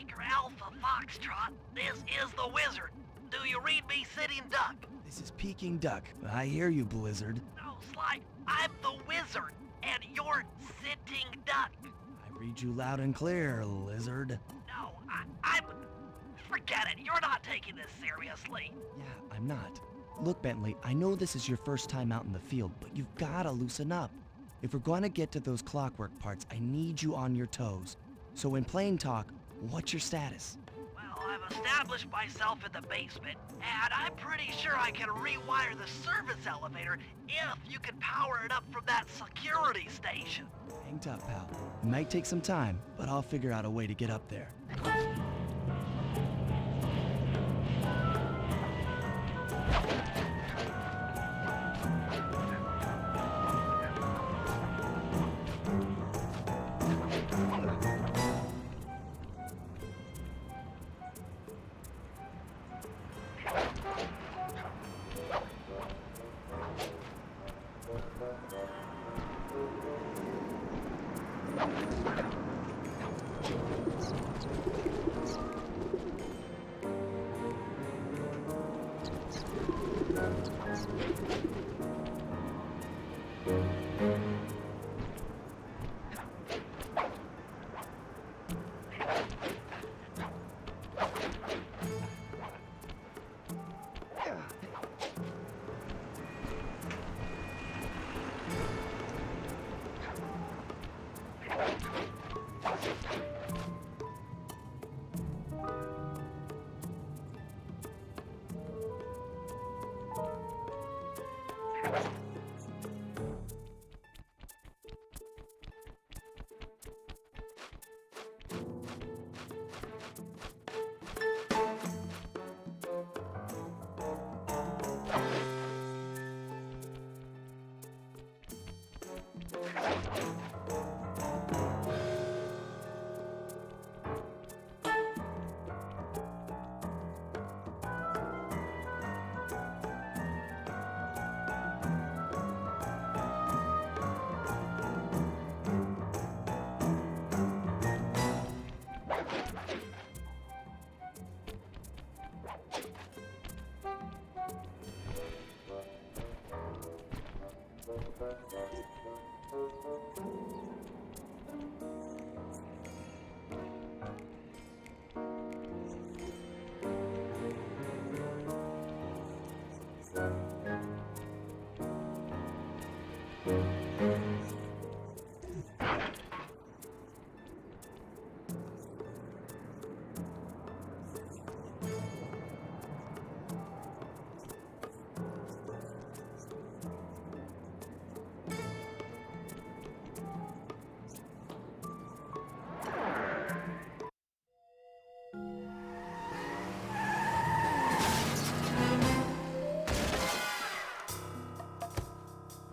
Tanker Alpha Foxtrot, this is the Wizard. Do you read me, Sitting Duck? This is Peking Duck. I hear you, Blizzard. No, Sly, I'm the Wizard, and you're Sitting Duck. I read you loud and clear, Lizard. No, I'm... Forget it, you're not taking this seriously. Yeah, I'm not. Look, Bentley, I know this is your first time out in the field, but you've gotta loosen up. If we're gonna get to those clockwork parts, I need you on your toes. So in plain talk, what's your status? Well, I've established myself in the basement, and I'm pretty sure I can rewire the service elevator if you can power it up from that security station. Hang tough, pal. It might take some time, but I'll figure out a way to get up there.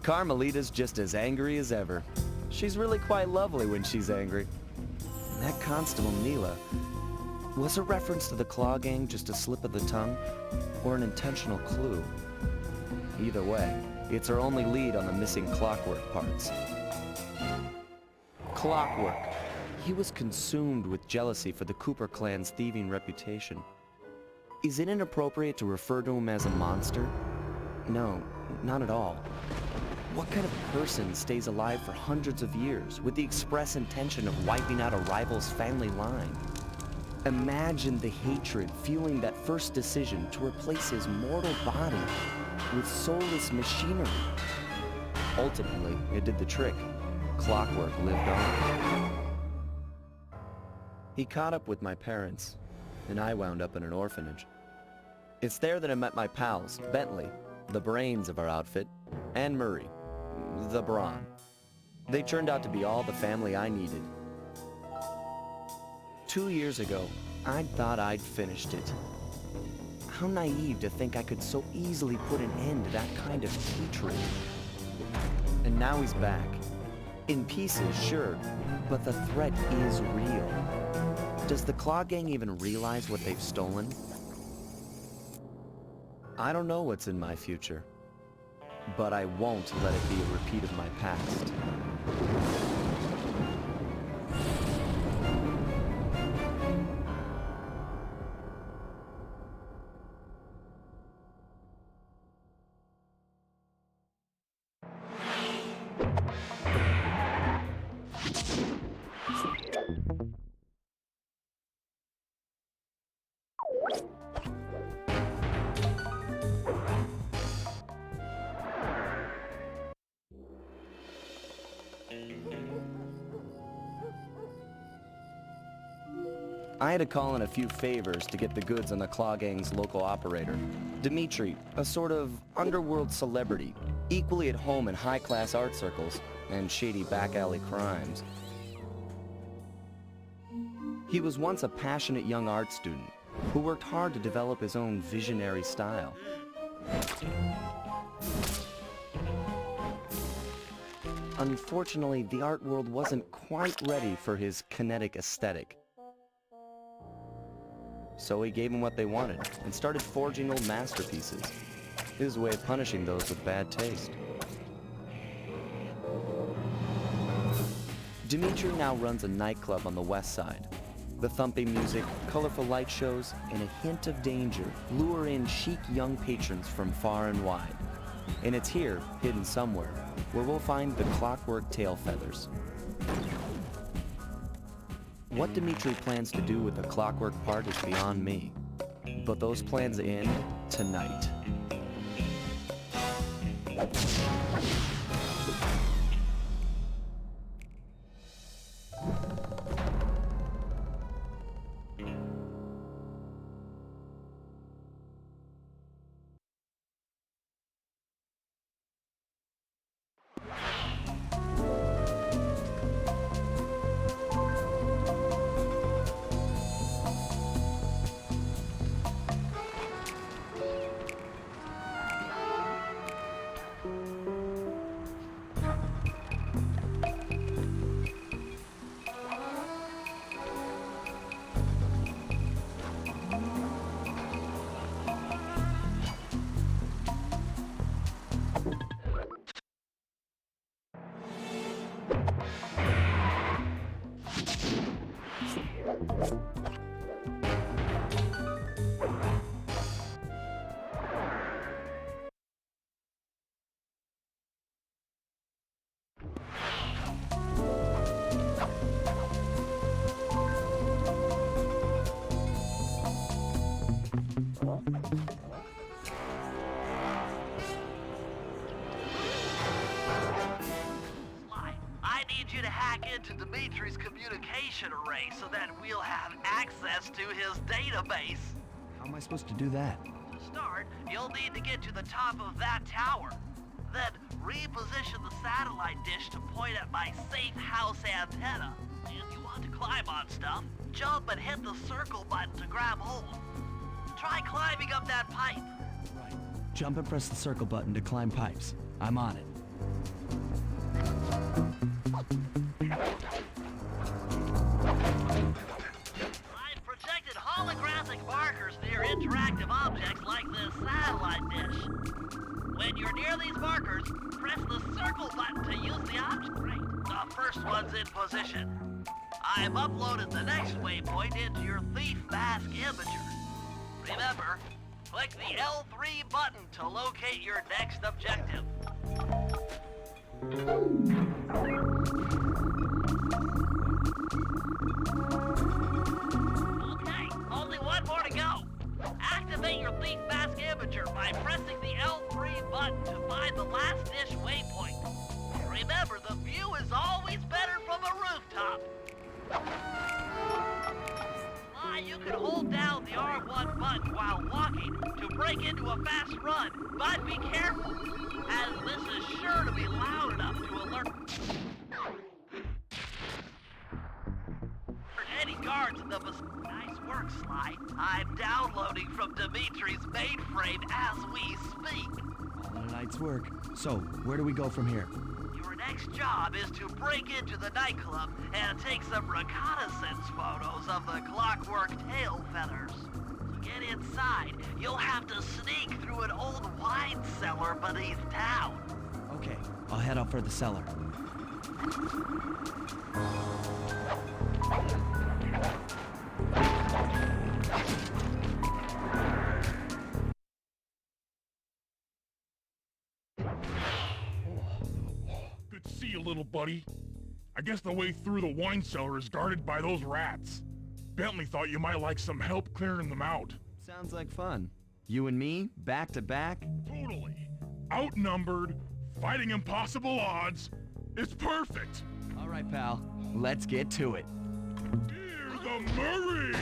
Carmelita's just as angry as ever. She's really quite lovely when she's angry. That Constable Neela, was a reference to the Claw Gang just a slip of the tongue, or an intentional clue? Either way, it's our only lead on the missing clockwork parts. Clockwork. He was consumed with jealousy for the Cooper clan's thieving reputation. Is it inappropriate to refer to him as a monster? No, not at all. What kind of person stays alive for hundreds of years with the express intention of wiping out a rival's family line? Imagine the hatred fueling that first decision to replace his mortal body with soulless machinery. Ultimately, it did the trick. Clockwork lived on. He caught up with my parents, and I wound up in an orphanage. It's there that I met my pals, Bentley, the brains of our outfit, and Murray, the brawn. They turned out to be all the family I needed. 2 years ago, I thought I'd finished it. How naive to think I could so easily put an end to that kind of hatred. And now he's back. In pieces, sure, but the threat is real. Does the Claw Gang even realize what they've stolen? I don't know what's in my future, but I won't let it be a repeat of my past. I had to call in a few favors to get the goods on the Claw Gang's local operator, Dimitri, a sort of underworld celebrity, equally at home in high-class art circles and shady back-alley crimes. He was once a passionate young art student who worked hard to develop his own visionary style. Unfortunately, the art world wasn't quite ready for his kinetic aesthetic. So he gave them what they wanted and started forging old masterpieces. His way of punishing those with bad taste. Dimitri now runs a nightclub on the west side. The thumping music, colorful light shows, and a hint of danger lure in chic young patrons from far and wide. And it's here, hidden somewhere, where we'll find the Clockwork Tail Feathers. What Dimitri plans to do with the Clockwork part is beyond me. But those plans end tonight. Into Dimitri's communication array so that we'll have access to his database. How am I supposed to do that? To start, you'll need to get to the top of that tower. Then reposition the satellite dish to point at my safe house antenna. If you want to climb on stuff, jump and hit the circle button to grab hold. Try climbing up that pipe. Right. Jump and press the circle button to climb pipes. I'm on it. I've projected holographic markers near interactive objects like this satellite dish. When you're near these markers, press the circle button to use the object. Great. The first one's in position. I've uploaded the next waypoint into your thief mask imager. Remember, click the L3 button to locate your next objective. Okay, only one more to go. Activate your thief mask imager by pressing the L3 button to find the last dish waypoint. Remember, the view is always better from a rooftop. You can hold down the R1 button while walking to break into a fast run, but be careful, as this is sure to be loud enough to alert any guards in the vicinity. Nice work, Sly. I'm downloading from Dimitri's mainframe as we speak. All in a night's work. So, where do we go from here? Your next job is to break into the nightclub and take some reconnaissance photos of the Clockwork Tail Feathers. To get inside, you'll have to sneak through an old wine cellar beneath town. Okay, I'll head out for the cellar. Good to see you, little buddy. I guess the way through the wine cellar is guarded by those rats. Bentley thought you might like some help clearing them out. Sounds like fun. You and me, back to back? Totally. Outnumbered, fighting impossible odds. It's perfect. All right, pal. Let's get to it. Here's the Murray!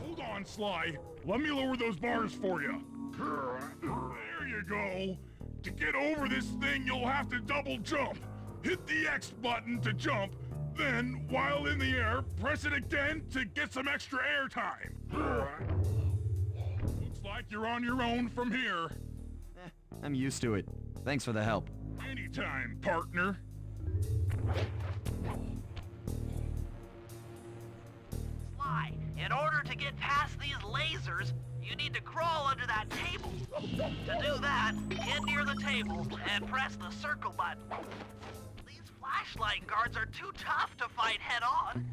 Hold on, Sly. Let me lower those bars for you. There you go. To get over this thing, you'll have to double jump. Hit the X button to jump, then, while in the air, press it again to get some extra air time. Looks like you're on your own from here. I'm used to it. Thanks for the help. Anytime, partner. Sly, in order to get past these lasers, you need to crawl under that table. To do that, get near the table and press the circle button. These flashlight guards are too tough to fight head-on.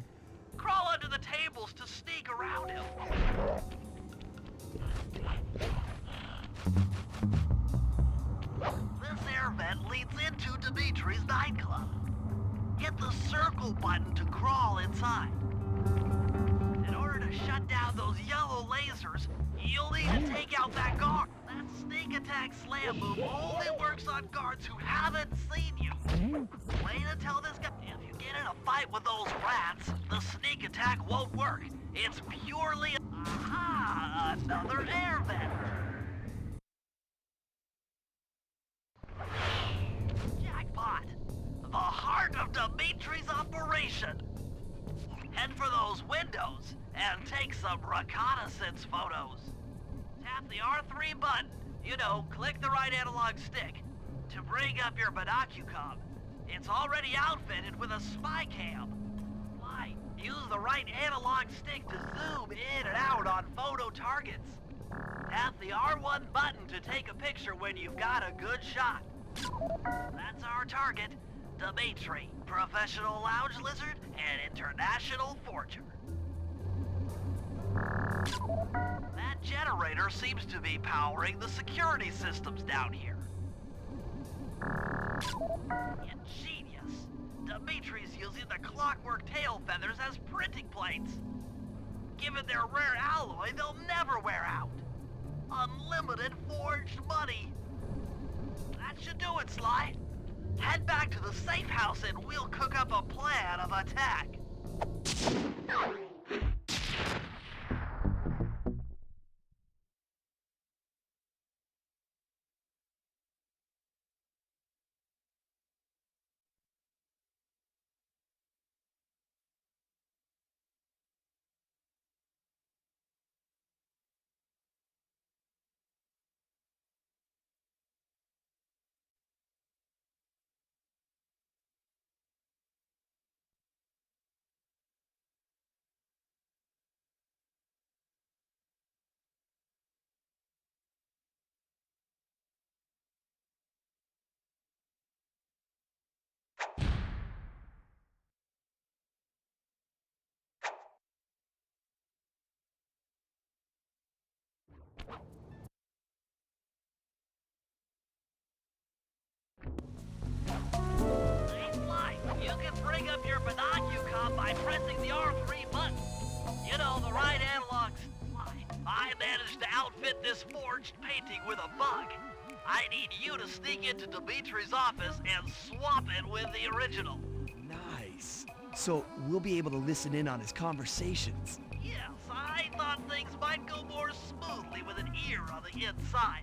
Crawl under the tables to sneak around him. This air vent leads into Dimitri's nightclub. Hit the circle button to crawl inside. In order to shut down those yellow lasers, you'll need to take out that guard. That sneak attack slam move only works on guards who haven't seen you. Wait until this guy... If you get in a fight with those rats, the sneak attack won't work. It's purely... Aha! Another air vent. Jackpot! The heart of Dimitri's operation. Head for those windows and take some reconnaissance photos. Tap the R3 button, click the right analog stick, to bring up your binocucom. It's already outfitted with a spy cam. Why? Use the right analog stick to zoom in and out on photo targets. Tap the R1 button to take a picture when you've got a good shot. That's our target, Dimitri, professional lounge lizard and international forger. That generator seems to be powering the security systems down here. Ingenious. Dimitri's using the clockwork tail feathers as printing plates. Given their rare alloy, they'll never wear out. Unlimited forged money. That should do it, Sly. Head back to the safe house and we'll cook up a plan of attack. Hey, Sly, you can bring up your binocucom by pressing the R3 button. The right analog. Sly, I managed to outfit this forged painting with a bug. I need you to sneak into Dimitri's office and swap it with the original. Nice. So we'll be able to listen in on his conversations. Yes, I thought things might go more smoothly with an ear on the inside.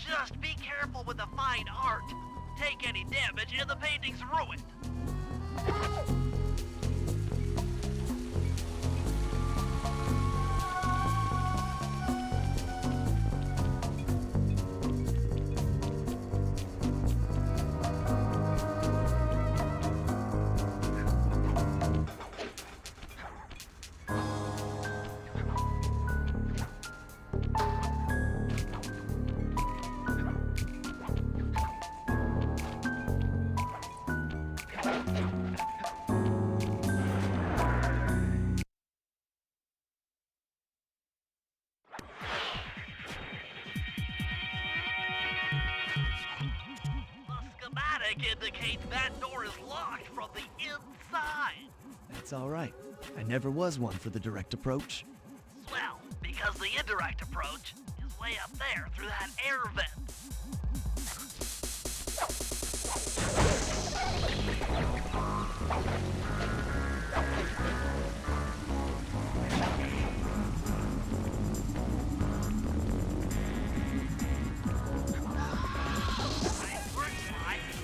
Just be careful with the fine art. Take any damage and the painting's ruined. indicate that door is locked from the inside. That's all right. I never was one for the direct approach. Swell, because the indirect approach is way up there through that air vent.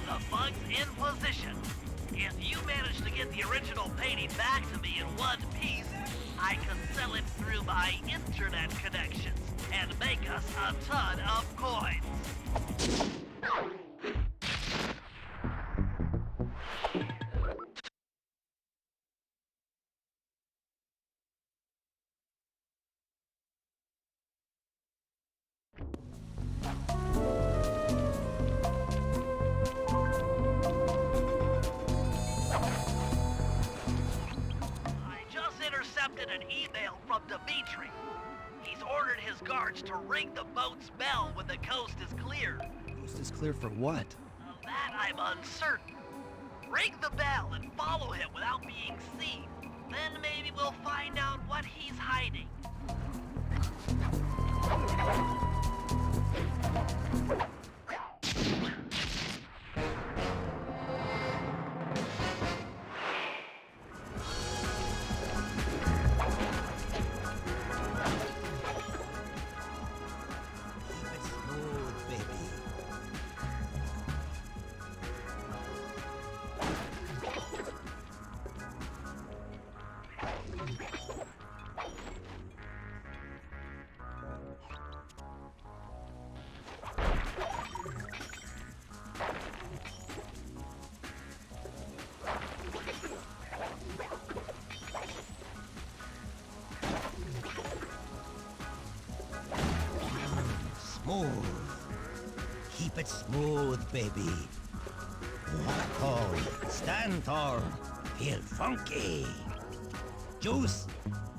The bug's in position. If you manage to get the original painting back to me in one piece, I can sell it through my internet connections and make us a ton of coins. Intercepted an email from Dimitri. He's ordered his guards to ring the boat's bell when the coast is clear. Coast is clear for what? Of that I'm uncertain. Ring the bell and follow him without being seen. Then maybe we'll find out what he's hiding. Smooth. Keep it smooth, baby. Walk tall, stand tall, feel funky. Juice.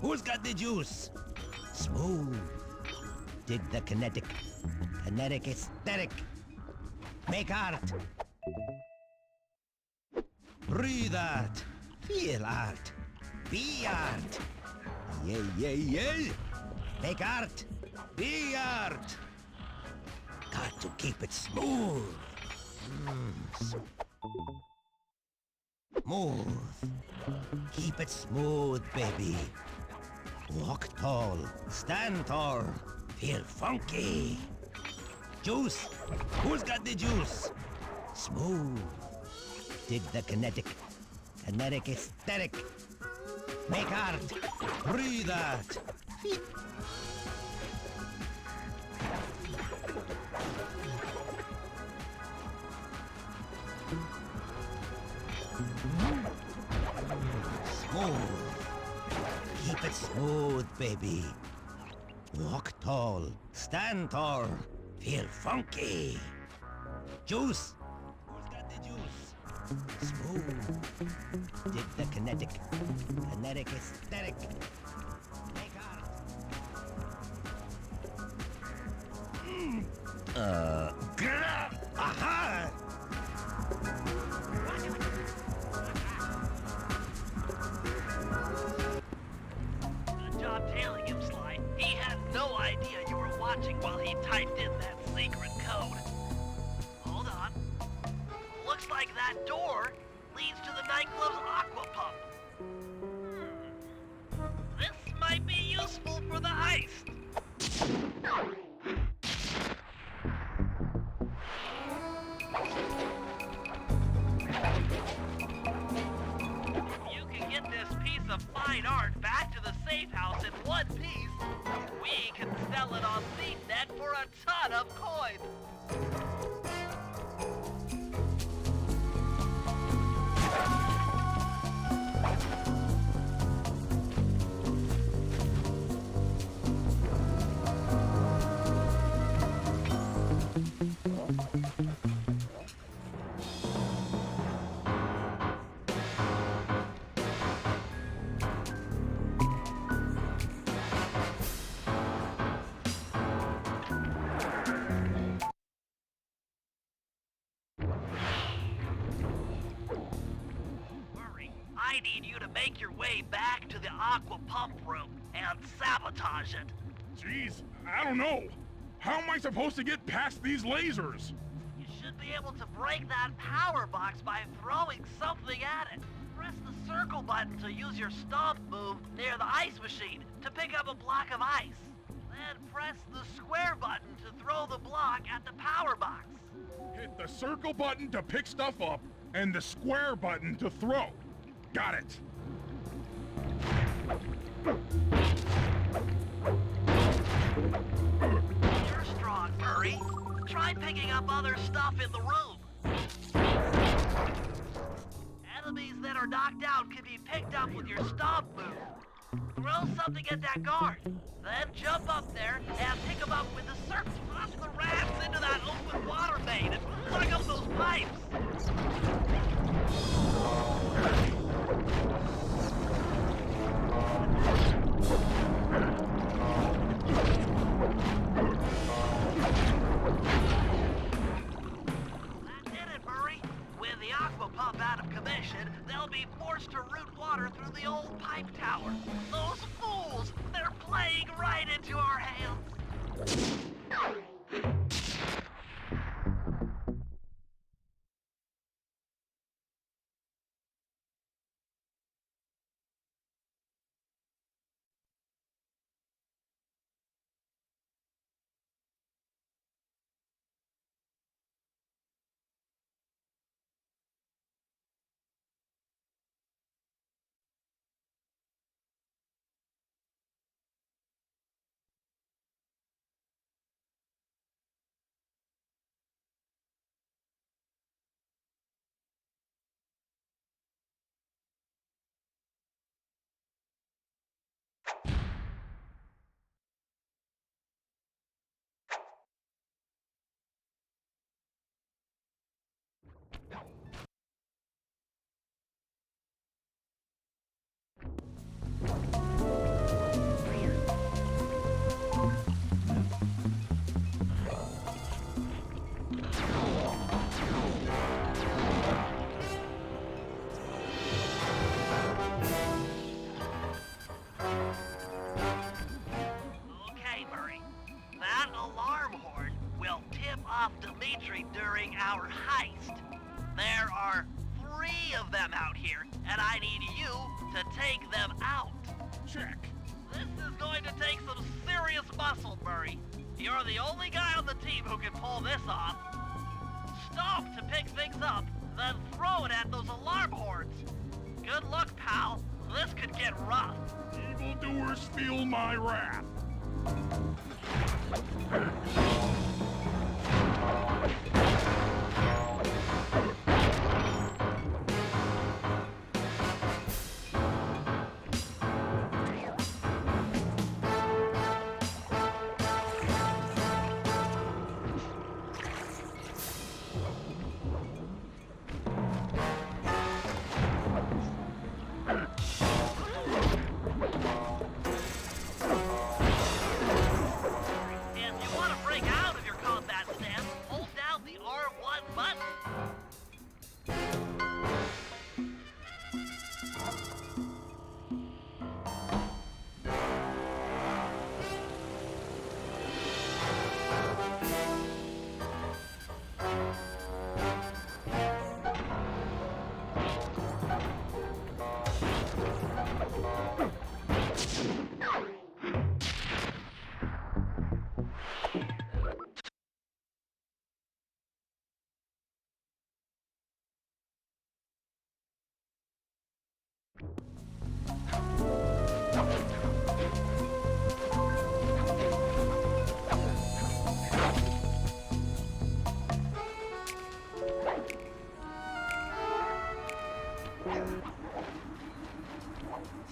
Who's got the juice? Smooth. Dig the kinetic. Kinetic aesthetic. Make art. Breathe art. Feel art. Be art. Yeah, yeah, yeah. Make art. Be art. Got to keep it smooth. Smooth. Keep it smooth, baby. Walk tall, stand tall, feel funky. Juice. Who's got the juice? Smooth. Dig the kinetic. Kinetic aesthetic. Make art. Breathe art. Smooth. Keep it smooth, baby. Walk tall, stand tall, feel funky. Juice. Who's got the juice? Smooth. Dig the kinetic. Kinetic aesthetic. Make art. Aha! Good job tailing him, Sly. He had no idea you were watching while he typed in that secret code. Hold on. Looks like that door leads to the nightclub's aqua pump. This might be useful for the heist. If you can get this piece of fine art back to the safe house in one piece, we can sell it on CNET for a ton of coins. make your way back to the aqua pump room and sabotage it. Jeez, I don't know. How am I supposed to get past these lasers? You should be able to break that power box by throwing something at it. Press the circle button to use your stomp move near the ice machine to pick up a block of ice. Then press the square button to throw the block at the power box. Hit the circle button to pick stuff up and the square button to throw. Got it. You're strong, Murray. Try picking up other stuff in the room. Enemies that are knocked out can be picked up with your stomp move. Throw something at that guard. Then jump up there and pick them up with the circle. Toss the rats into that open water main and plug up those pipes. That did it, Murray. With the aqua pump out of commission, they'll be forced to route water through the old pipe tower. Those fools! They're playing right into our hands. During our heist. There are 3 of them out here, and I need you to take them out. Check. This is going to take some serious muscle, Murray. You're the only guy on the team who can pull this off. Stomp to pick things up, then throw it at those alarm horns. Good luck, pal. This could get rough. Evildoers feel my wrath.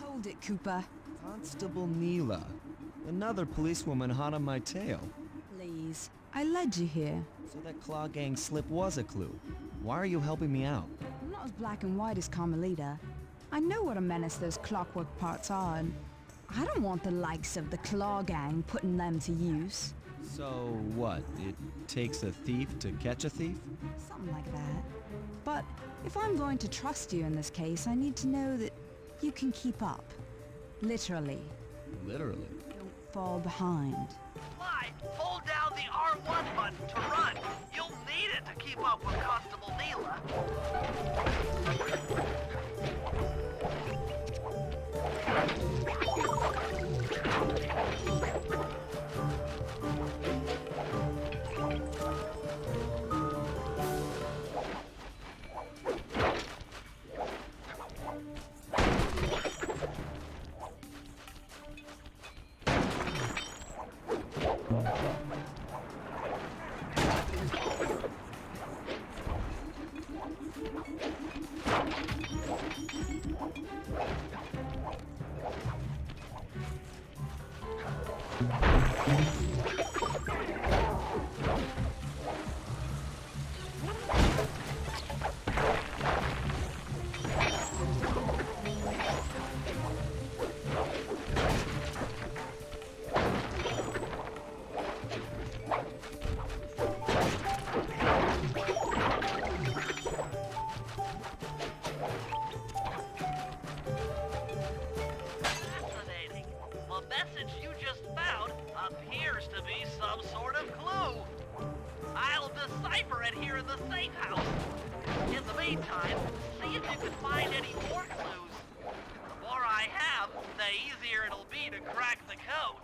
Hold it, Cooper. Constable Neela. Another policewoman hot on my tail. Please. I led you here. So that Claw Gang slip was a clue. Why are you helping me out? I'm not as black and white as Carmelita. I know what a menace those clockwork parts are, and I don't want the likes of the Claw Gang putting them to use. So what? It takes a thief to catch a thief? Something like that. But if I'm going to trust you in this case, I need to know that you can keep up. Literally. Literally. Don't fall behind. Sly, hold down the R1 button to run. You'll need it to keep up with Constable Neela. Fascinating. The message you just found appears to be some sort of clue. I'll decipher it here in the safe house. In the meantime, see if you can find any more clues. The more I have, the easier it'll be to crack the code.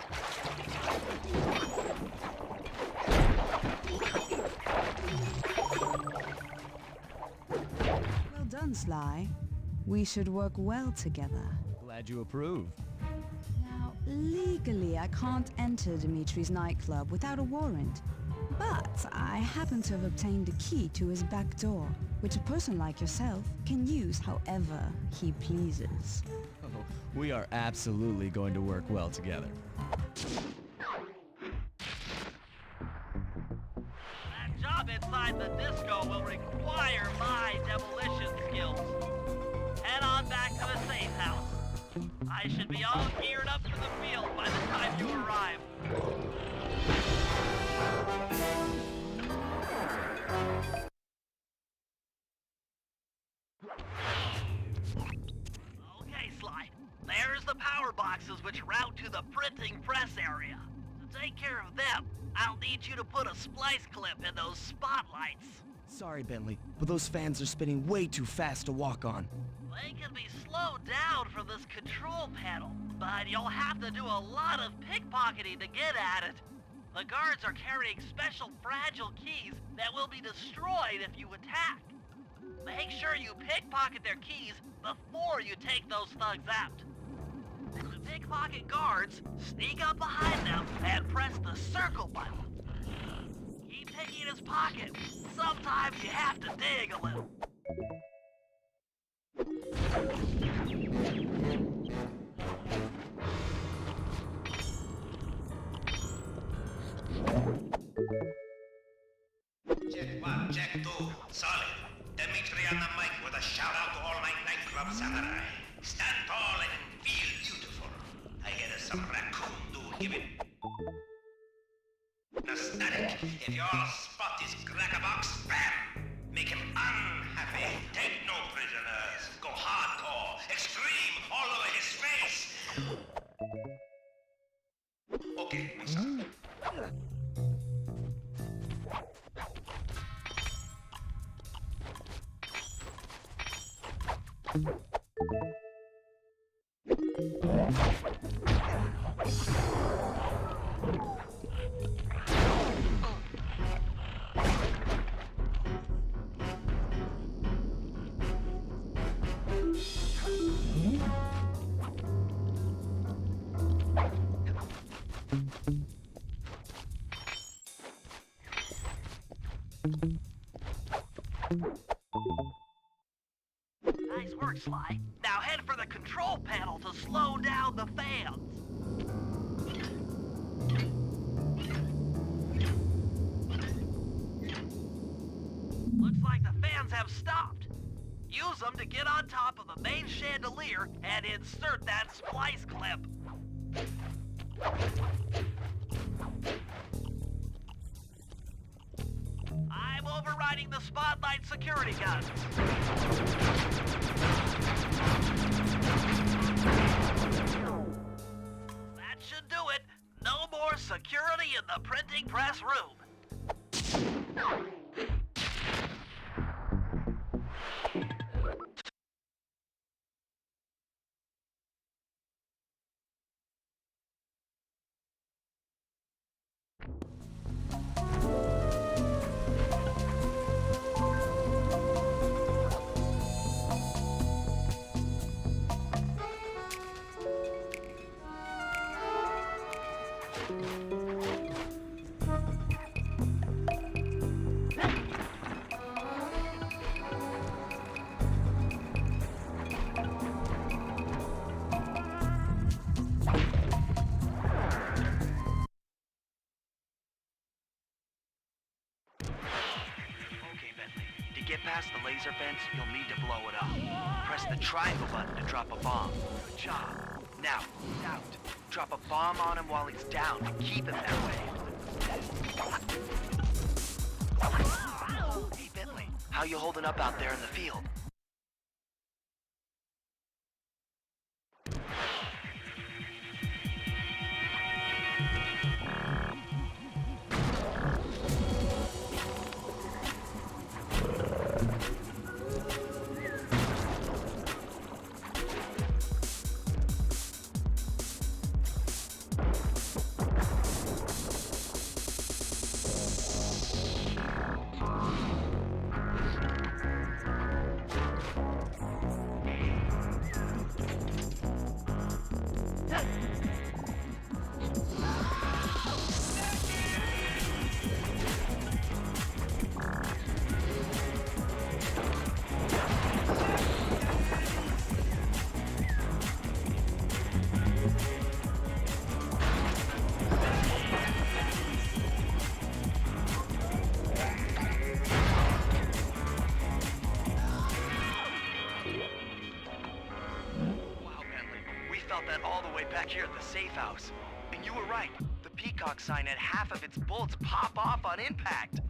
Well done, Sly. We should work well together. Glad you approve. Now, legally, I can't enter Dimitri's nightclub without a warrant. But I happen to have obtained a key to his back door, which a person like yourself can use however he pleases. Oh, we are absolutely going to work well together. That job inside the disco will require my demolition skills. Head on back to the safe house. I should be all geared up for the field by the time you arrive. Okay, Sly. There's the power boxes which route to the printing press area. To take care of them, I'll need you to put a splice clip in those spotlights. Sorry, Bentley, but those fans are spinning way too fast to walk on. They can be slowed down from this control panel, but you'll have to do a lot of pickpocketing to get at it. The guards are carrying special fragile keys that will be destroyed if you attack. Make sure you pickpocket their keys before you take those thugs out. The pickpocket guards, sneak up behind them and press the circle button. Keep picking his pocket. Sometimes you have to dig a little. Check one, check two. Solid. Dimitri on the mic with a shout out to all my nightclub samurai. Stand tall and feel beautiful. I get some raccoon dude give it. Now static. If your spot is Crackerbox, bam! Make him unhappy. Take no prisoners. Go hardcore. Extreme all over his face. Okay, my son. Nice work, Sly. Now head for the control panel to slow down the fans. Looks like the fans have stopped. Use them to get on top of the main chandelier and insert that splice clip. I'm overriding the spotlight security gun. it. No more security in the printing press room. Okay, Bentley. To get past the laser fence, you'll need to blow it up. Press the triangle button to drop a bomb. Good job. Now, out. Drop a bomb on him while he's down and keep him that way. Hey, Bentley. How you holding up out there in the field? That all the way back here at the safe house. And you were right. The Peacock sign had half of its bolts pop off on impact.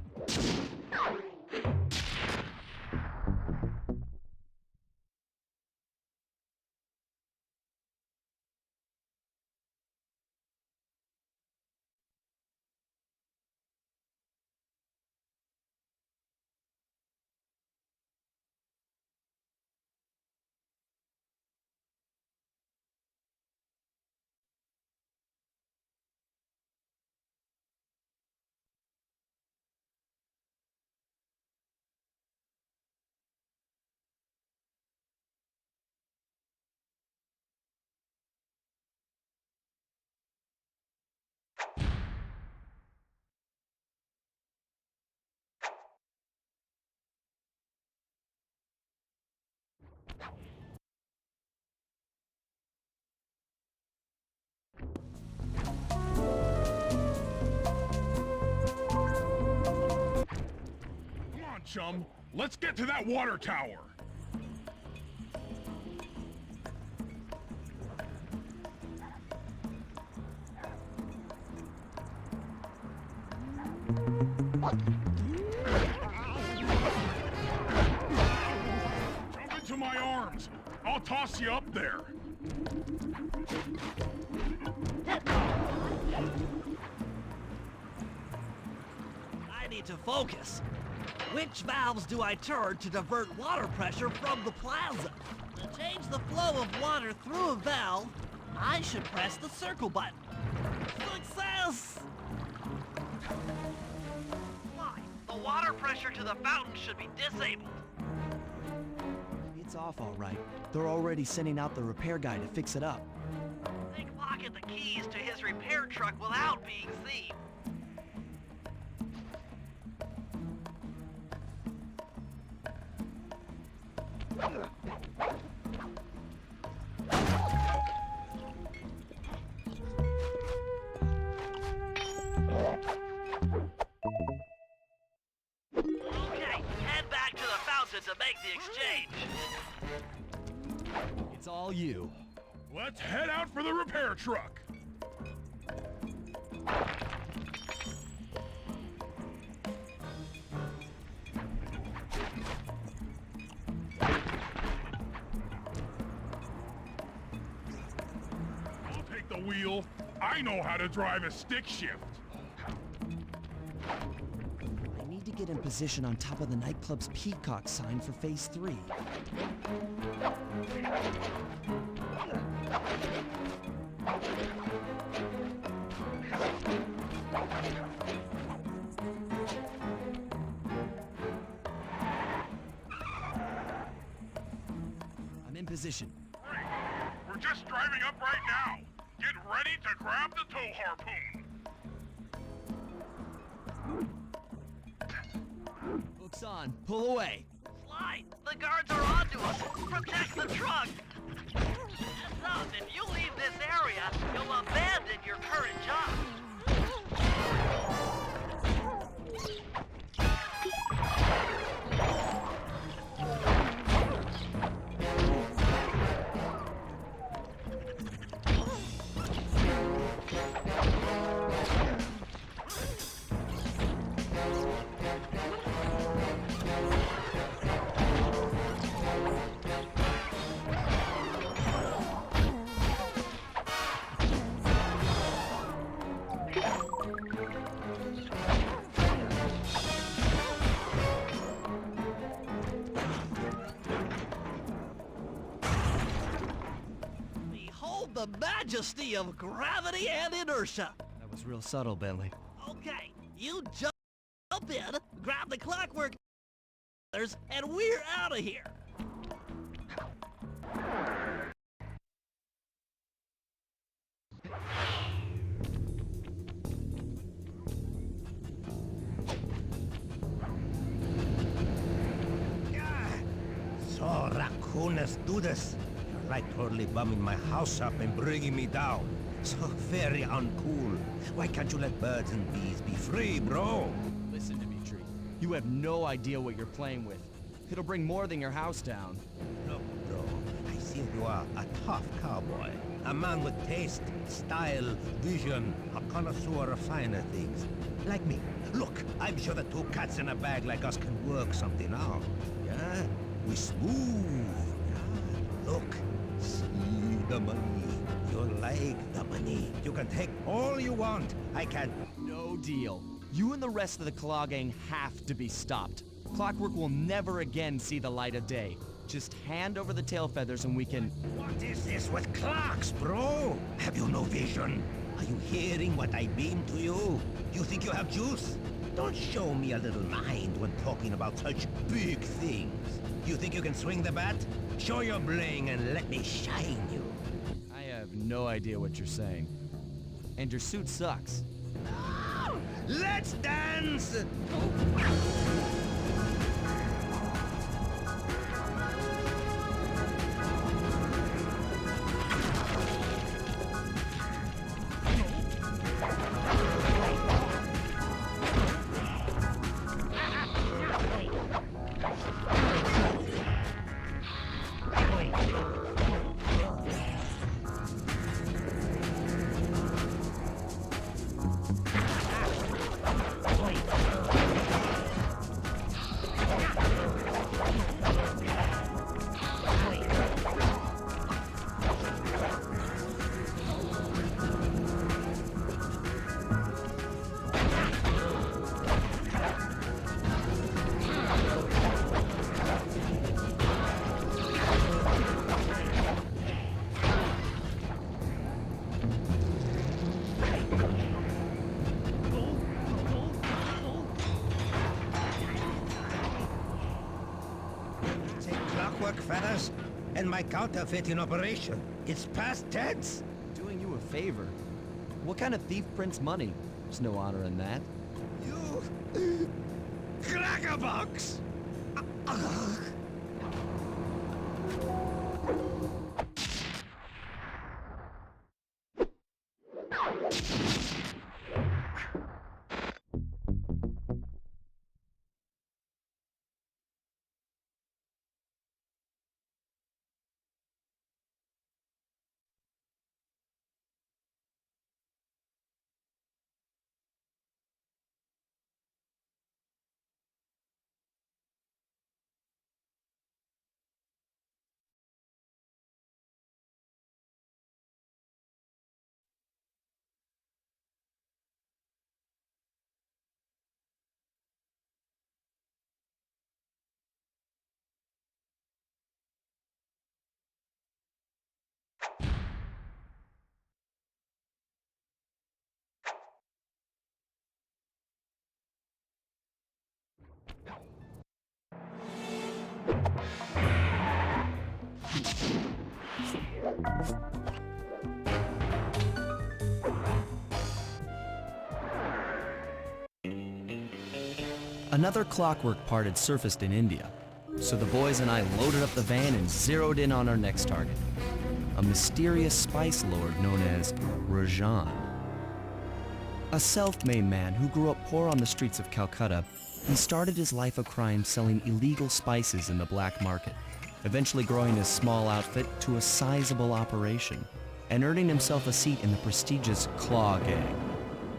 Chum, let's get to that water tower. Jump into my arms. I'll toss you up there. I need to focus. Which valves do I turn to divert water pressure from the plaza? To change the flow of water through a valve, I should press the circle button. Success! Why? The water pressure to the fountain should be disabled. It's off all right. They're already sending out the repair guy to fix it up. Pickpocket the keys to his repair truck without being seen. Okay, head back to the fountain to make the exchange. It's all you. Let's head out for the repair truck. I'll take the wheel. I I know how to drive a stick shift. I need to get in position on top of the nightclub's peacock sign for phase 3. I'm in position. Great. We're just driving up right now. Get ready to grab the tow harpoon. Hooks on. Pull away. Sly, the guards are onto us. Protect the truck. Son, if you leave this area, you'll abandon your current job. Behold the majesty of gravity and inertia. That was real subtle, Bentley. Okay, you jump in, grab the clockwork, and we're out of here. So, raccoon, let's do this. You're like totally bumming my house up and bringing me down. So very uncool. Why can't you let birds and bees be free, bro? Listen, Dimitri. You have no idea what you're playing with. It'll bring more than your house down. Look, bro, I think you are a tough cowboy. A man with taste, style, vision, a connoisseur of finer things. Like me. Look, I'm sure that two cats in a bag like us can work something out. Yeah? We smooth. Yeah? Look, see the money. You like the money. You can take all you want. I can... No deal. You and the rest of the Claw Gang have to be stopped. Clockwork will never again see the light of day. Just hand over the tail feathers and we can... What is this with clocks, bro? Have you no vision? Are you hearing what I beam to you? You think you have juice? Don't show me a little mind when talking about such big things. You think you can swing the bat? Show your bling and let me shine you. I have no idea what you're saying. And your suit sucks. Let's dance! Clockwork feathers and my counterfeit in operation. It's past tense. Doing you a favor. What kind of thief prints money? There's no honor in that. You... Crackerbox! Another clockwork part had surfaced in India, so the boys and I loaded up the van and zeroed in on our next target, a mysterious spice lord known as Rajan. A self-made man who grew up poor on the streets of Calcutta, he started his life of crime selling illegal spices in the black market, eventually growing his small outfit to a sizable operation, and earning himself a seat in the prestigious Claw Gang.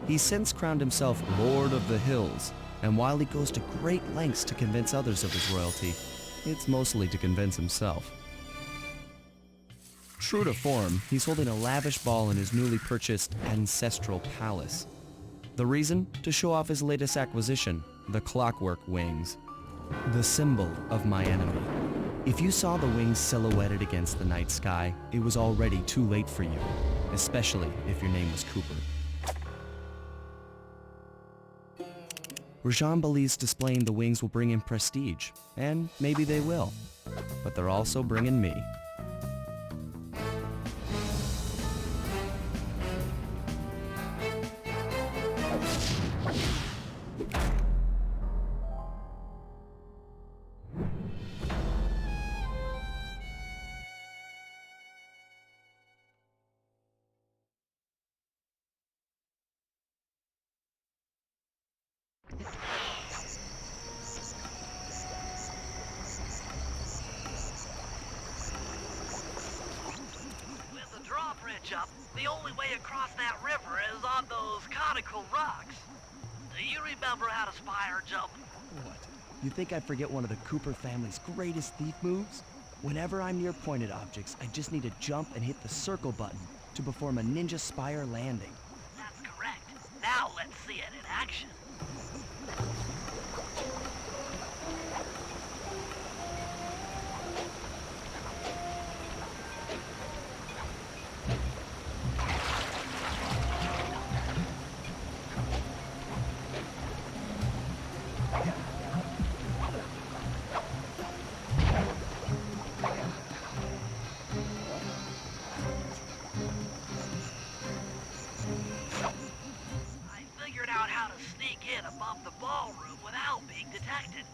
He's since crowned himself Lord of the Hills, and while he goes to great lengths to convince others of his royalty, it's mostly to convince himself. True to form, he's holding a lavish ball in his newly purchased ancestral palace. The reason? To show off his latest acquisition, the clockwork wings. The symbol of my enemy. If you saw the wings silhouetted against the night sky, it was already too late for you, especially if your name was Cooper. Rajan believes displaying the wings will bring him prestige, and maybe they will. But they're also bringing me. With the drawbridge up, the only way across that river is on those conical rocks. Do you remember how to spire jump? What? You think I'd forget one of the Cooper family's greatest thief moves? Whenever I'm near pointed objects, I just need to jump and hit the circle button to perform a ninja spire landing. That's correct. Now let's see it in action. Above the ballroom without being detected.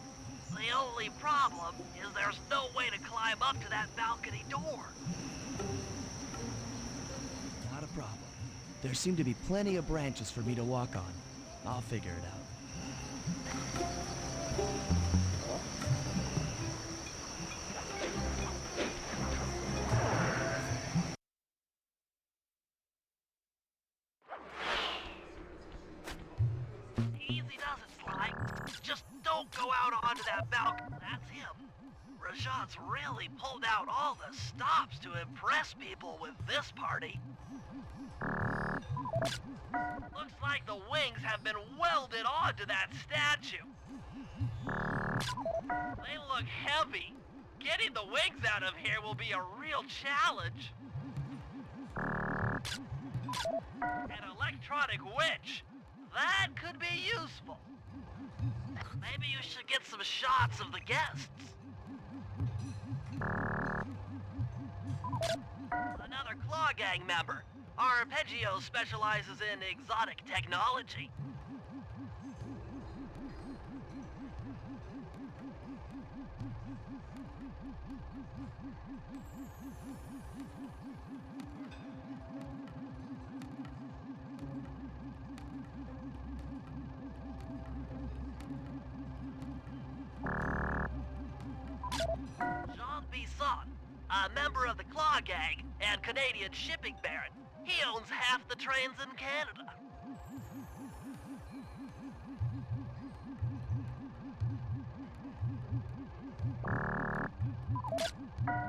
The only problem is there's no way to climb up to that balcony door. Not a problem. There seem to be plenty of branches for me to walk on. I'll figure it out. Easy does it, Sly. Just don't go out onto that balcony. That's him. Rajan's really pulled out all the stops to impress people with this party. Looks like the wings have been welded onto that statue. They look heavy. Getting the wings out of here will be a real challenge. An electronic winch. That could be useful. Maybe you should get some shots of the guests. Another Claw Gang member. Our Arpeggio specializes in exotic technology. A member of the Claw Gang and Canadian shipping baron. He owns half the trains in Canada.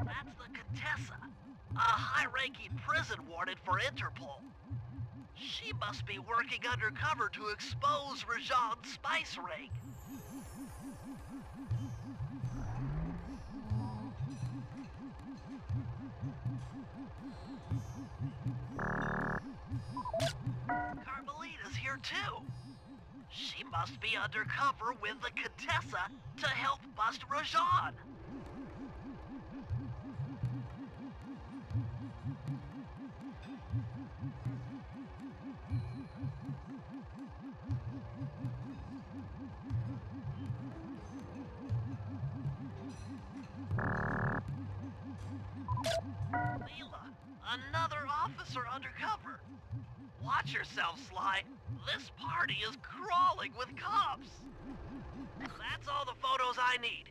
That's the Contessa, a high-ranking prison warden for Interpol. She must be working undercover to expose Rajan's spice ring. Carmelita's here too. She must be undercover with the Contessa to help bust Rajan. Another officer undercover. Watch yourself, Sly. This party is crawling with cops. That's all the photos I need.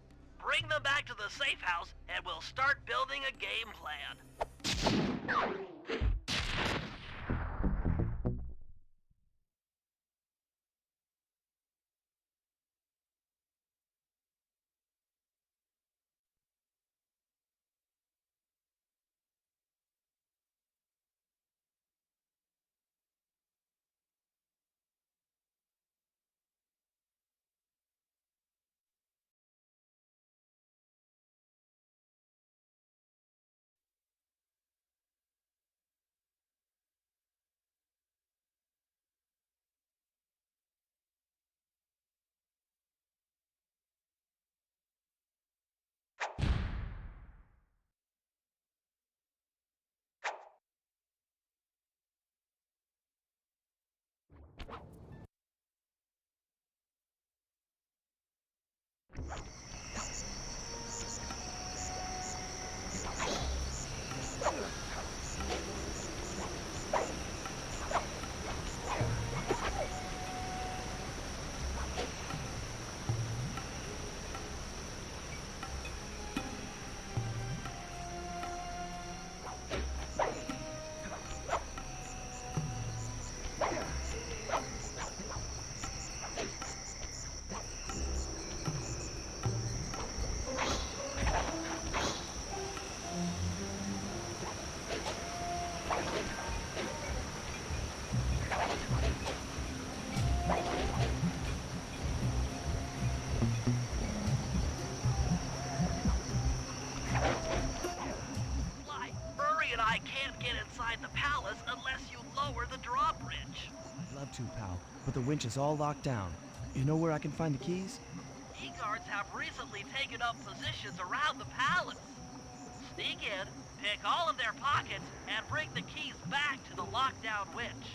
Bring them back to the safe house, and we'll start building a game plan. Sly, Murray and I can't get inside the palace unless you lower the drawbridge. I'd love to, pal, but the winch is all locked down. You know where I can find the keys? E-guards have recently taken up positions around the palace. Sneak in, pick all of their pockets, and bring the keys back to the lockdown winch.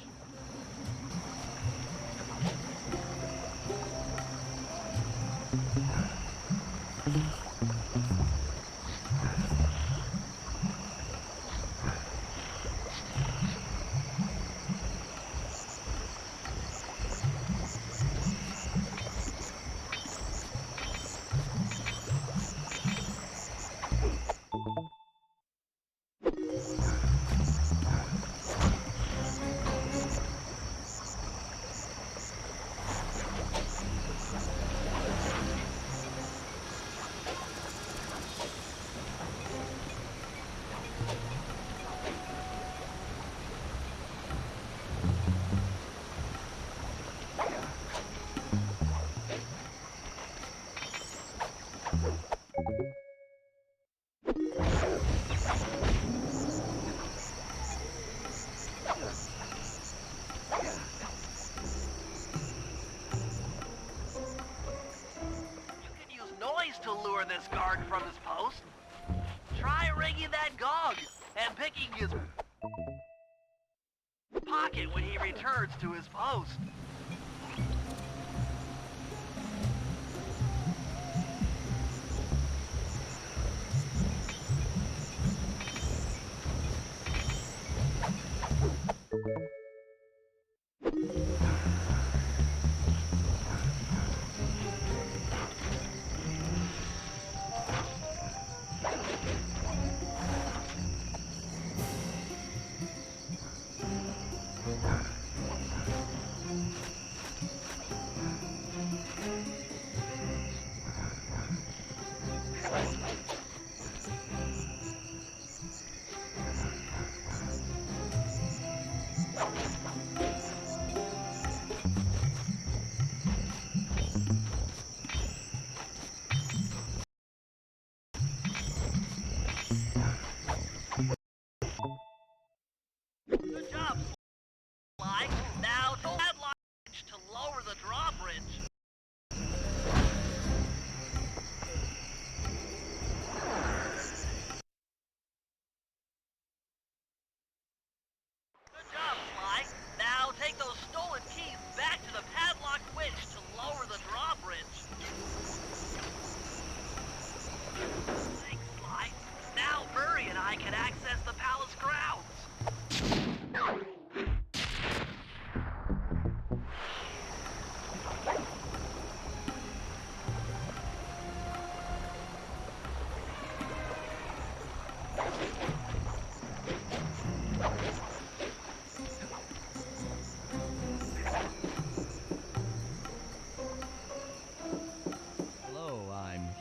To lure this guard from his post. Try ringing that gong and picking his pocket when he returns to his post.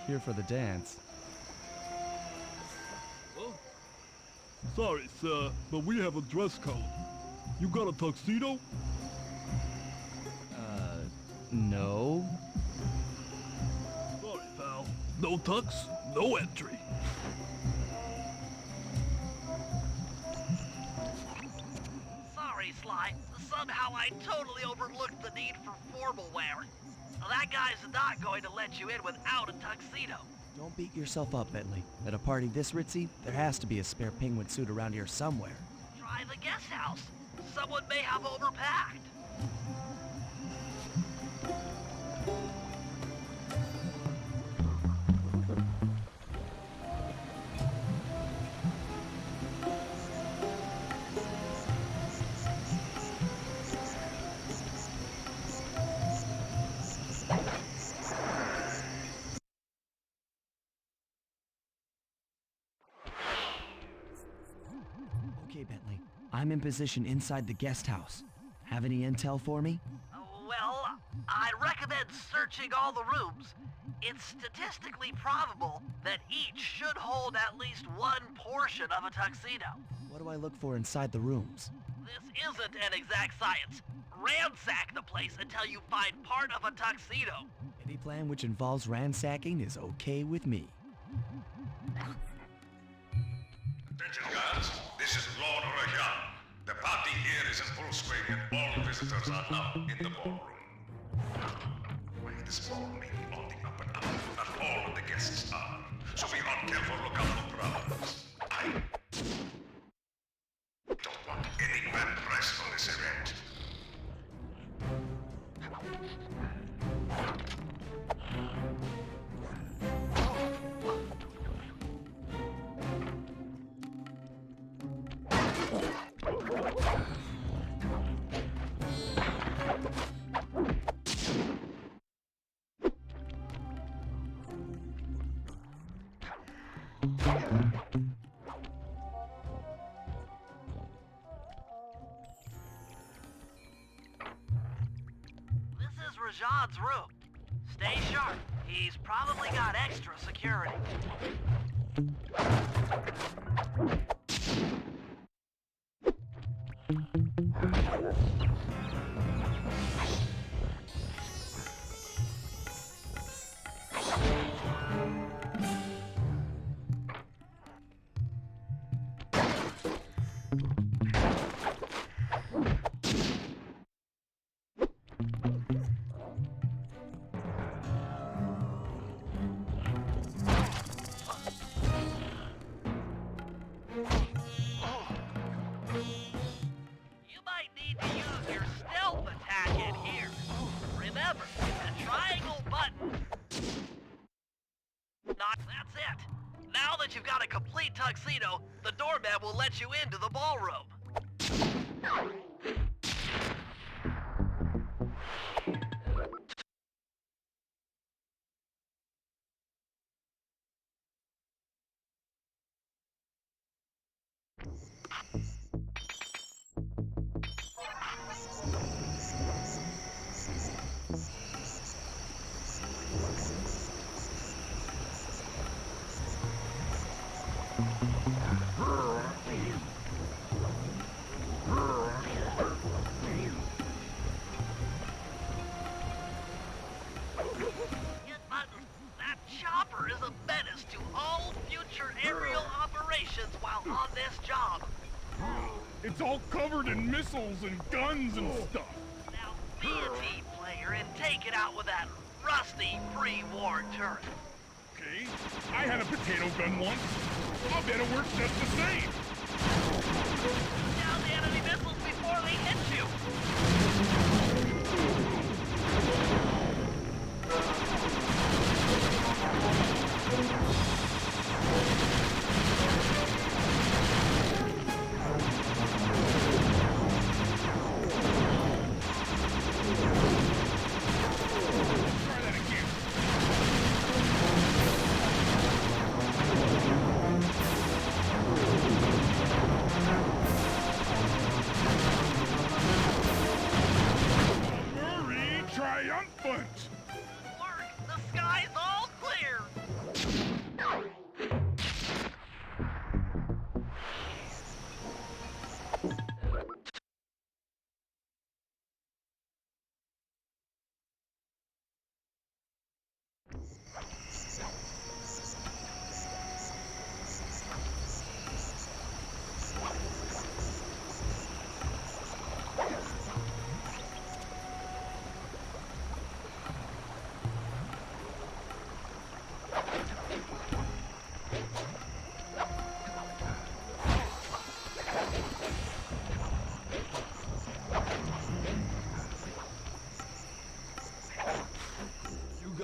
Here for the dance. Sorry, sir, but we have a dress code. You got a tuxedo? No. Sorry, pal. No tux, no entry. Sorry, Sly. Somehow I totally overlooked the need for formal wear. That guy's not going to let you in without a tuxedo. Don't beat yourself up, Bentley. At a party this ritzy, there has to be a spare penguin suit around here somewhere. Try the guest house. Someone may have overpacked. Okay, Bentley. I'm in position inside the guest house. Have any intel for me? Well, I'd recommend searching all the rooms. It's statistically probable that each should hold at least one portion of a tuxedo. What do I look for inside the rooms? This isn't an exact science. Ransack the place until you find part of a tuxedo. Any plan which involves ransacking is okay with me. Attention guards, this is Lord Rajan. The party here is in full swing and all visitors are now in the ballroom. Well, this ball may be on the up and up, not all of the guests are. So be on careful lookout for problems. I don't want any bad press on this event. This is Rajad's room. Stay sharp. He's probably got extra security. You might need to use your stealth attack in here. Remember, the triangle button. That's it. Now that you've got a complete tuxedo, the doorman will let you into the ballroom. That chopper is a menace to all future aerial operations while on this job. It's all covered in missiles and guns and stuff. Now be a team player and take it out with that rusty pre-war turret. Okay, I had a potato gun once. I'll bet it works just the same. Put down the enemy missiles before they hit you. Try that again. Murray triumphant. Work! The sky's all clear!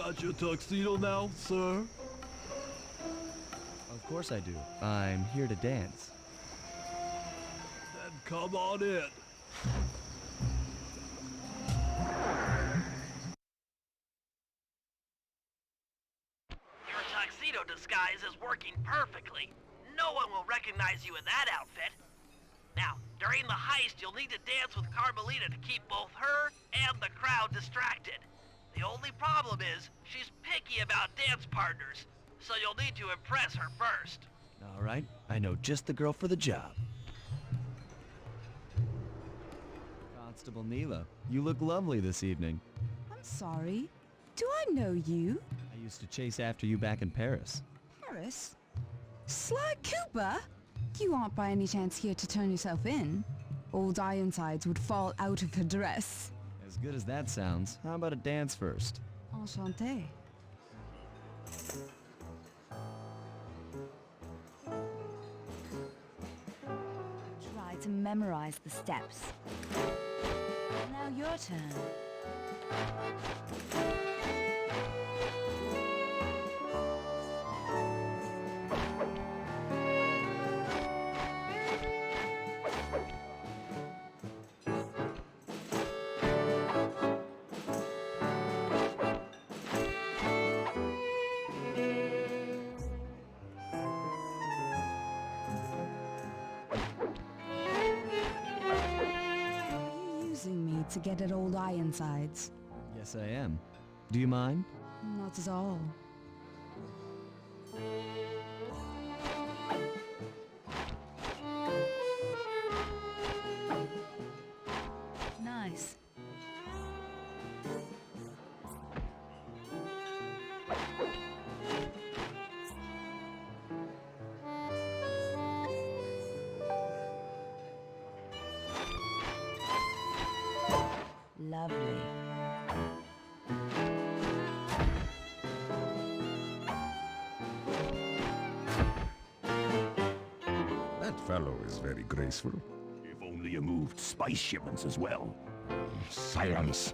got your tuxedo now, sir? Of course I do. I'm here to dance. Then come on in. Your tuxedo disguise is working perfectly. No one will recognize you in that outfit. Now, during the heist, you'll need to dance with Carmelita to keep both her and the crowd distracted. The only problem is, she's picky about dance partners, so you'll need to impress her first. All right, I know just the girl for the job. Constable Neela, you look lovely this evening. I'm sorry. Do I know you? I used to chase after you back in Paris. Paris? Sly Cooper? You aren't by any chance here to turn yourself in? Old Ironsides would fall out of her dress. As good as that sounds, how about a dance first? Enchanté. Try to memorize the steps. Now your turn. Are you using me to get at old Ironsides? Yes, I am. Do you mind? Not at all. Nice. Lovely. That fellow is very graceful. If only you moved spice shipments as well. Silence.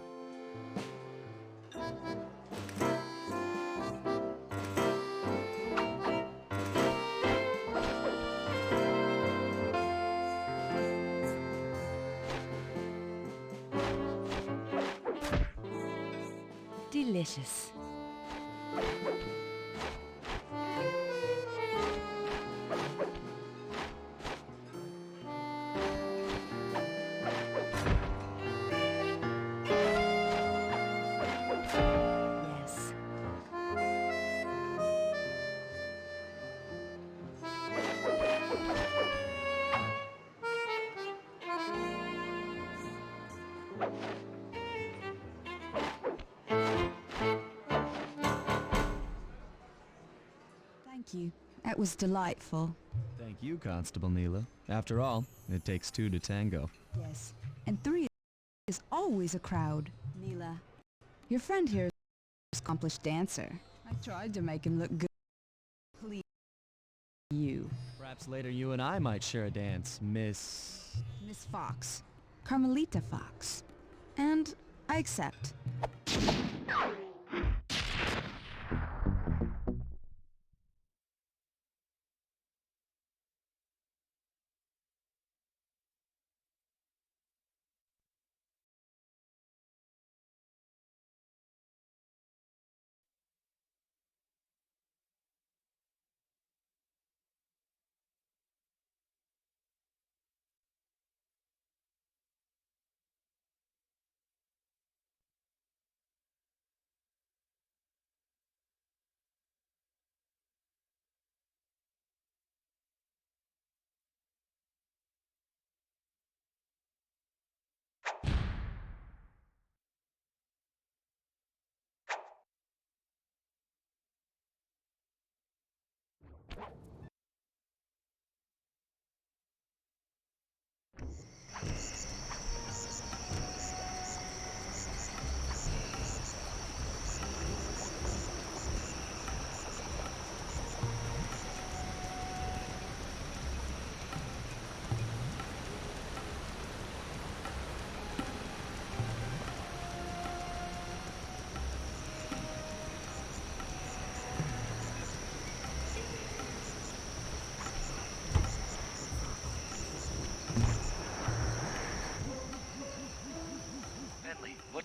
Delicious. Yes. Thank you. That was delightful. Thank you, Constable Neela. After all, it takes two to tango. Yes. And three is always a crowd. Neela, your friend here is an accomplished dancer. I tried to make him look good. Please, you. Perhaps later you and I might share a dance, Miss... Miss Fox. Carmelita Fox. And I accept.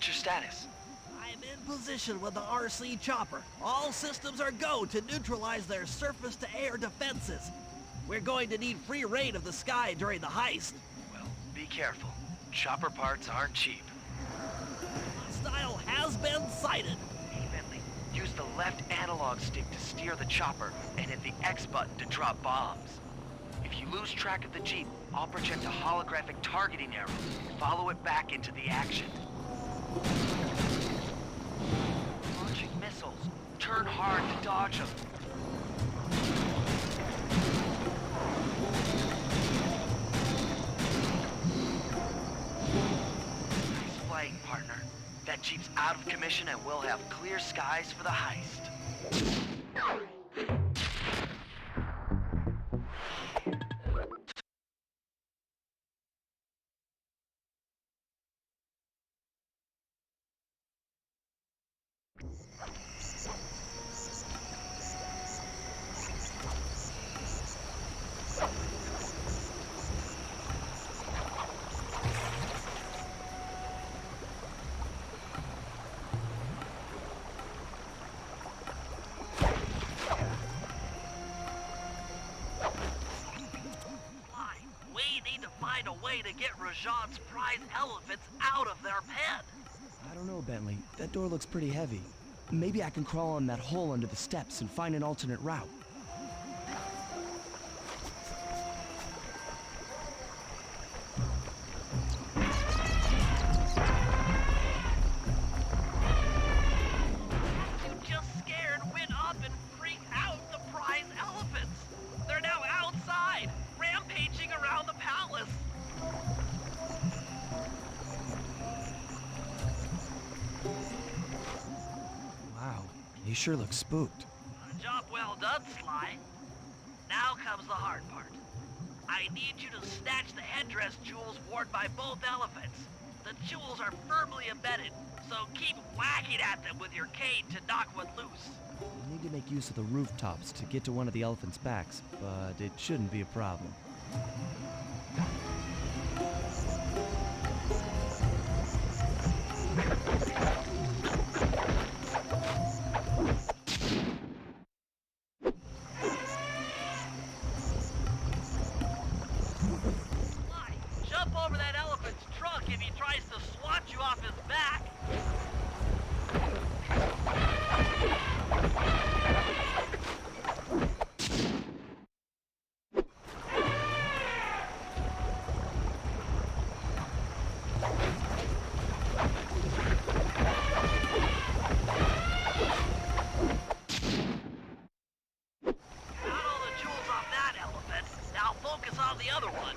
What's your status? I'm in position with the RC chopper. All systems are go to neutralize their surface-to-air defenses. We're going to need free reign of the sky during the heist. Well, be careful. Chopper parts aren't cheap. Hostile has been sighted. Hey, Bentley, use the left analog stick to steer the chopper and hit the X button to drop bombs. If you lose track of the Jeep, I'll project a holographic targeting arrow. Follow it back into the action. Launching missiles. Turn hard to dodge them. Nice flying, partner. That Jeep's out of commission and we'll have clear skies for the heist. Find a way to get Rajan's prize elephants out of their pen. I don't know, Bentley. That door looks pretty heavy. Maybe I can crawl on that hole under the steps and find an alternate route. You just scared, went up, and freaked out the prize elephants. They're now outside, rampaging around the palace. Wow, he sure looks spooked. Job well done, Sly. Now comes the hard part. I need you to snatch the headdress jewels worn by both elephants. The jewels are firmly embedded, so keep whacking at them with your cane to knock one loose. We need to make use of the rooftops to get to one of the elephants' backs, but it shouldn't be a problem. Jump over that elephant's trunk if he tries to swat you off his back. Got all the jewels off that elephant. Now focus on the other one.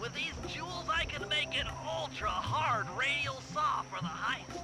With these jewels, I can make an ultra-hard radial saw for the heist.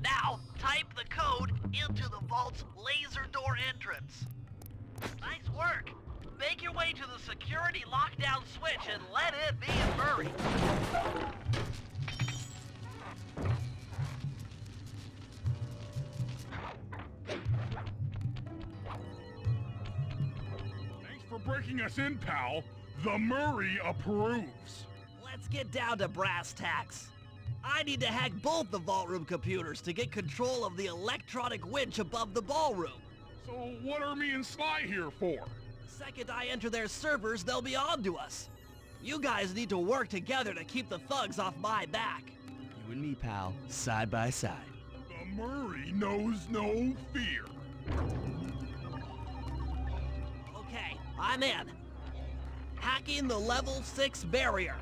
Now, type the code into the vault's laser door entrance. Nice work. Make your way to the security lockdown switch and let it be Murray. Thanks for breaking us in, pal. The Murray approves. Let's get down to brass tacks. I need to hack both the vault room computers to get control of the electronic winch above the ballroom. So what are me and Sly here for? The second I enter their servers, they'll be on to us. You guys need to work together to keep the thugs off my back. You and me, pal, side by side. The Murray knows no fear. Okay, I'm in. Hacking the level 6 barrier.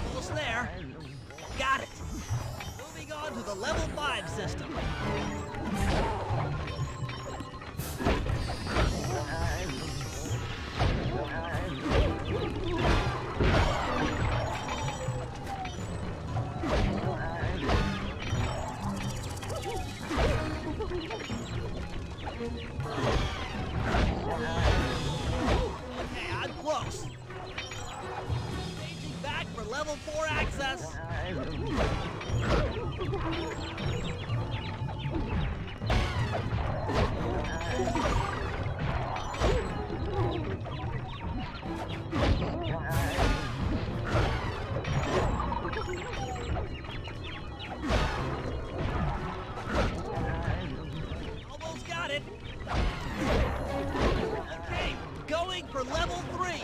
Almost there. Got it. Moving on to the level 5 system. Okay, I'm close. Changing back for level 4 access. Almost got it. Okay, going for level 3.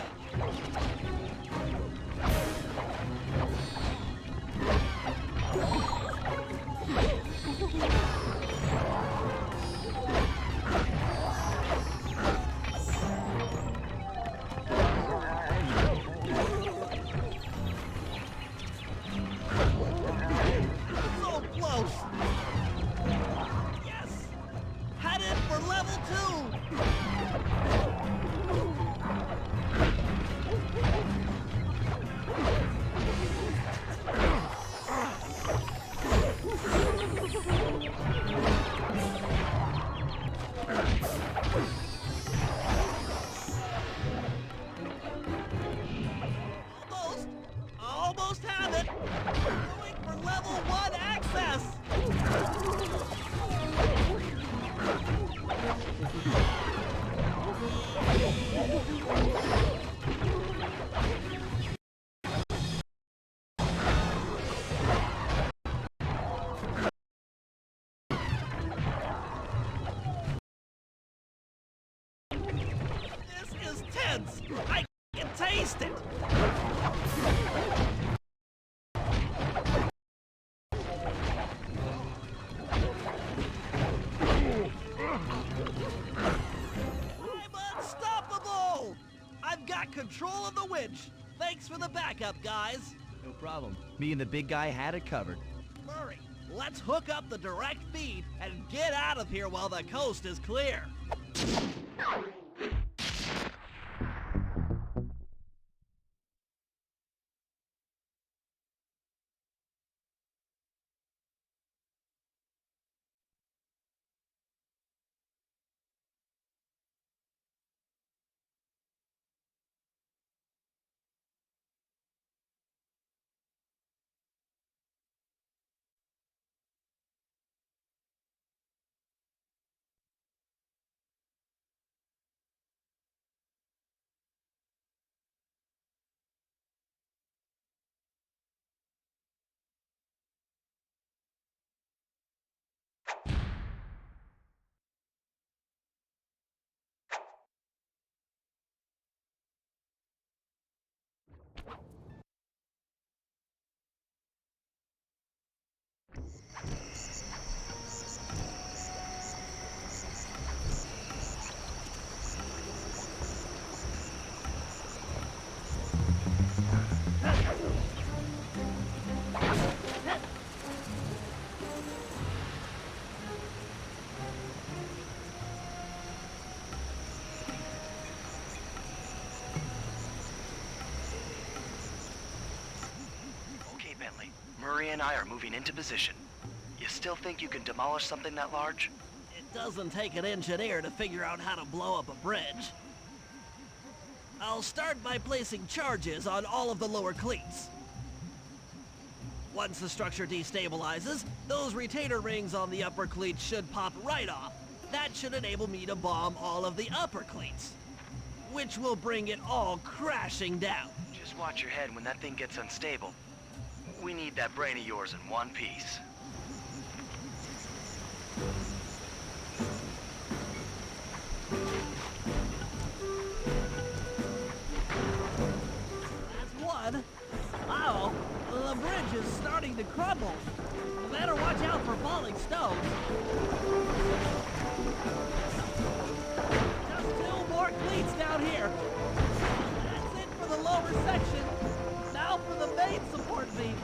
So close. Yes. Headed for level 2. Almost have it. Going for level 1 access. This is tense. I can taste it. I'm unstoppable! I've got control of the winch. Thanks for the backup, guys. No problem. Me and the big guy had it covered. Murray, let's hook up the direct feed and get out of here while the coast is clear. Murray and I are moving into position. You still think you can demolish something that large? It doesn't take an engineer to figure out how to blow up a bridge. I'll start by placing charges on all of the lower cleats. Once the structure destabilizes, those retainer rings on the upper cleats should pop right off. That should enable me to bomb all of the upper cleats, which will bring it all crashing down. Just watch your head when that thing gets unstable. We need that brain of yours in one piece. That's one. Uh-oh, the bridge is starting to crumble. Better watch out for falling stones. Just two more cleats down here. That's it for the lower section. Now for the main support beams.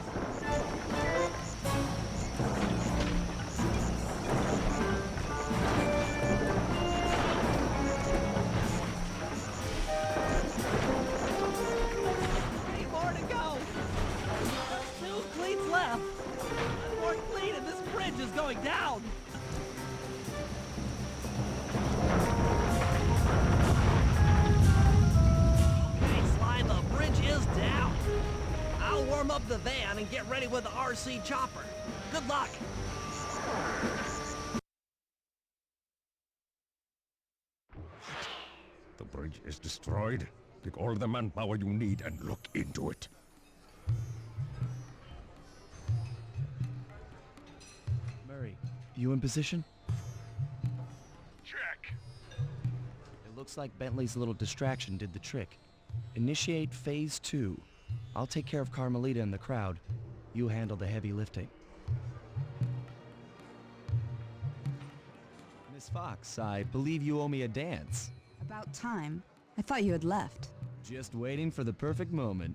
Three more to go. Just two cleats left. One more cleat and this bridge is going down. Okay, Sly, the bridge is down. I'll warm up the van and get ready with the RC chopper. Good luck. The bridge is destroyed. Take all the manpower you need and look into it. Murray, you in position? Check. It looks like Bentley's little distraction did the trick. Initiate phase 2. I'll take care of Carmelita and the crowd. You handle the heavy lifting. Miss Fox, I believe you owe me a dance. About time. I thought you had left. Just waiting for the perfect moment.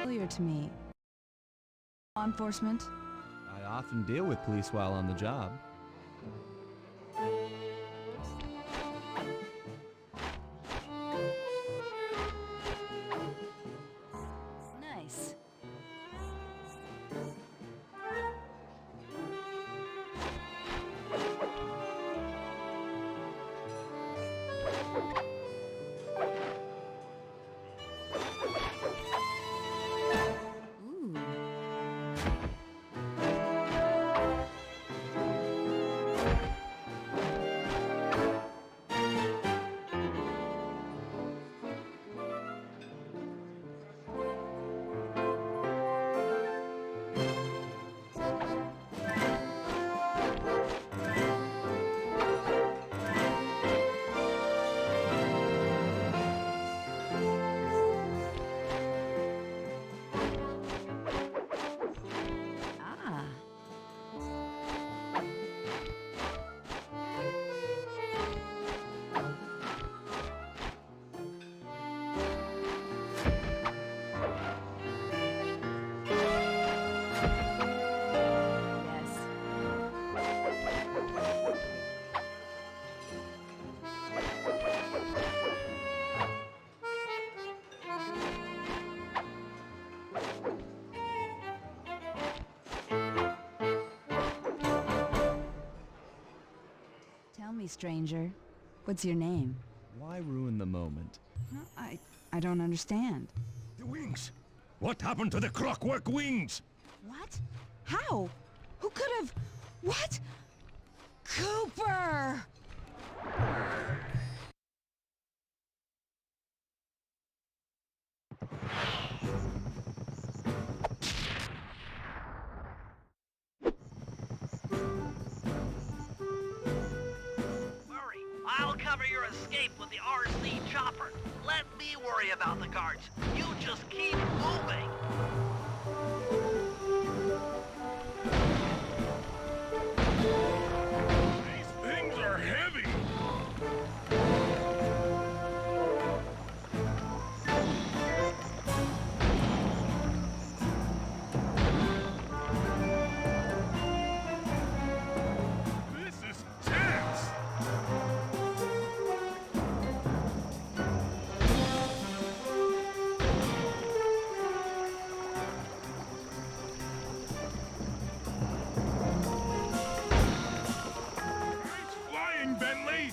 Familiar to me. Law enforcement? I often deal with police while on the job. Nice. Ooh. Ah. Yes. Tell me, stranger, what's your name? Why ruin the moment? I don't understand. The wings! What happened to the clockwork wings? What? How? Who could have... What? Cooper! cover your escape with the RC chopper. Let me worry about the guards. You just keep moving. These things are heavy. This is tense. It's flying, Bentley.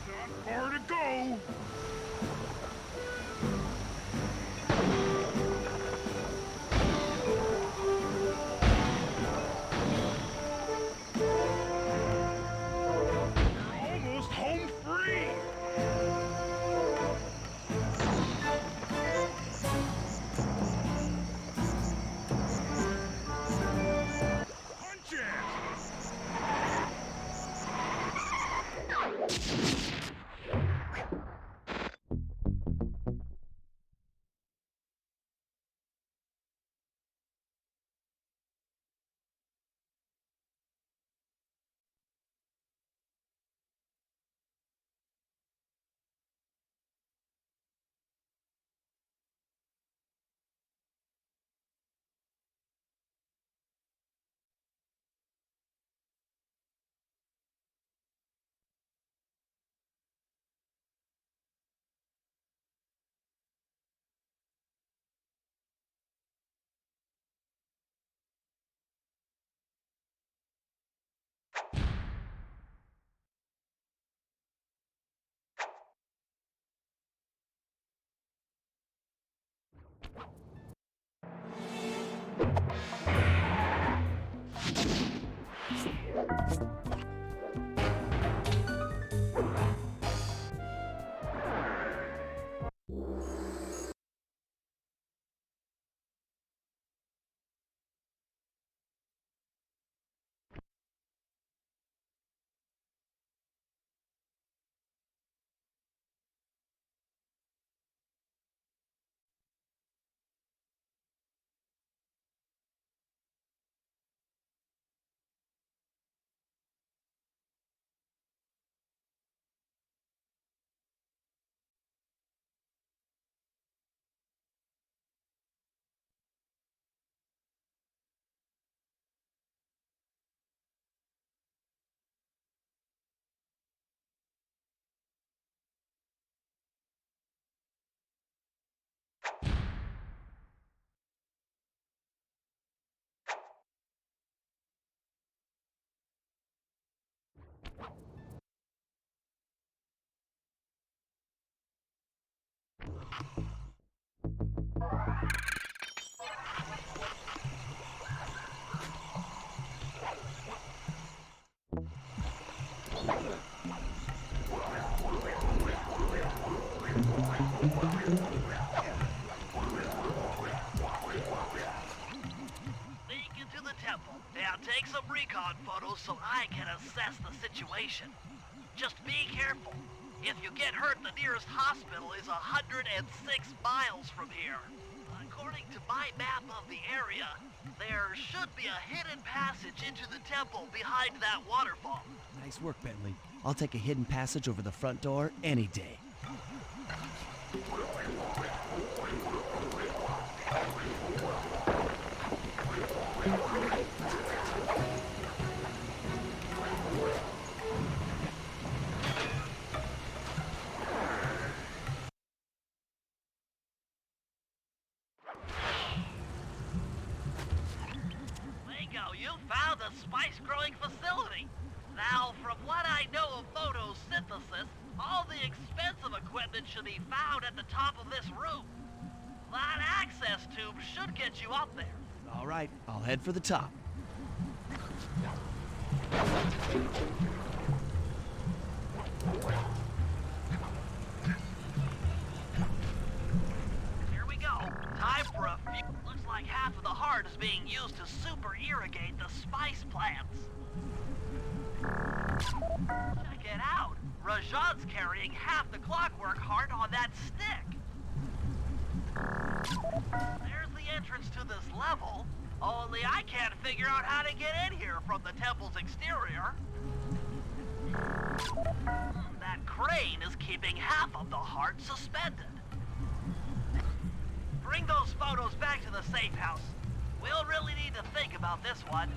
Not far to go. You're almost home free. Punch it! Sneak into the temple. Now take some recon photos so I can assess the situation. Just be careful. If you get hurt, the nearest hospital is 106 miles from here. According to my map of the area, there should be a hidden passage into the temple behind that waterfall. Nice work, Bentley. I'll take a hidden passage over the front door any day. Lingo, you found the spice-growing facility. Now, from what I know of photosynthesis, all the expensive equipment should be found at the top of this room. That access tube should get you up there. All right, I'll head for the top. Rajan's carrying half the clockwork heart on that stick. There's the entrance to this level, only I can't figure out how to get in here from the temple's exterior. That crane is keeping half of the heart suspended. Bring those photos back to the safe house. We'll really need to think about this one.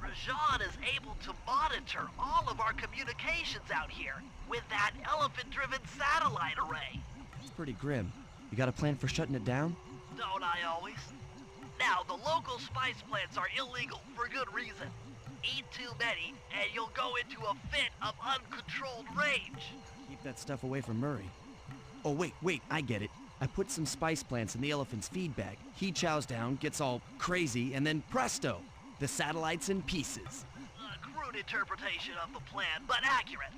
Rajan is able to monitor all of our communications out here with that elephant-driven satellite array. It's pretty grim. You got a plan for shutting it down? Don't I always? Now, the local spice plants are illegal for good reason. Eat too many, and you'll go into a fit of uncontrolled rage. Keep that stuff away from Murray. Oh, wait, I get it. I put some spice plants in the elephant's feed bag. He chows down, gets all crazy, and then presto! The satellite's in pieces. A crude interpretation of the plan, but accurate.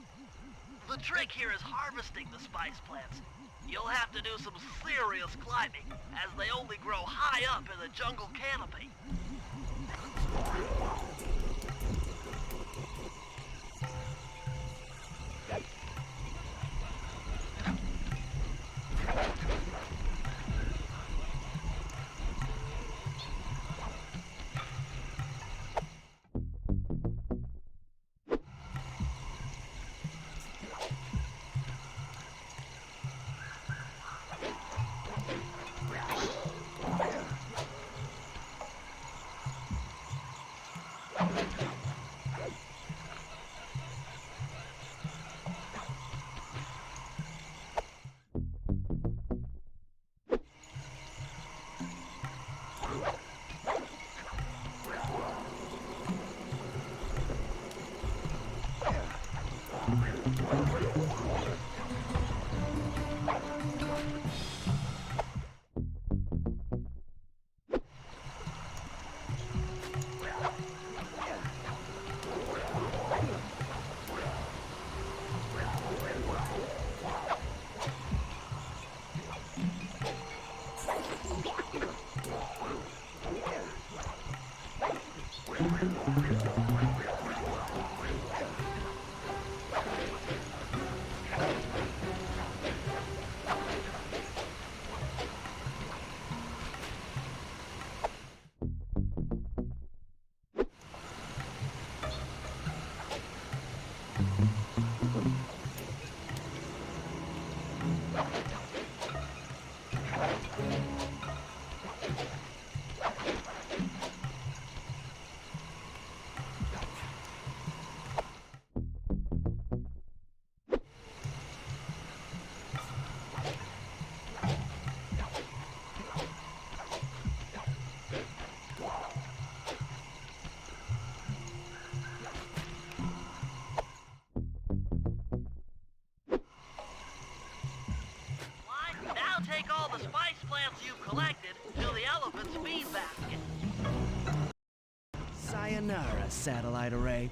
The trick here is harvesting the spice plants. You'll have to do some serious climbing, as they only grow high up in the jungle canopy. Take all the spice plants you've collected to the elephant's feed basket. Sayonara, satellite array.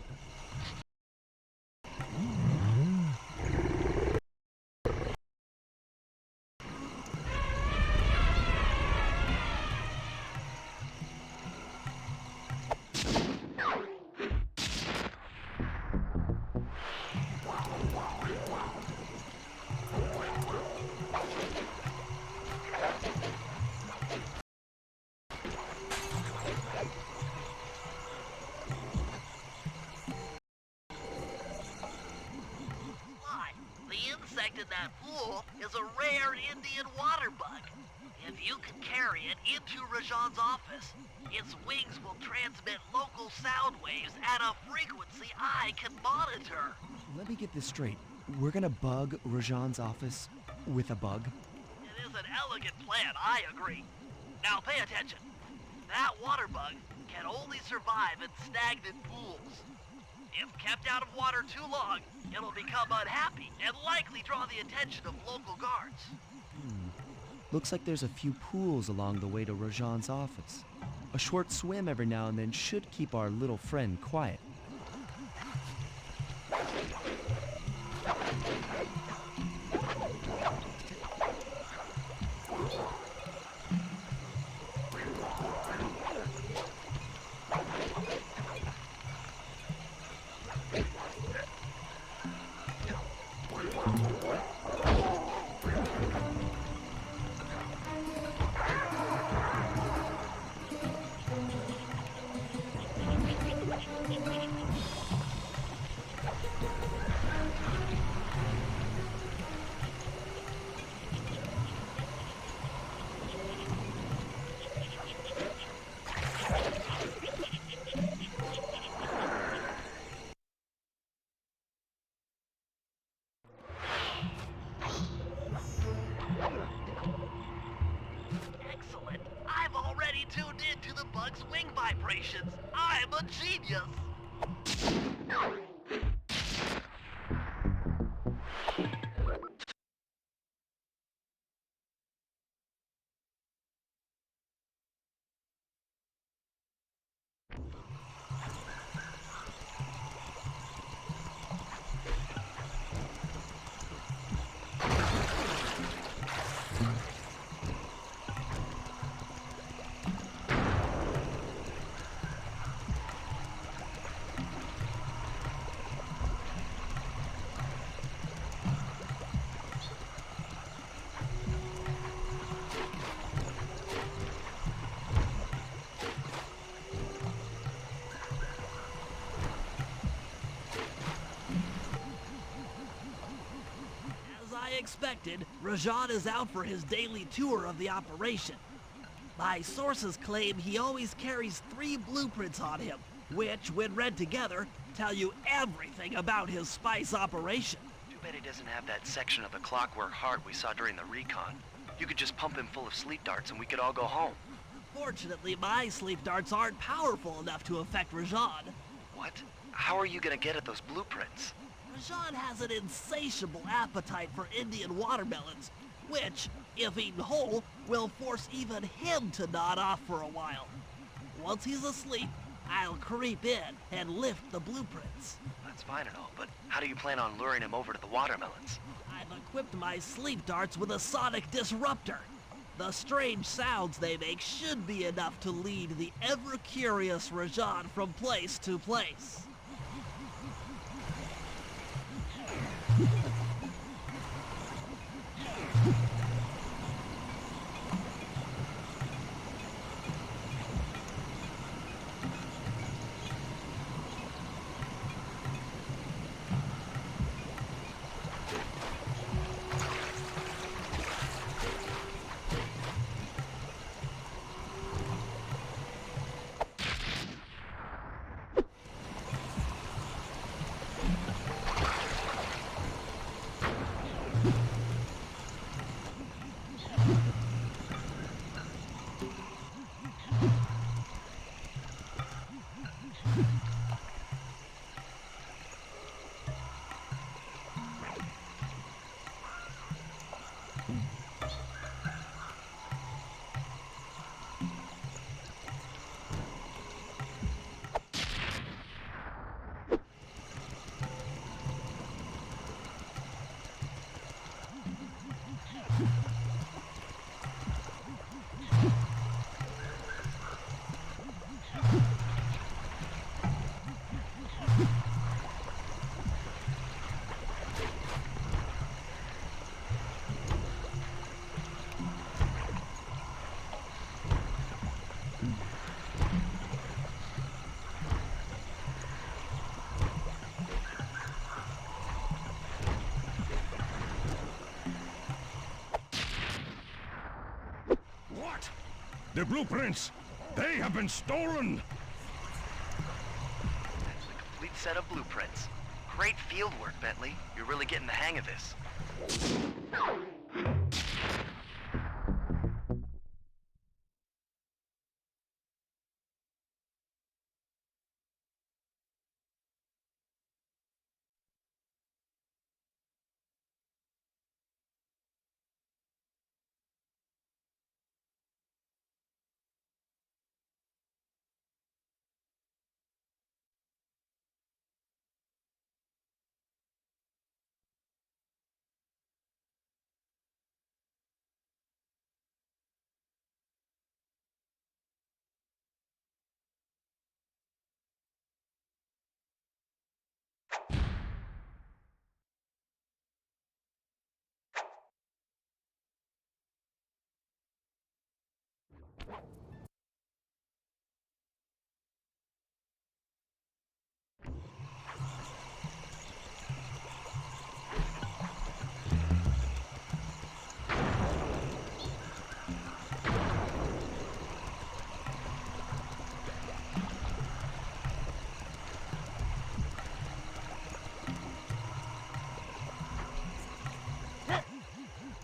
that pool is a rare Indian water bug. If you can carry it into Rajan's office, its wings will transmit local sound waves at a frequency I can monitor. Let me get this straight. We're gonna bug Rajan's office with a bug? It is an elegant plan, I agree. Now pay attention. That water bug can only survive in stagnant pools. If kept out of water too long, it'll become unhappy and likely draw the attention of local guards. Looks like there's a few pools along the way to Rajan's office. A short swim every now and then should keep our little friend quiet. Excellent. I've already tuned into the bug's wing vibrations. I'm a genius. As I expected, Rajan is out for his daily tour of the operation. My sources claim he always carries 3 blueprints on him, which, when read together, tell you everything about his spice operation. Too bad he doesn't have that section of the clockwork heart we saw during the recon. You could just pump him full of sleep darts and we could all go home. Fortunately, my sleep darts aren't powerful enough to affect Rajan. What? How are you gonna get at those blueprints? Rajan has an insatiable appetite for Indian watermelons, which, if eaten whole, will force even him to nod off for a while. Once he's asleep, I'll creep in and lift the blueprints. That's fine and all, but how do you plan on luring him over to the watermelons? I've equipped my sleep darts with a sonic disruptor. The strange sounds they make should be enough to lead the ever-curious Rajan from place to place. What? The blueprints! They have been stolen! That's the complete set of blueprints. Great field work, Bentley. You're really getting the hang of this.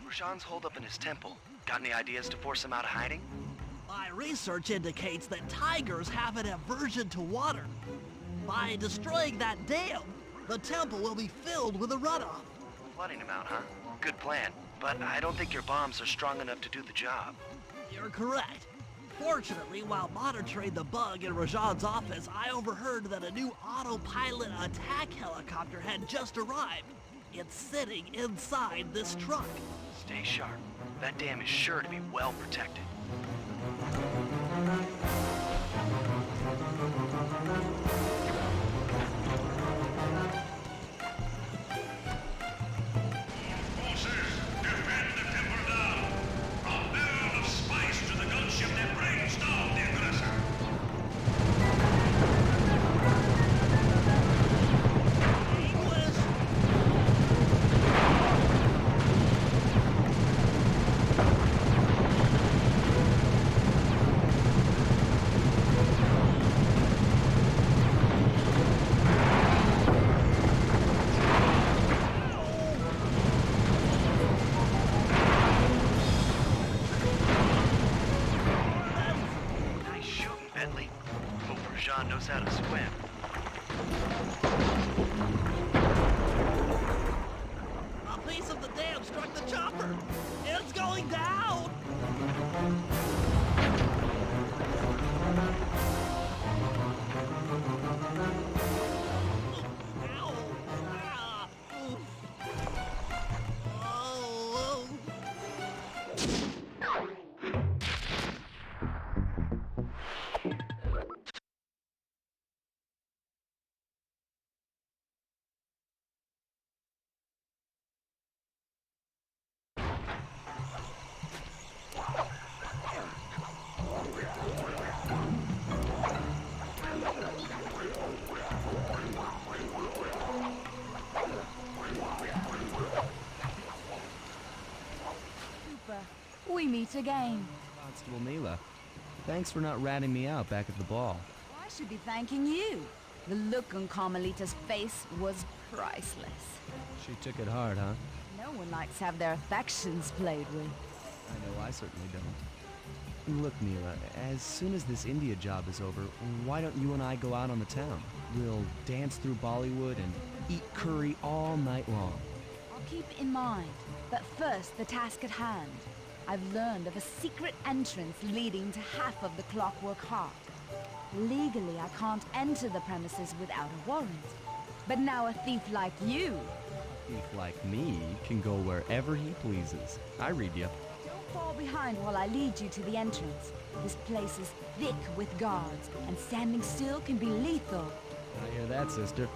Rajan's holed up in his temple. Got any ideas to force him out of hiding? My research indicates that tigers have an aversion to water. By destroying that dam, the temple will be filled with a runoff. Flooding him out, huh? Good plan. But I don't think your bombs are strong enough to do the job. You're correct. Fortunately, while monitoring the bug in Rajan's office, I overheard that a new autopilot attack helicopter had just arrived. It's sitting inside this truck. Stay sharp. That dam is sure to be well protected. Forces, defend the temple down! From barrel of spice to the gunship that brings down the aggressor! English! Nice shooting, Bentley. Hope Rajan knows how to swim. A piece of the dam struck the chopper. It's going down. Ow. Ah. Oof. Oh. We meet again. Constable Mila, thanks for not ratting me out back at the ball. I should be thanking you. The look on Carmelita's face was priceless. She took it hard, huh? No one likes to have their affections played with. I know I certainly don't. Look, Mila, as soon as this India job is over, why don't you and I go out on the town? We'll dance through Bollywood and eat curry all night long. I'll keep it in mind. But first, the task at hand. I've learned of a secret entrance leading to half of the Clockwork Heart. Legally, I can't enter the premises without a warrant. But now a thief like you... A thief like me can go wherever he pleases. I read you. Don't fall behind while I lead you to the entrance. This place is thick with guards, and standing still can be lethal. I hear that, sister.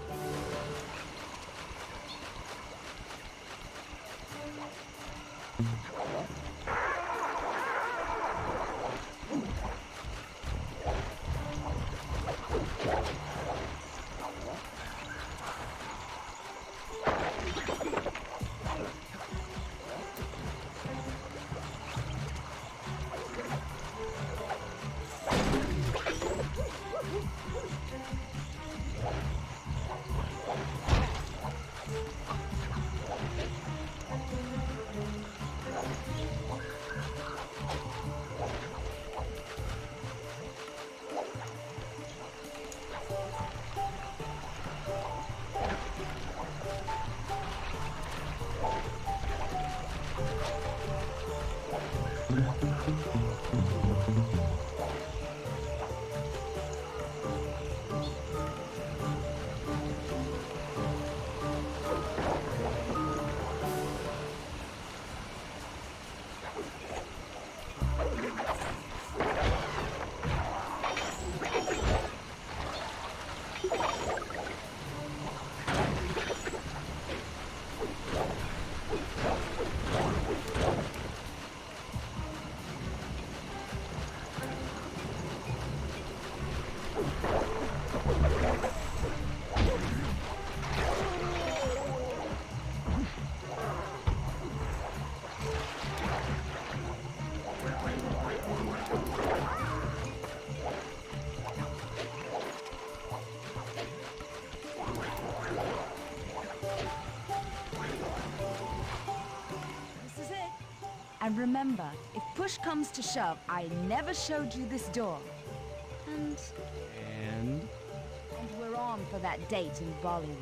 remember, if push comes to shove, I never showed you this door. And And? we're on for that date in Bollywood.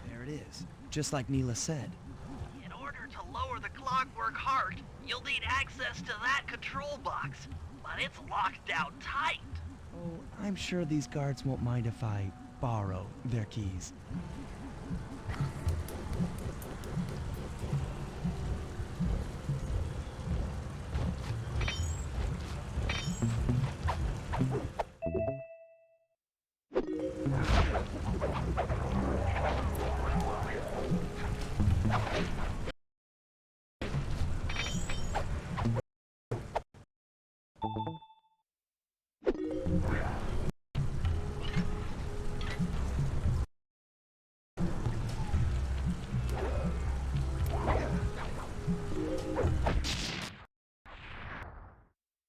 There it is, just like Neela said. In order to lower the clockwork heart, you'll need access to that control box. But it's locked down tight. Oh, I'm sure these guards won't mind if I borrow their keys.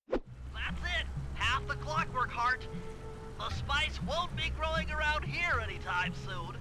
That's it. Half the clockwork heart. The spice won't be growing around here anytime soon.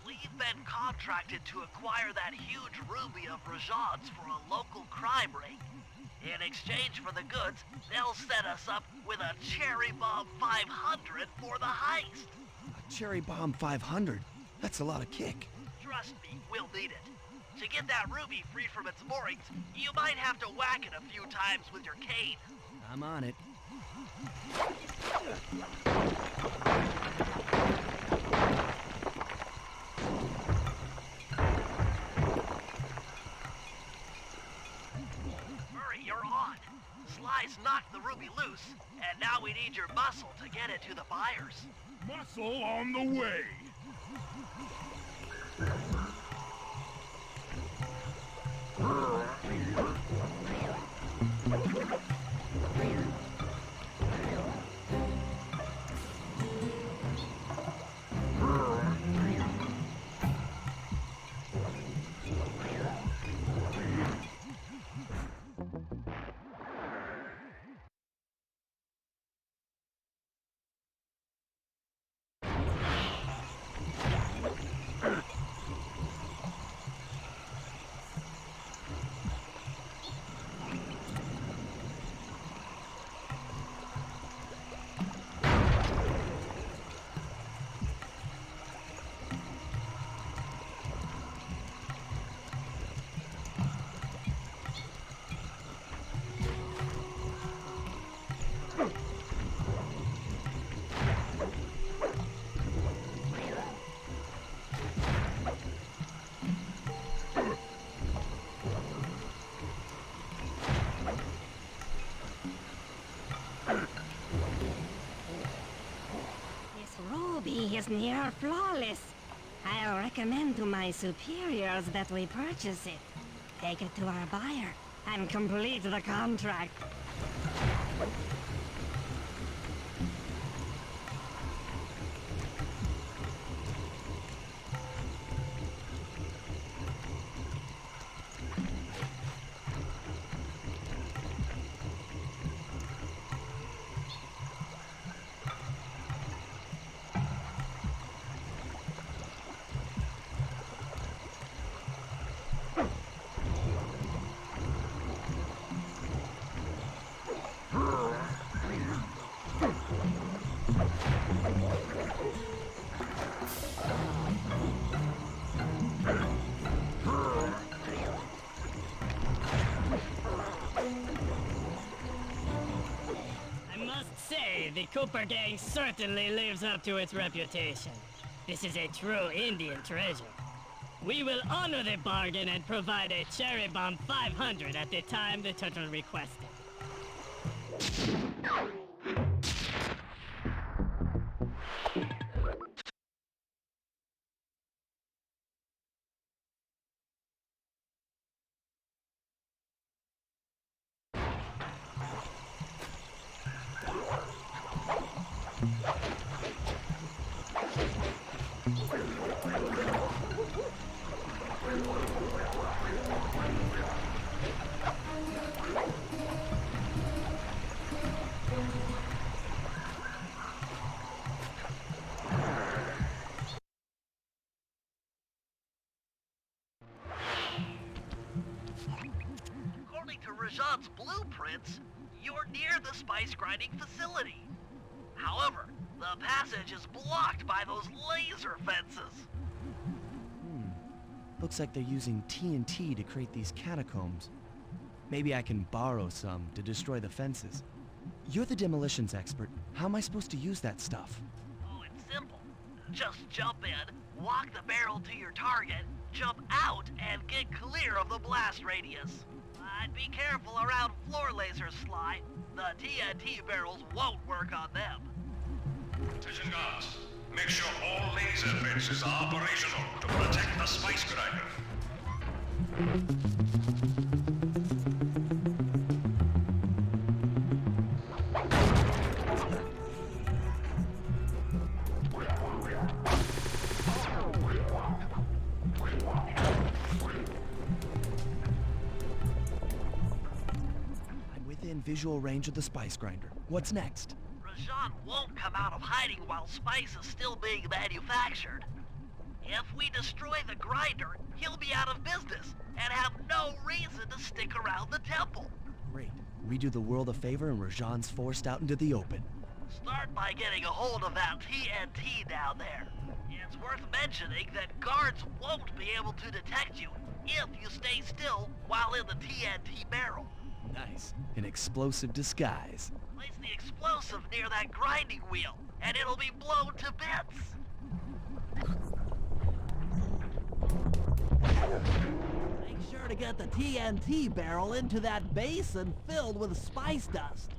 We've been contracted to acquire that huge ruby of Rajad's for a local crime ring. In exchange for the goods, they'll set us up with a Cherry Bomb 500 for the heist. A Cherry Bomb 500? That's a lot of kick. Trust me, we'll need it. To get that ruby free from its moorings, you might have to whack it a few times with your cane. I'm on it. Hurry, you're on. Sly's knocked the ruby loose, and now we need your muscle to get it to the buyers. Muscle on the way. Ruby is near flawless. I'll recommend to my superiors that we purchase it. Take it to our buyer and complete the contract. The Cooper gang certainly lives up to its reputation. This is a true Indian treasure. We will honor the bargain and provide a Cherry Bomb 500 at the time the turtle requested. According to Rajan's blueprints, you're near the spice grinding facility. However, the passage is blocked by those laser fences. Looks like they're using TNT to create these catacombs. Maybe I can borrow some to destroy the fences. You're the demolitions expert. How am I supposed to use that stuff? Oh, it's simple. Just jump in, walk the barrel to your target, jump out, and get clear of the blast radius. I'd be careful around floor lasers, Sly. The TNT barrels won't work on them. Attention guards, make sure all laser fences are operational to protect the spice grinder. I'm within visual range of the spice grinder. What's next? Rajan won't come out of hiding while spice is still being manufactured. If we destroy the grinder, he'll be out of business and have no reason to stick around the temple. Great. We do the world a favor and Rajan's forced out into the open. Start by getting a hold of that TNT down there. It's worth mentioning that guards won't be able to detect you if you stay still while in the TNT barrel. Nice. An explosive disguise. Place the explosive near that grinding wheel, and it'll be blown to bits. Make sure to get the TNT barrel into that basin filled with spice dust.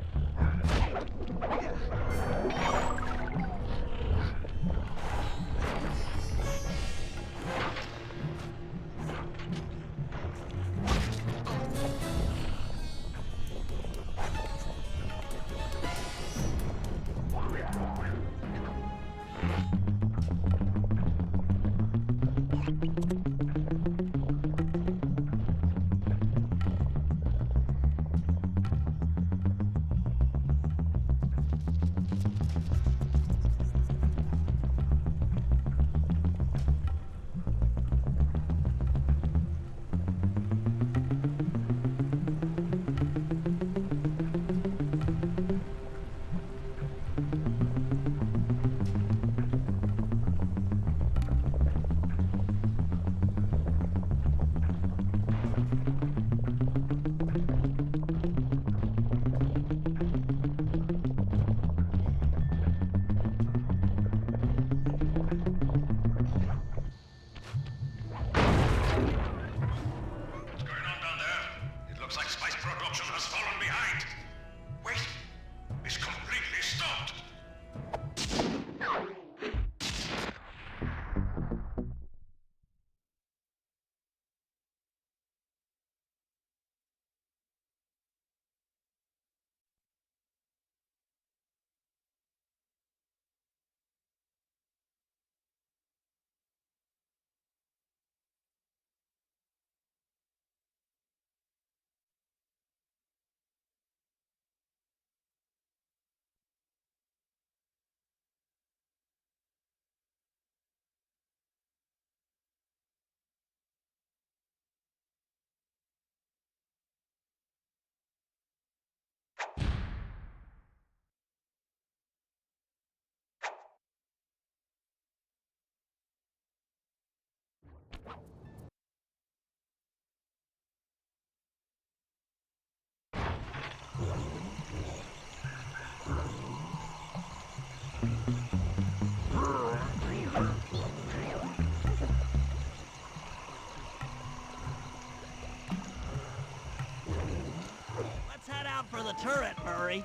For the turret, Murray.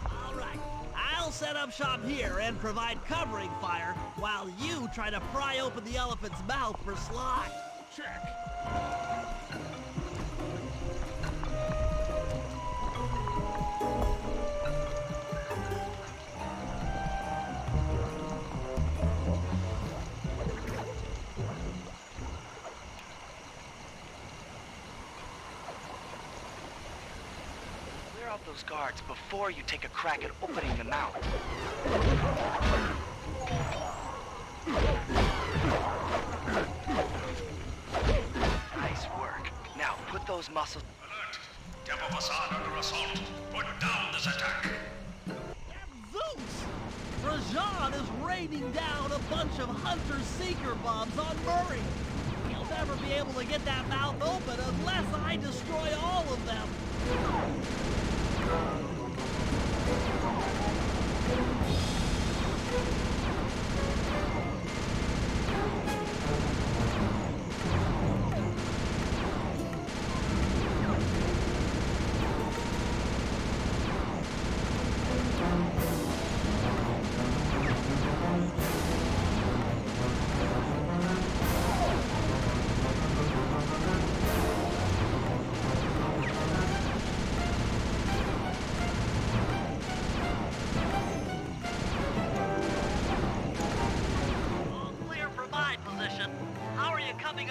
All right, I'll set up shop here and provide covering fire while you try to pry open the elephant's mouth for Sly. Check. those guards before you take a crack at opening the mouth. Nice work. Now put those muscles... Alert! Temple Facade under assault. Put down this attack. Zeus! Rajan is raining down a bunch of Hunter-Seeker bombs on Murray. He'll never be able to get that mouth open unless I destroy all of them.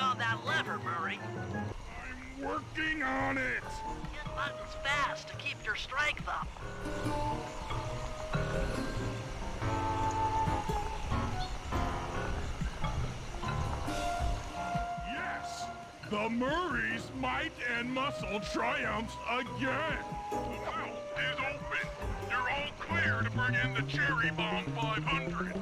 On that lever, Murray. I'm working on it. Hit buttons fast to keep your strength up. Yes, the Murray's might and muscle triumphs again. The mouth is open. You're all clear to bring in the Cherry Bomb 500.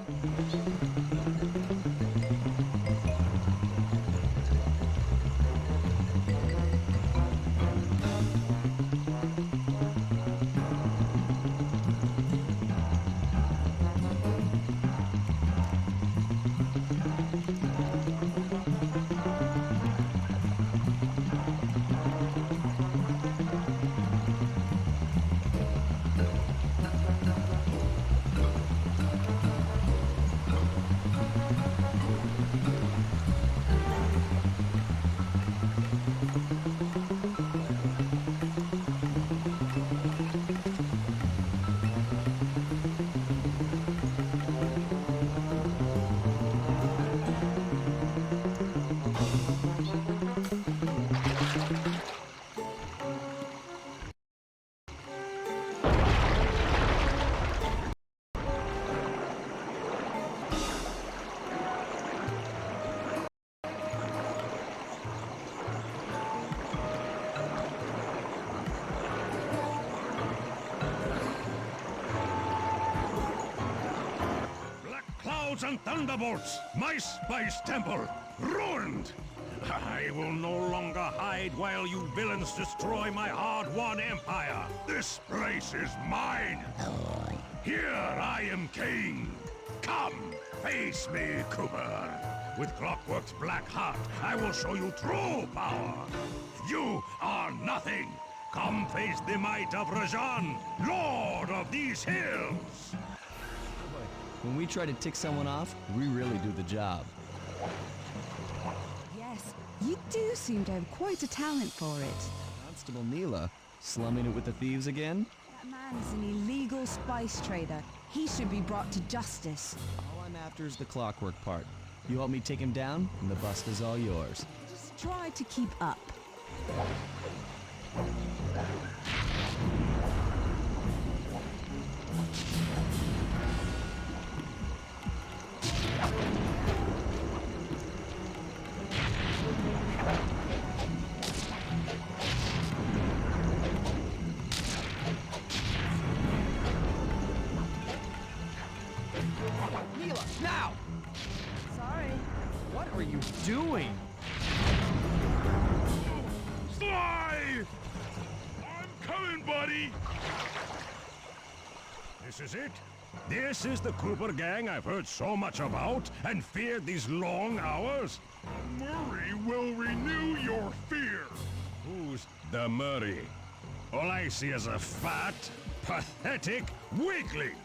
And thunderbolts! My spice temple ruined! I will no longer hide while you villains destroy my hard-won empire! This place is mine! Here I am king! Come, face me, Cooper! With Clockwork's black heart, I will show you true power! You are nothing! Come face the might of Rajan, Lord of these hills! When we try to tick someone off, we really do the job. Yes, you do seem to have quite a talent for it. Constable Neela, slumming it with the thieves again? That man is an illegal spice trader. He should be brought to justice. All I'm after is the Clockwork part. You help me take him down, and the bust is all yours. Just try to keep up. Neela, now! Sorry. What are you doing? Sly! I'm coming, buddy! This is it? This is the Cooper gang I've heard so much about and feared these long hours? Murray will renew your fear. Who's the Murray? All I see is a fat, pathetic weakling.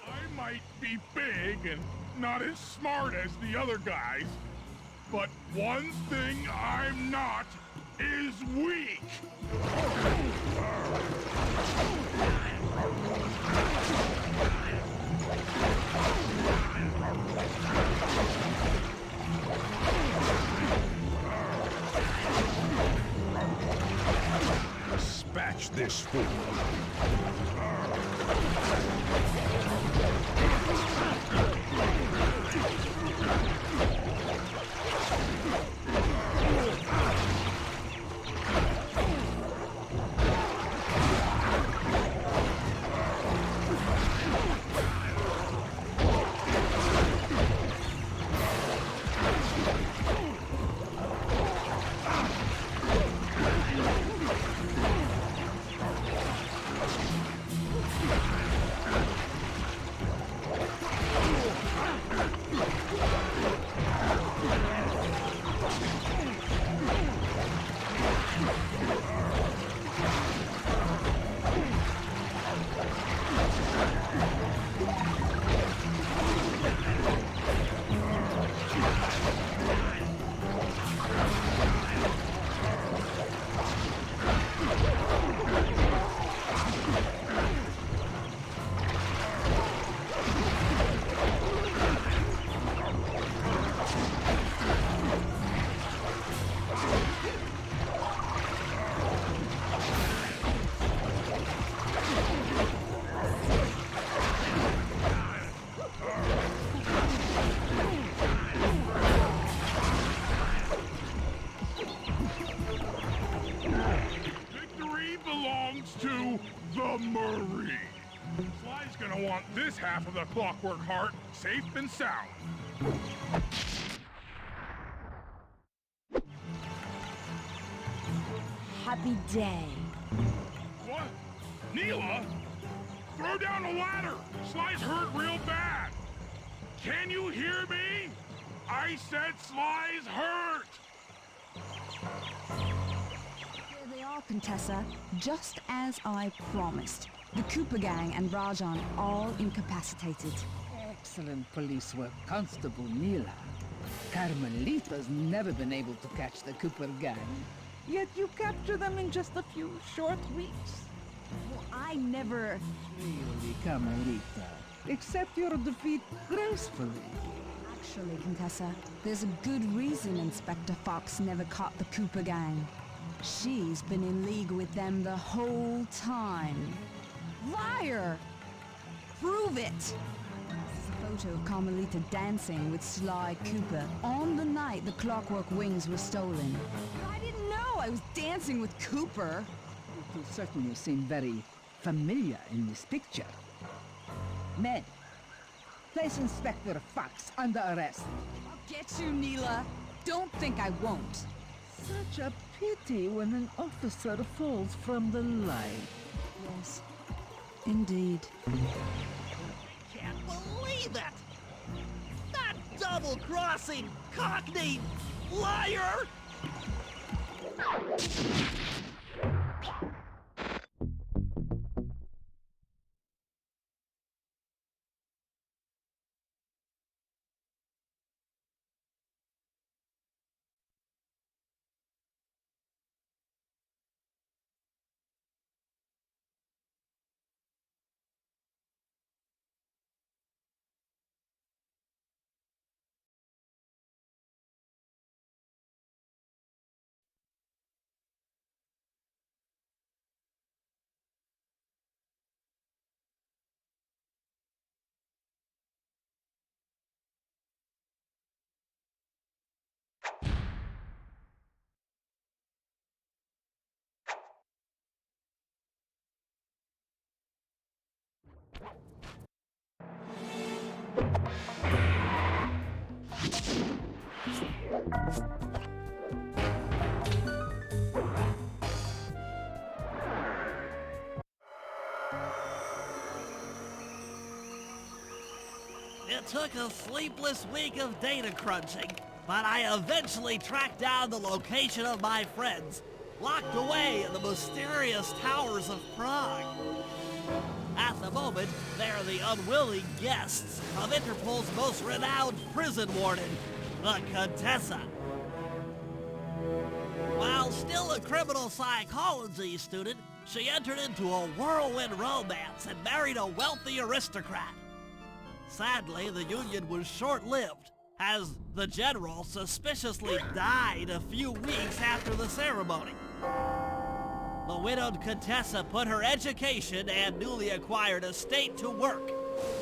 I might be big and not as smart as the other guys, but one thing I'm not is weak. Dispatch this fool. half of the Clockwork Heart safe and sound. Happy day. What? Neela? Throw down a ladder! Sly's hurt real bad! Can you hear me? I said Sly's hurt! Here they are, Contessa. Just as I promised. The Cooper gang and Rajan all incapacitated. Excellent police work, Constable Neela. Carmelita's never been able to catch the Cooper gang. Yet you capture them in just a few short weeks. Well, I never... Really, Carmelita. Accept your defeat gracefully. Actually, Contessa, there's a good reason Inspector Fox never caught the Cooper gang. She's been in league with them the whole time. Liar! Prove it! This is a photo of Carmelita dancing with Sly Cooper on the night the Clockwork Wings were stolen. I didn't know I was dancing with Cooper. You two certainly seem very familiar in this picture. Men, place Inspector Fox under arrest. I'll get you, Neela. Don't think I won't. Such a pity when an officer falls from the light. Yes, indeed. Can't believe it! That double-crossing, cockney liar! It took a sleepless week of data crunching, but I eventually tracked down the location of my friends, locked away in the mysterious towers of Prague. At the moment, they're the unwilling guests of Interpol's most renowned prison warden, the Contessa. While still a criminal psychology student, she entered into a whirlwind romance and married a wealthy aristocrat. Sadly, the union was short-lived, as the general suspiciously died a few weeks after the ceremony. The widowed Contessa put her education and newly acquired estate to work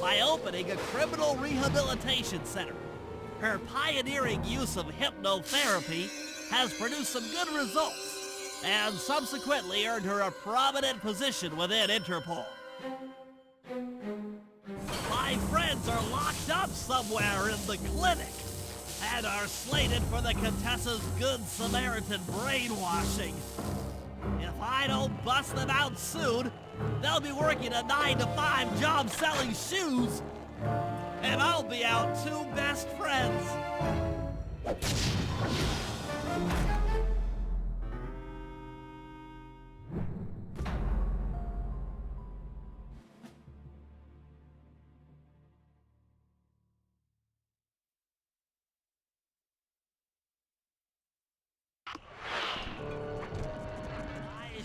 by opening a criminal rehabilitation center. Her pioneering use of hypnotherapy has produced some good results, and subsequently earned her a prominent position within Interpol. My friends are locked up somewhere in the clinic and are slated for the Contessa's Good Samaritan brainwashing. If I don't bust them out soon, they'll be working a 9-to-5 job selling shoes, and I'll be out two best friends.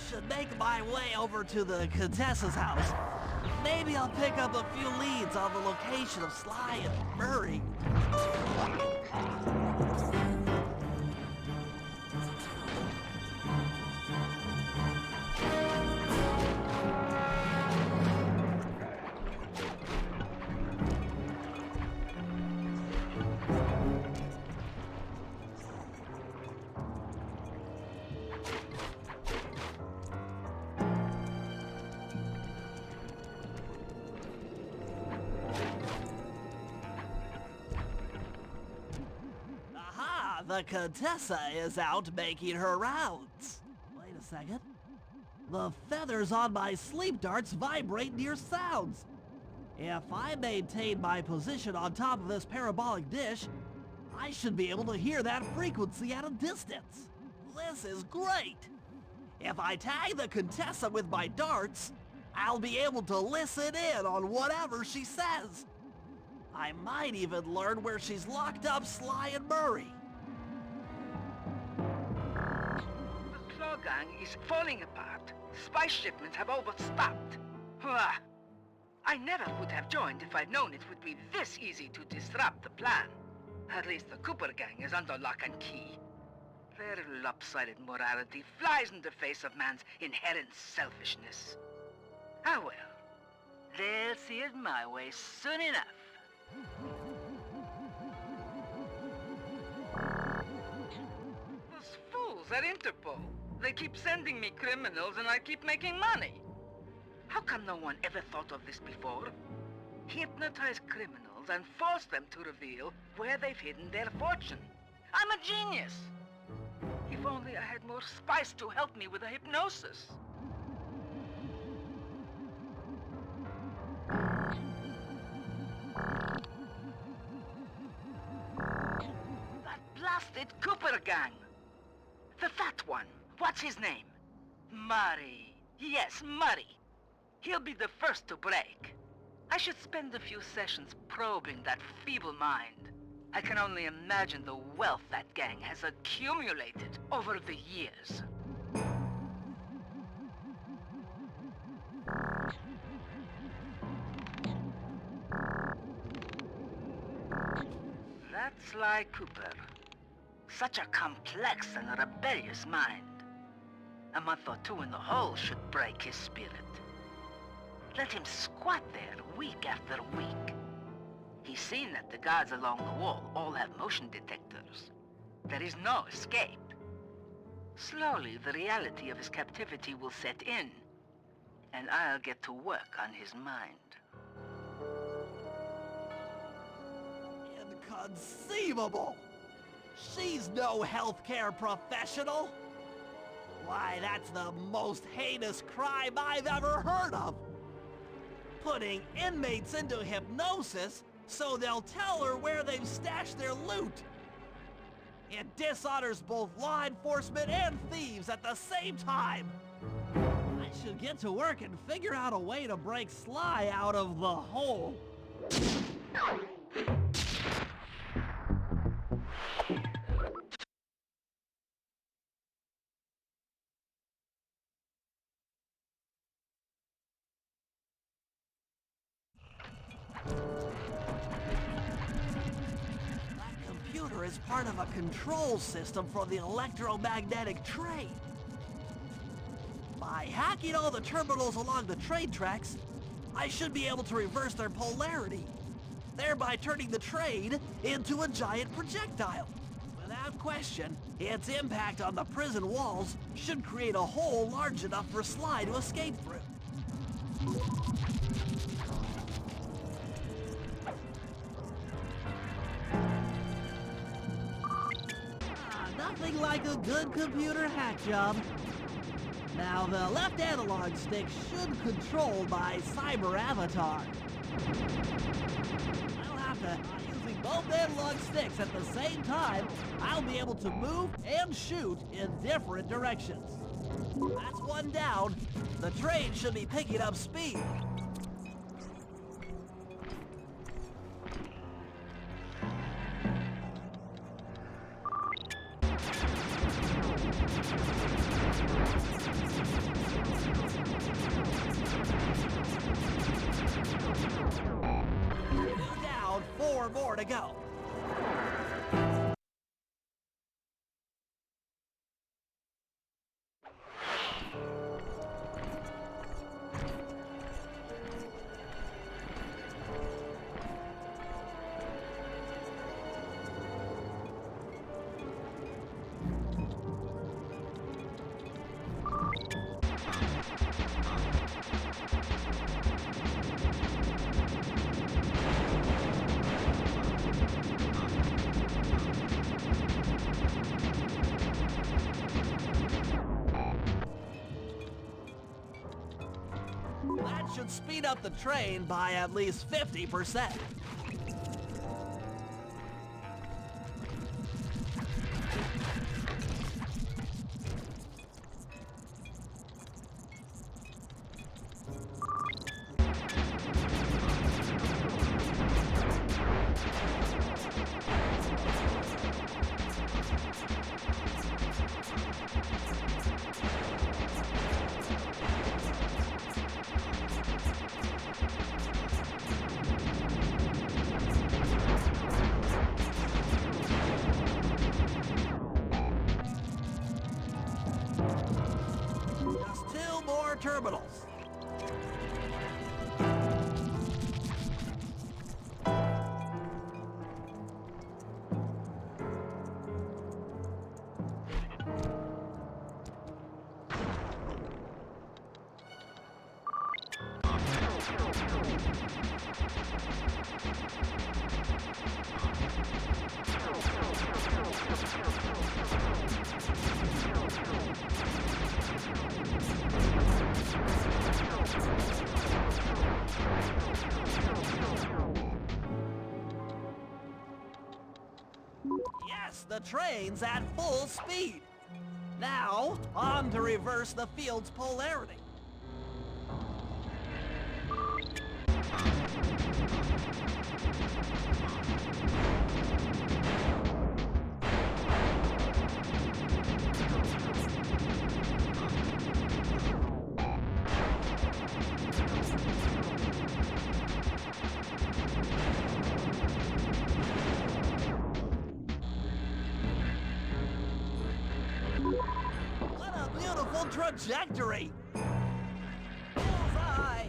Should make my way over to the Contessa's house. Maybe I'll pick up a few leads on the location of Sly and Murray. The Contessa is out making her rounds. Wait a second. The feathers on my sleep darts vibrate near sounds. If I maintain my position on top of this parabolic dish, I should be able to hear that frequency at a distance. This is great. If I tag the Contessa with my darts, I'll be able to listen in on whatever she says. I might even learn where she's locked up Sly and Murray. The Claw Gang is falling apart. Spice shipments have overstocked. I never would have joined if I'd known it would be this easy to disrupt the plan. At least the Cooper Gang is under lock and key. Their lopsided morality flies in the face of man's inherent selfishness. Ah well, they'll see it my way soon enough. Those fools at Interpol. They keep sending me criminals and I keep making money. How come no one ever thought of this before? Hypnotize criminals and force them to reveal where they've hidden their fortune. I'm a genius! If only I had more spice to help me with the hypnosis. That blasted Cooper Gang! The fat one, what's his name? Murray. Yes, Murray. He'll be the first to break. I should spend a few sessions probing that feeble mind. I can only imagine the wealth that gang has accumulated over the years. That's Sly Cooper. Such a complex and rebellious mind. A month or two in the hole should break his spirit. Let him squat there week after week. He's seen that the guards along the wall all have motion detectors. There is no escape. Slowly, the reality of his captivity will set in, and I'll get to work on his mind. Inconceivable! She's no healthcare professional! Why, that's the most heinous crime I've ever heard of! Putting inmates into hypnosis so they'll tell her where they've stashed their loot! It dishonors both law enforcement and thieves at the same time! I should get to work and figure out a way to break Sly out of the hole. Is part of a control system for the electromagnetic train. By hacking all the terminals along the train tracks, I should be able to reverse their polarity, thereby turning the train into a giant projectile. Without question, its impact on the prison walls should create a hole large enough for Sly to escape through. Nothing like a good computer hack job. Now the left analog stick should control my cyber avatar. I'll have to, using both analog sticks at the same time, I'll be able to move and shoot in different directions. That's one down. The train should be picking up speed. Down, 4 more to go. should speed up the train by at least 50%. Just 2 more terminals. Yes, the train's at full speed. Now, on to reverse the field's polarity. What a beautiful trajectory! Bullseye!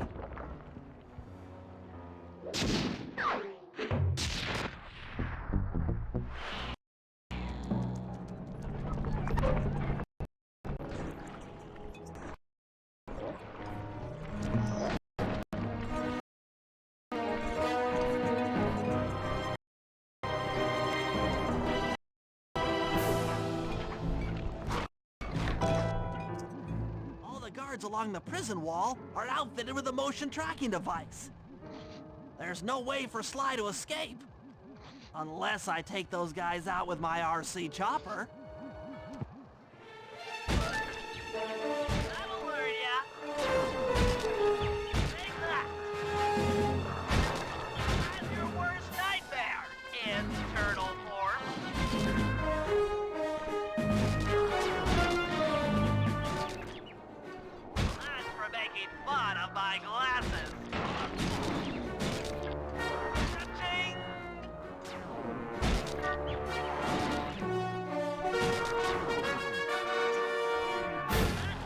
All the guards along the prison wall are outfitted with a motion tracking device. There's no way for Sly to escape. Unless I take those guys out with my RC chopper. That'll learn ya. Take that. That's your worst nightmare, internal form. That's for making fun of my glasses. Cha-ching! That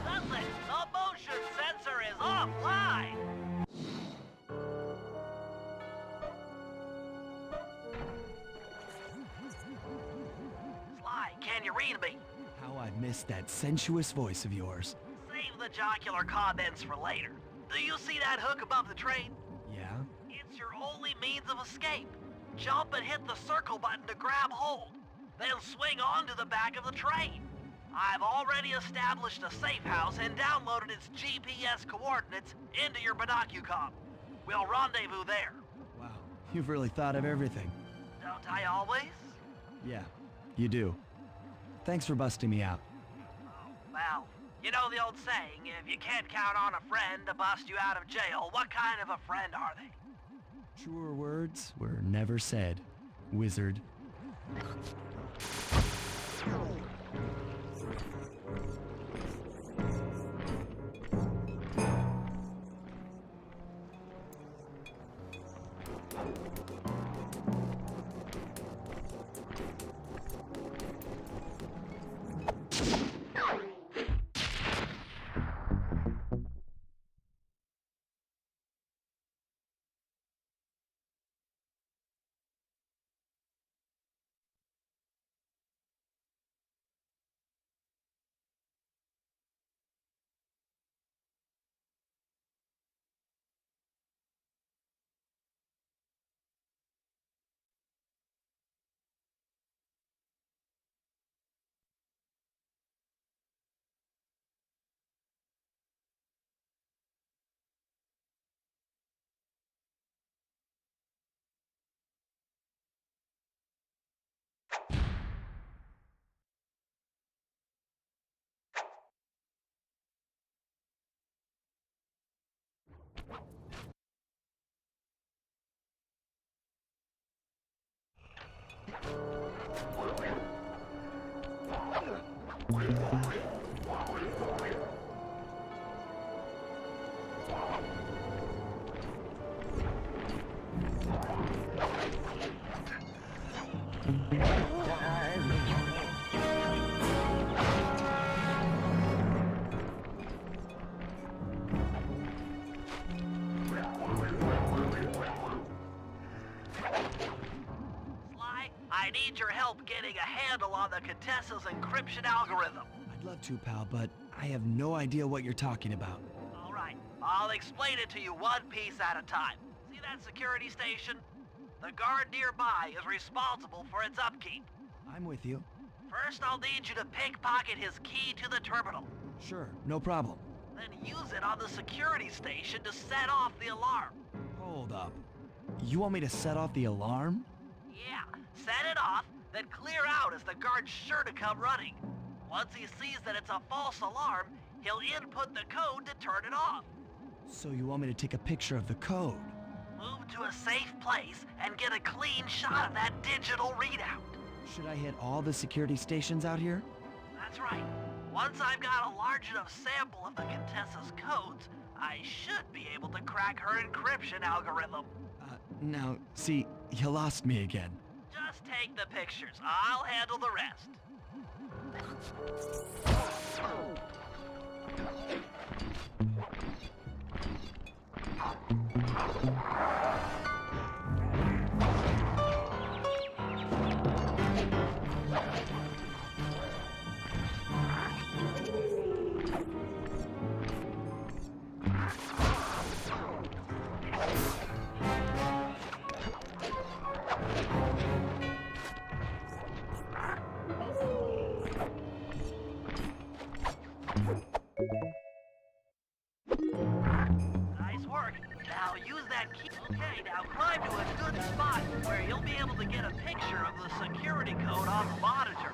does it! The motion sensor is offline! Sly, can you read me? How I missed that sensuous voice of yours. Save the jocular comments for later. Do you see that hook above the train? Yeah? It's your only means of escape. Jump and hit the circle button to grab hold. Then swing onto the back of the train. I've already established a safe house and downloaded its GPS coordinates into your binocucom. We'll rendezvous there. Wow, you've really thought of everything. Don't I always? Yeah, you do. Thanks for busting me out. Well, you know the old saying, if you can't count on a friend to bust you out of jail, what kind of a friend are they? Truer words were never said, wizard. Sly, I need your help getting a handle on the Contessa's encryption algorithm. I'd love to, pal, but I have no idea what you're talking about. All right, I'll explain it to you one piece at a time. See that security station? The guard nearby is responsible for its upkeep. I'm with you. First, I'll need you to pickpocket his key to the terminal. Sure, no problem. Then use it on the security station to set off the alarm. Hold up. You want me to set off the alarm? Yeah, set it off, then clear out as the guard's sure to come running. Once he sees that it's a false alarm, he'll input the code to turn it off. So you want me to take a picture of the code? Move to a safe place and get a clean shot of that digital readout. Should I hit all the security stations out here? That's right. Once I've got a large enough sample of the Contessa's codes, I should be able to crack her encryption algorithm. Now, see, you lost me again. Just take the pictures. I'll handle the rest. Nice work. Now use that key. Okay, now climb to a good spot where you'll be able to get a picture of the security code on the monitor.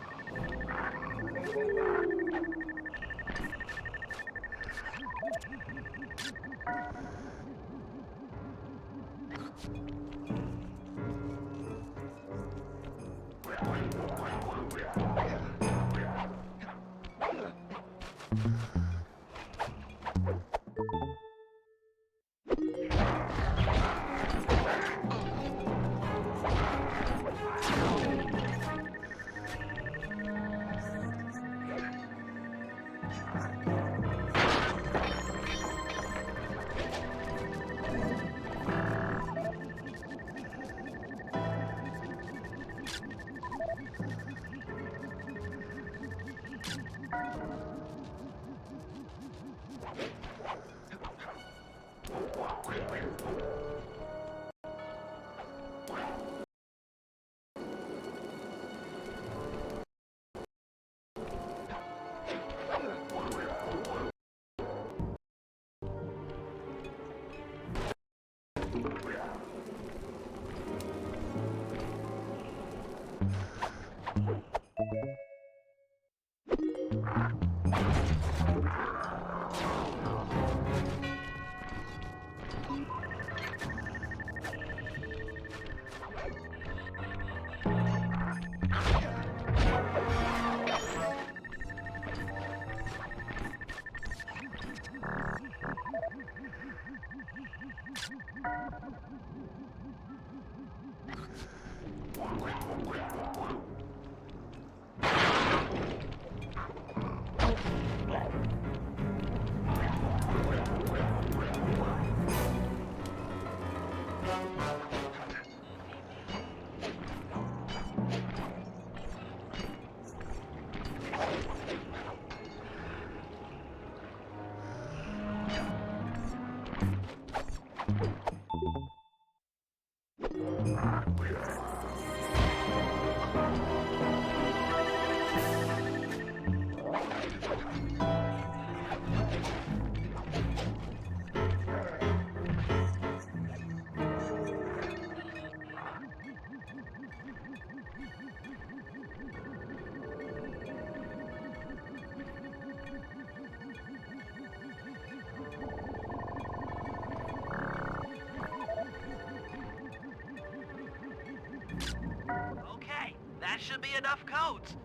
should be enough codes.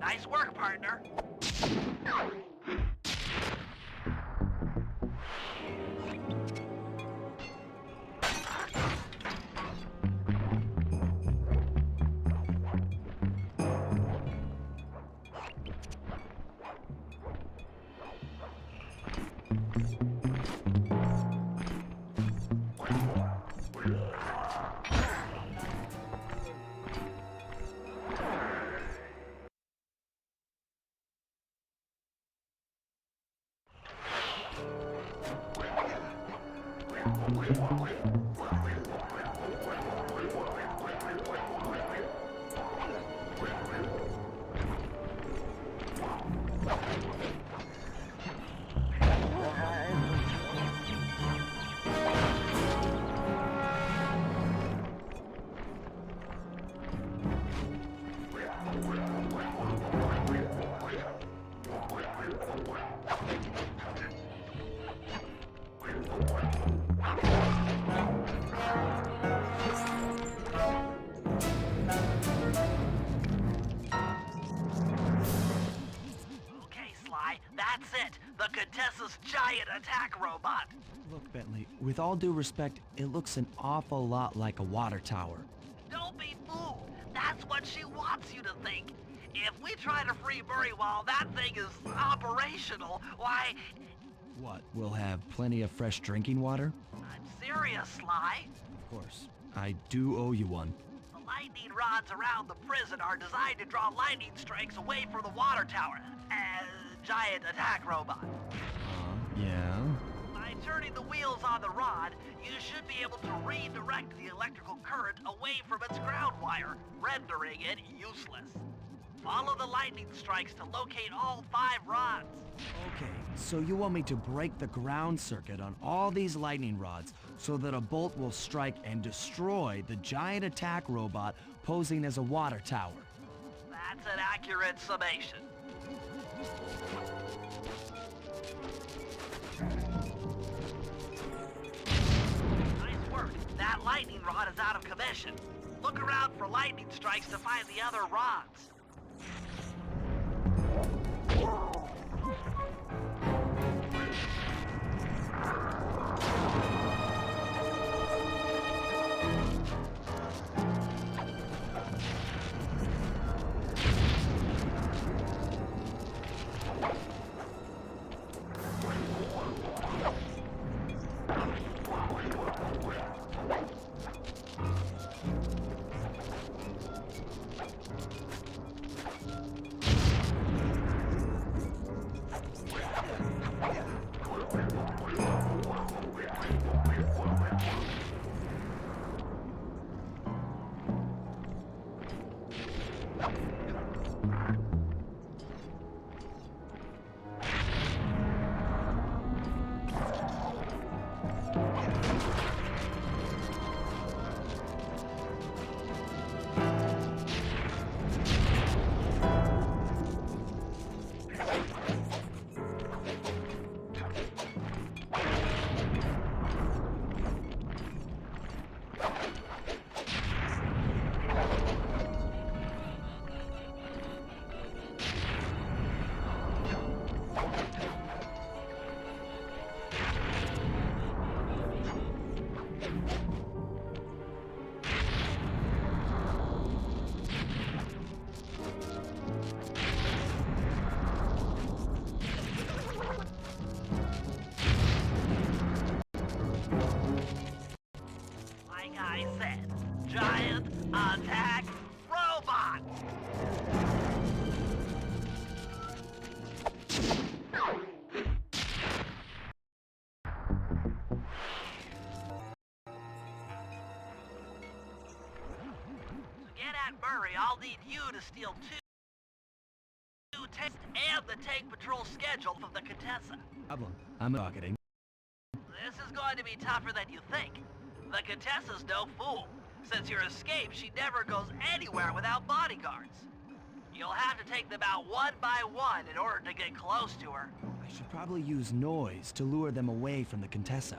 Nice work, partner. That's it! The Contessa's giant attack robot! Look, Bentley, with all due respect, it looks an awful lot like a water tower. Don't be fooled! That's what she wants you to think! If we try to free Murray while that thing is operational, why... What, we'll have plenty of fresh drinking water? I'm serious, Sly. Of course. I do owe you one. The lightning rods around the prison are designed to draw lightning strikes away from the water tower. Giant attack robot. Yeah? By turning the wheels on the rod, you should be able to redirect the electrical current away from its ground wire, rendering it useless. Follow the lightning strikes to locate all 5 rods. Okay, so you want me to break the ground circuit on all these lightning rods so that a bolt will strike and destroy the giant attack robot posing as a water tower. That's an accurate summation. Nice work. That lightning rod is out of commission. Look around for lightning strikes to find the other rods. Like I said, giant attack robot! To get at Murray, I'll need you to steal two tanks and the tank patrol schedule from the Contessa. Problem. I'm rocketing. This is going to be tougher than you think. The Contessa's no fool. Since your escape, she never goes anywhere without bodyguards. You'll have to take them out one by one in order to get close to her. I should probably use noise to lure them away from the Contessa.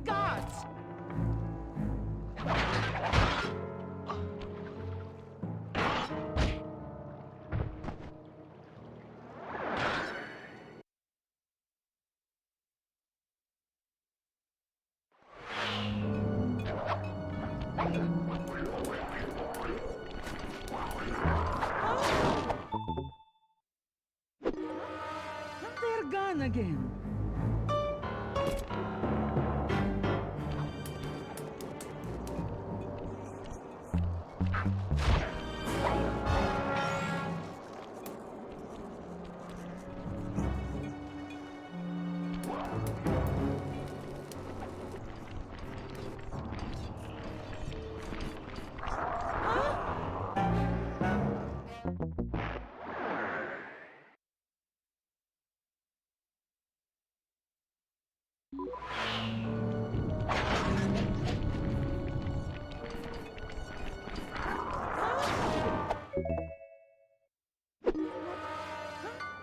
guards! They're gone again.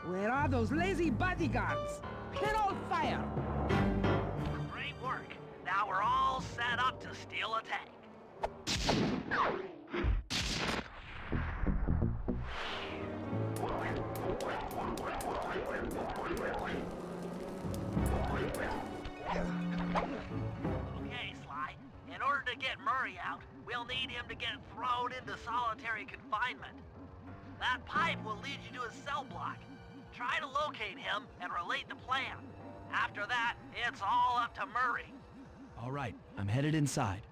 Where are those lazy bodyguards? They're all fire! Great work. Now we're all set up to steal a tank. Okay, Sly. In order to get Murray out, we'll need him to get thrown into solitary confinement. That pipe will lead you to his cell block. Try to locate him and relate the plan. After that, it's all up to Murray. All right, I'm headed inside.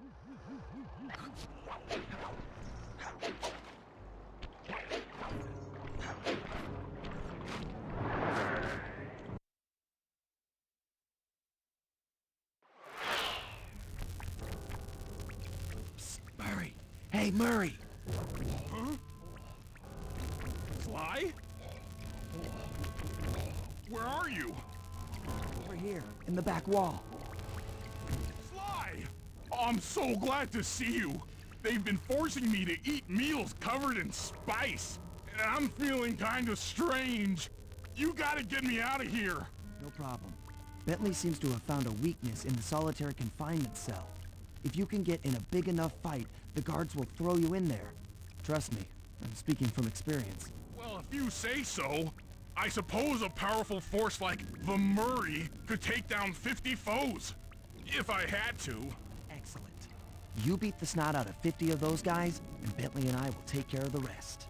Psst, Murray. Hey, Murray. Huh? Sly? Where are you? Over here, in the back wall. Sly! Oh, I'm so glad to see you. They've been forcing me to eat meals covered in spice, and I'm feeling kind of strange. You gotta get me out of here. No problem. Bentley seems to have found a weakness in the solitary confinement cell. If you can get in a big enough fight, the guards will throw you in there. Trust me, I'm speaking from experience. Well, if you say so, I suppose a powerful force like the Murray could take down 50 foes. If I had to. Excellent. You beat the snot out of 50 of those guys, and Bentley and I will take care of the rest.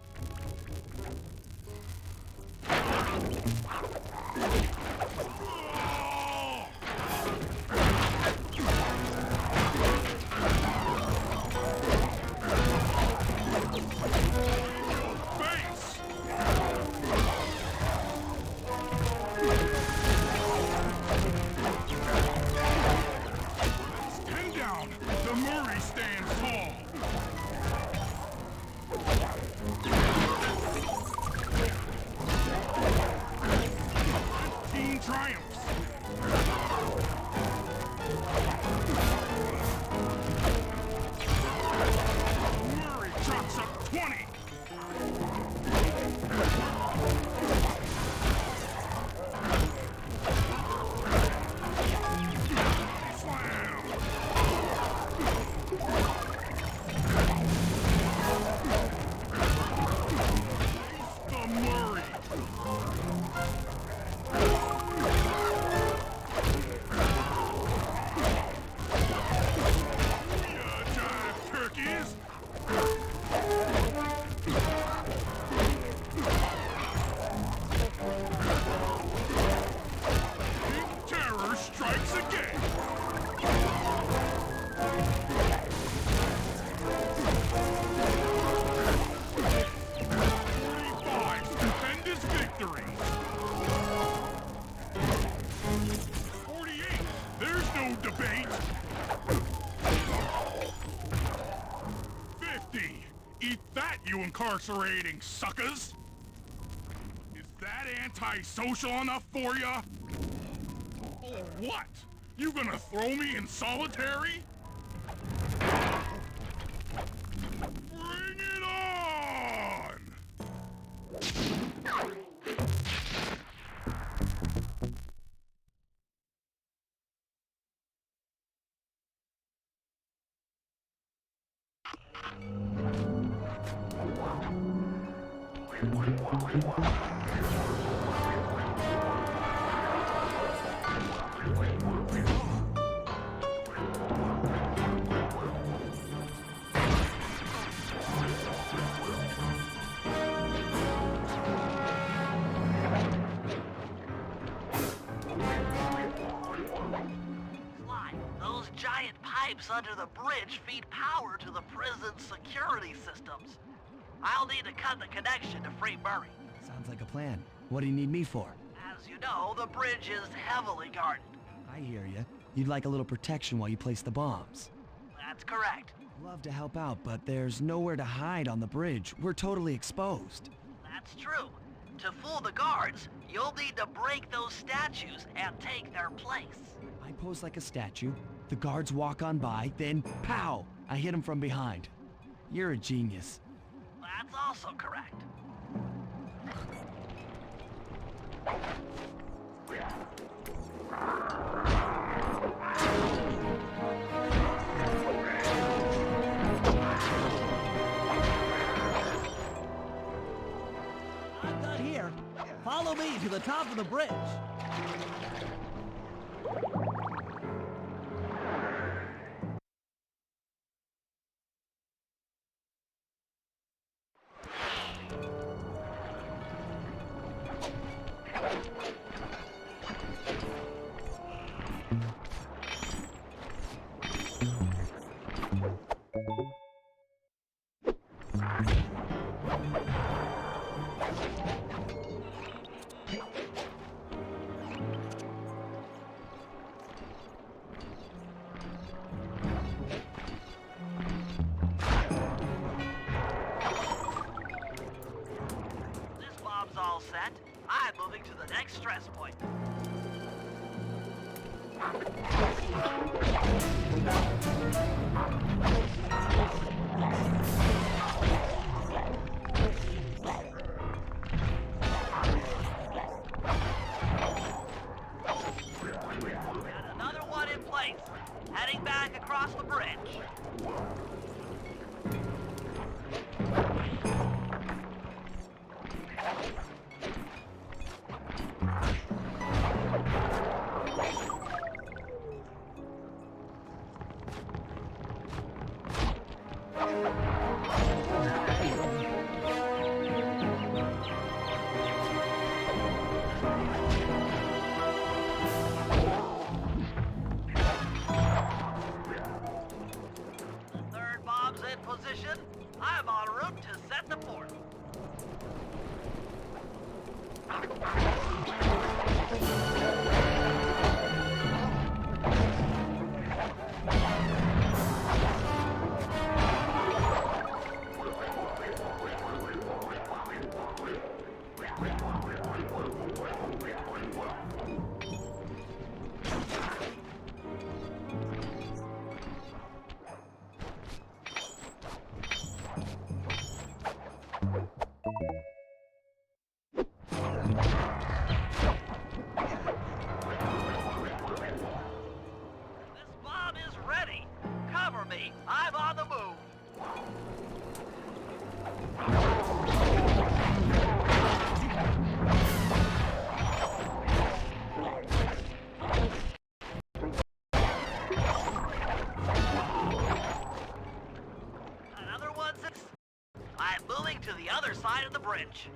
The Murray stands tall. Team triumphs. Murray chops up 20. Eat that, you incarcerating suckers! Is that antisocial enough for ya? Oh, what? You gonna throw me in solitary? Bring it on! Sly, those giant pipes under the bridge feed power to the prison's security systems. I'll need to cut the connection to free Murray. Sounds like a plan. What do you need me for? As you know, the bridge is heavily guarded. I hear you. You'd like a little protection while you place the bombs. That's correct. Love to help out, but there's nowhere to hide on the bridge. We're totally exposed. That's true. To fool the guards, you'll need to break those statues and take their place. I pose like a statue, the guards walk on by, then pow! I hit them from behind. You're a genius. That's also correct. I'm done here. Follow me to the top of the bridge. This bomb's all set. I'm moving to the next stress point. And another one in place. Heading back across the bridge. The third bomb's in position. I'm en route to set the fourth. This bomb is ready. Cover me. I'm on the move. Another one's in. I'm moving to the other side of the bridge.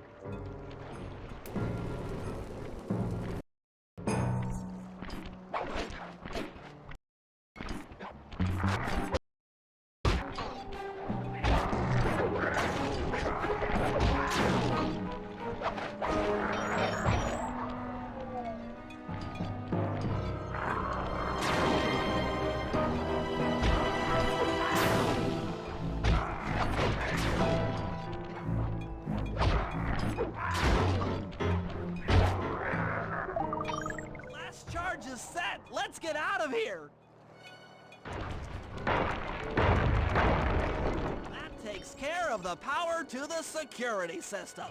Last charge is set. Let's get out of here. That takes care of the power to the security system.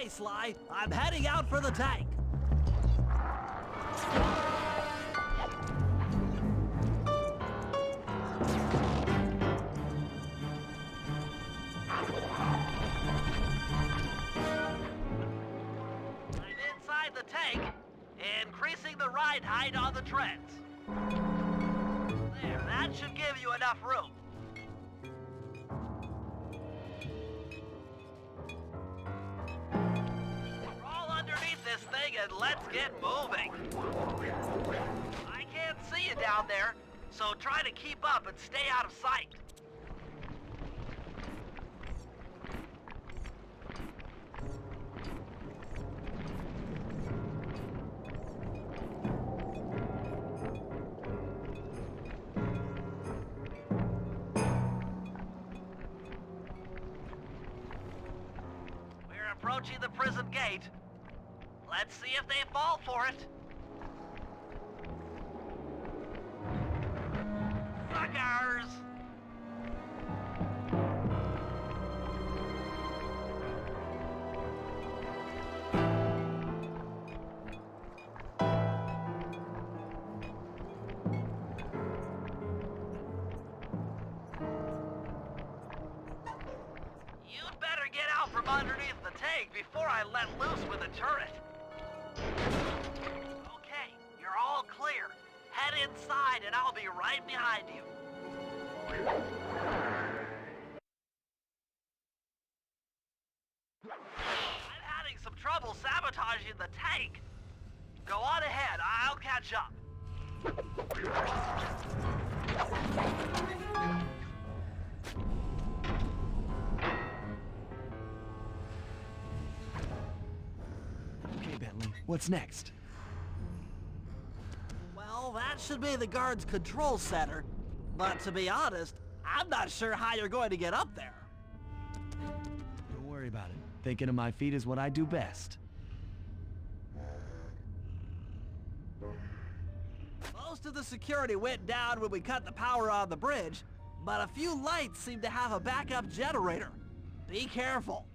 Okay, Sly. I'm heading out for the tank. I'm inside the tank, increasing the ride height on the treads. There, that should give you enough room. Crawl underneath this thing and let's get moving. I can't see you down there, so try to keep up and stay out of sight. We're approaching the prison gate. Let's see if they fall for it. Suckers! You'd better get out from underneath the tank before I let loose with the turret. Okay, you're all clear. Head inside and I'll be right behind you. I'm having some trouble sabotaging the tank. Go on ahead, I'll catch up. Okay, Bentley, what's next? Well, that should be the guard's control center. But to be honest, I'm not sure how you're going to get up there. Don't worry about it. Thinking of my feet is what I do best. Most of the security went down when we cut the power on the bridge, but a few lights seem to have a backup generator. Be careful.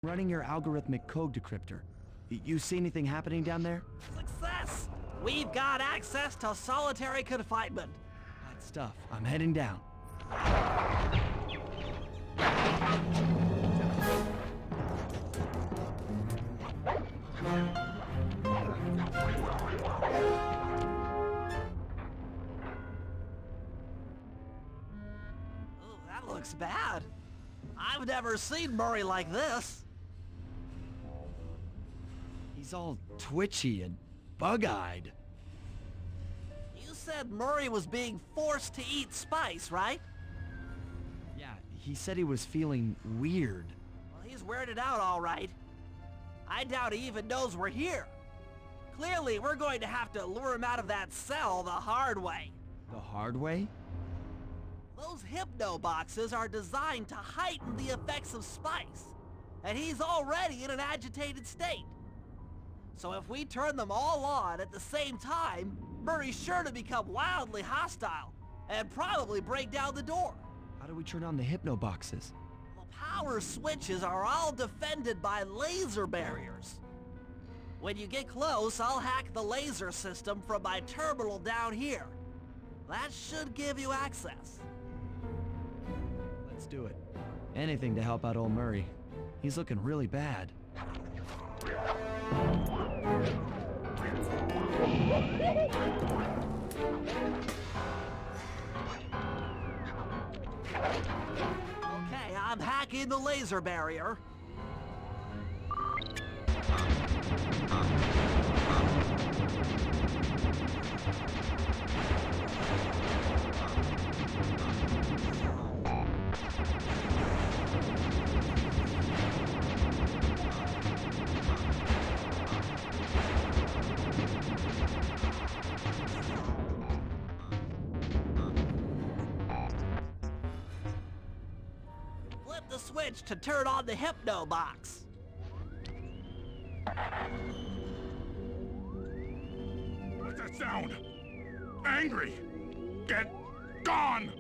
Running your algorithmic code decryptor. You see anything happening down there? Success! We've got access to solitary confinement. Hot stuff. I'm heading down. Ooh, that looks bad. I've never seen Murray like this. He's all twitchy and bug-eyed. You said Murray was being forced to eat spice, right? Yeah, he said he was feeling weird. Well, he's weirded out all right. I doubt he even knows we're here. Clearly, we're going to have to lure him out of that cell the hard way. The hard way? Those hypno boxes are designed to heighten the effects of spice, and he's already in an agitated state. So if we turn them all on at the same time, Murray's sure to become wildly hostile and probably break down the door. How do we turn on the hypno boxes? The power switches are all defended by laser barriers. When you get close, I'll hack the laser system from my terminal down here. That should give you access. Let's do it. Anything to help out old Murray. He's looking really bad. Okay, I'm hacking the laser barrier. Flip the switch to turn on the hypno box. What's that sound? Angry! Get gone!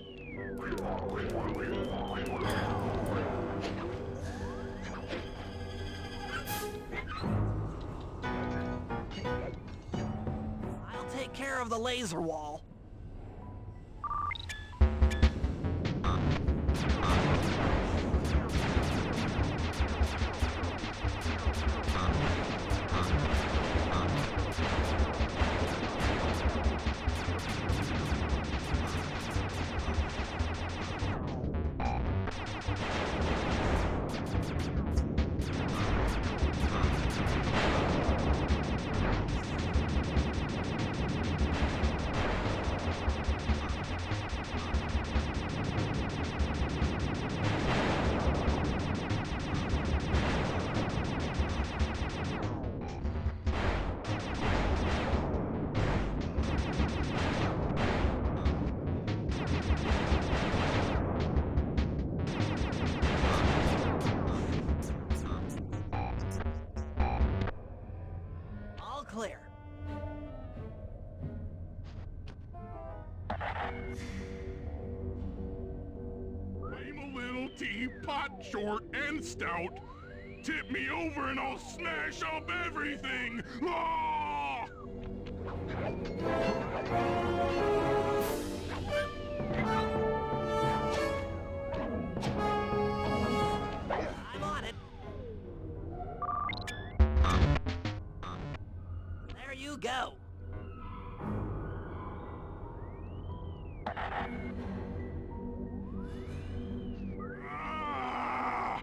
I'll take care of the laser wall. All clear. I'm a little teapot, short and stout. Tip me over and I'll smash up everything! Ah! I'm on it. There you go. Ah!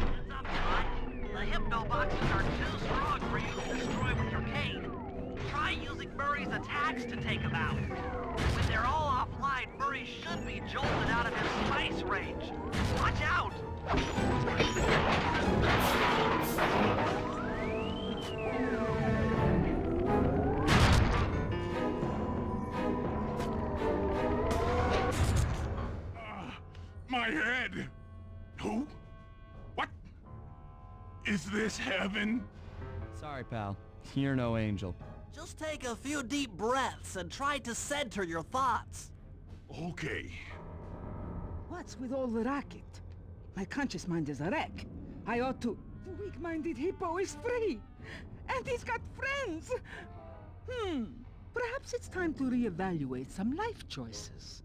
Heads up, John. The hypno boxes are too strong for you to destroy with your cane. Try using Murray's attacks to take them out. When they're all offline, Murray should be jolted out of his spice range. Watch out! My head! Who? What? Is this heaven? Sorry, pal. You're no angel. Just take a few deep breaths and try to center your thoughts. Okay. What's with all the racket? My conscious mind is a wreck. I ought to... The weak-minded hippo is free! And he's got friends! Perhaps it's time to reevaluate some life choices.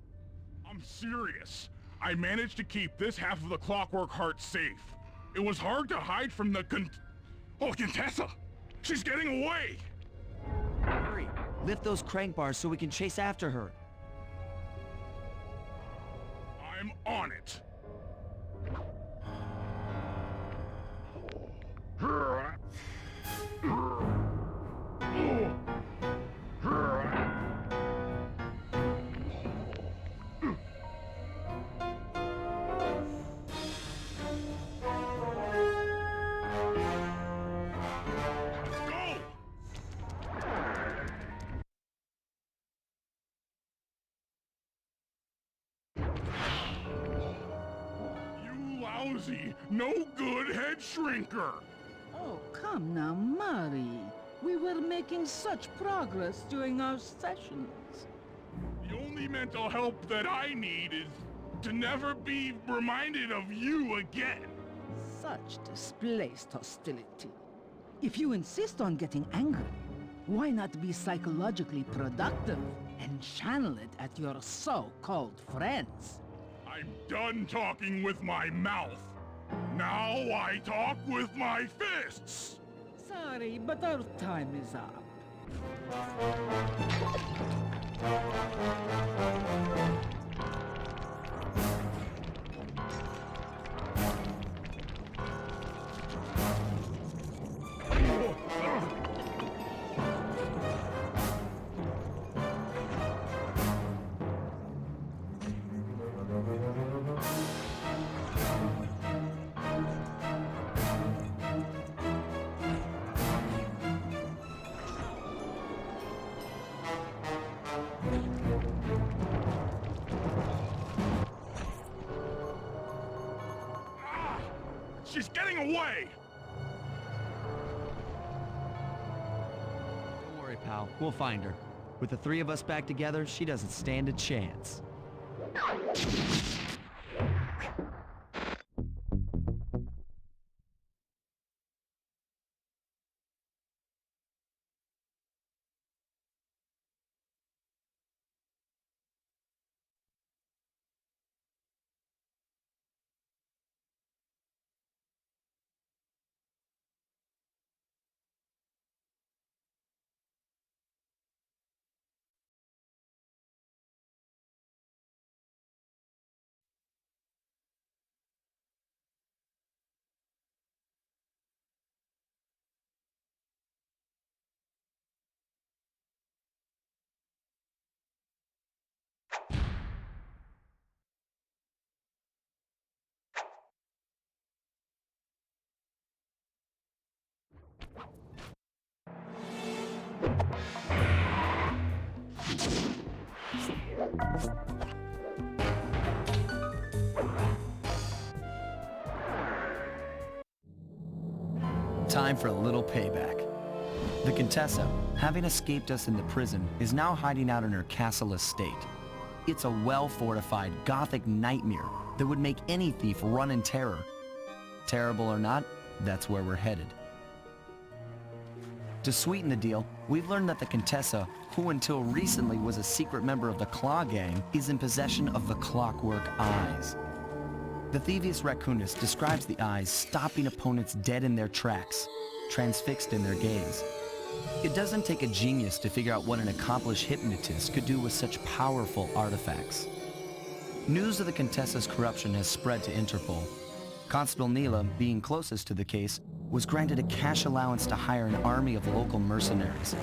I'm serious. I managed to keep this half of the Clockwork Heart safe. It was hard to hide from the Contessa! She's getting away! Hurry, lift those crank bars so we can chase after her. I'm on it. Lousy, no good head shrinker! Oh, come now, Murray. We were making such progress during our sessions. The only mental help that I need is to never be reminded of you again. Such displaced hostility. If you insist on getting angry, why not be psychologically productive and channel it at your so-called friends? I'm done talking with my mouth. Now I talk with my fists! Sorry, but our time is up. She's getting away! Don't worry, pal. We'll find her. With the three of us back together, she doesn't stand a chance. Time for a little payback. The Contessa, having escaped us in the prison, is now hiding out in her castle estate. It's a well-fortified Gothic nightmare that would make any thief run in terror. Terrible or not, that's where we're headed. To sweeten the deal, we've learned that the Contessa, who until recently was a secret member of the Claw Gang, is in possession of the Clockwork Eyes. The Thievius Raccoonus describes the eyes stopping opponents dead in their tracks, transfixed in their gaze. It doesn't take a genius to figure out what an accomplished hypnotist could do with such powerful artifacts. News of the Contessa's corruption has spread to Interpol. Constable Neela, being closest to the case, was granted a cash allowance to hire an army of local mercenaries.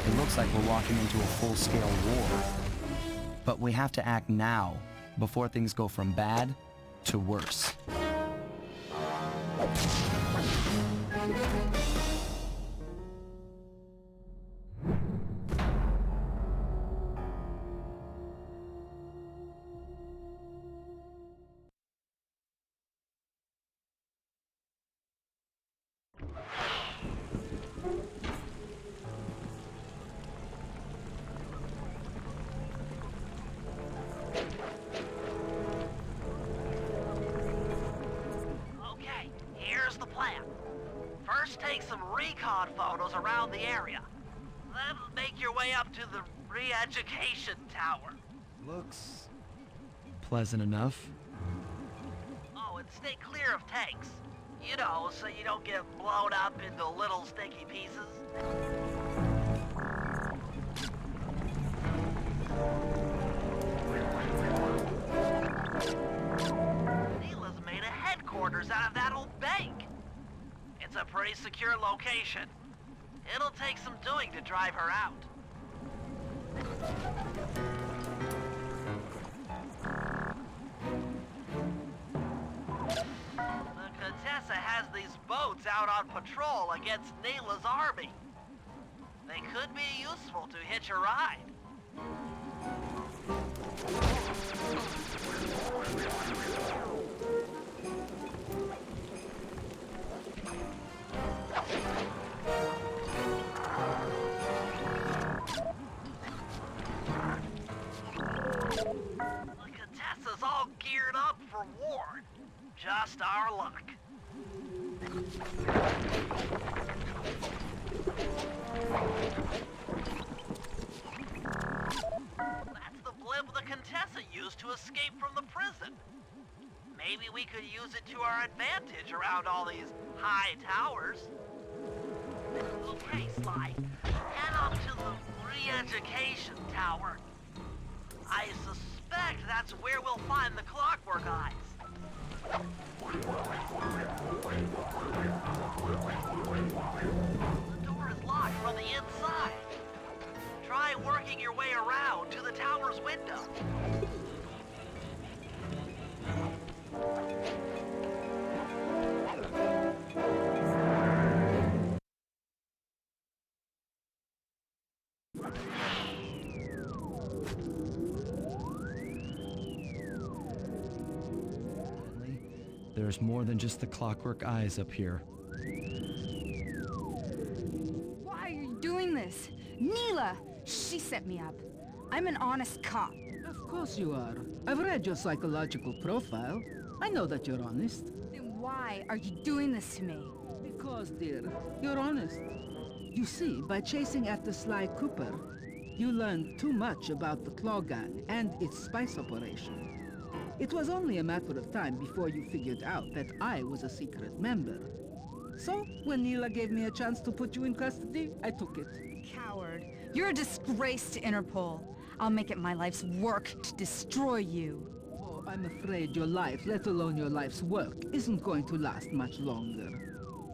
It looks like we're walking into a full-scale war. But we have to act now, before things go from bad to worse. First, take some recon photos around the area. Then make your way up to the re-education tower. Looks pleasant enough. Oh, and stay clear of tanks. You know, so you don't get blown up into little sticky pieces. Neela's made a headquarters out of that old bank. It's a pretty secure location. It'll take some doing to drive her out. The Contessa has these boats out on patrol against Neela's army. They could be useful to hitch a ride. The Contessa's all geared up for war. Just our luck. That's the blimp the Contessa used to escape from the prison. Maybe we could use it to our advantage around all these high towers. Okay, Sly. Head re-education tower. I suspect that's where we'll find the Clockwork Eyes. The door is locked from the inside. Try working your way around to the tower's window. There's more than just the Clockwork Eyes up here. Why are you doing this? Neela! She set me up. I'm an honest cop. Of course you are. I've read your psychological profile. I know that you're honest. Then why are you doing this to me? Because, dear, you're honest. You see, by chasing after Sly Cooper, you learned too much about the Claw Gang and its spice operation. It was only a matter of time before you figured out that I was a secret member. So, when Neela gave me a chance to put you in custody, I took it. Coward. You're a disgrace to Interpol. I'll make it my life's work to destroy you. Oh, I'm afraid your life, let alone your life's work, isn't going to last much longer.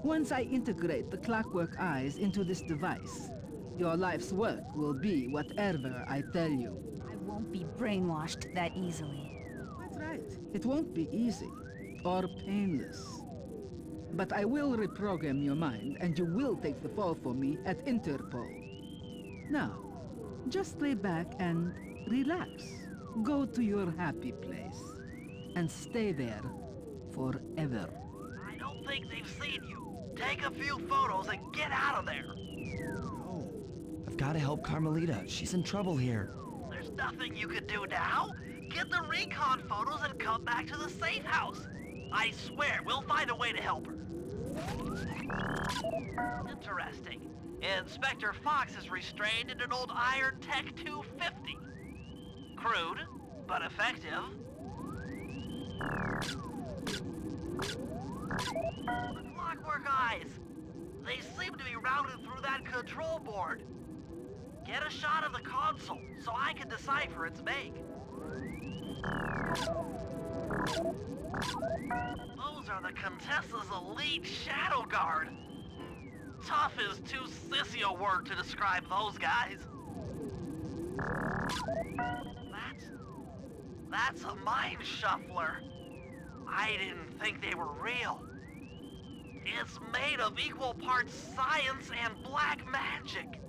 Once I integrate the Clockwork Eyes into this device, your life's work will be whatever I tell you. I won't be brainwashed that easily. That's right. It won't be easy or painless. But I will reprogram your mind, and you will take the fall for me at Interpol. Now, just lay back and relax. Go to your happy place. And stay there forever. I don't think they've seen you. Take a few photos and get out of there. No. I've got to help Carmelita. She's in trouble here. There's nothing you can do now. Get the recon photos and come back to the safe house. I swear, we'll find a way to help her. Interesting. Inspector Fox is restrained in an old Iron Tech 250. Crude, but effective. The Clockwork Eyes. They seem to be routed through that control board. Get a shot of the console so I can decipher its make. Those are the Contessa's elite Shadow Guard. Tough is too sissy a word to describe those guys. That's a mind shuffler. I didn't think they were real. It's made of equal parts science and black magic.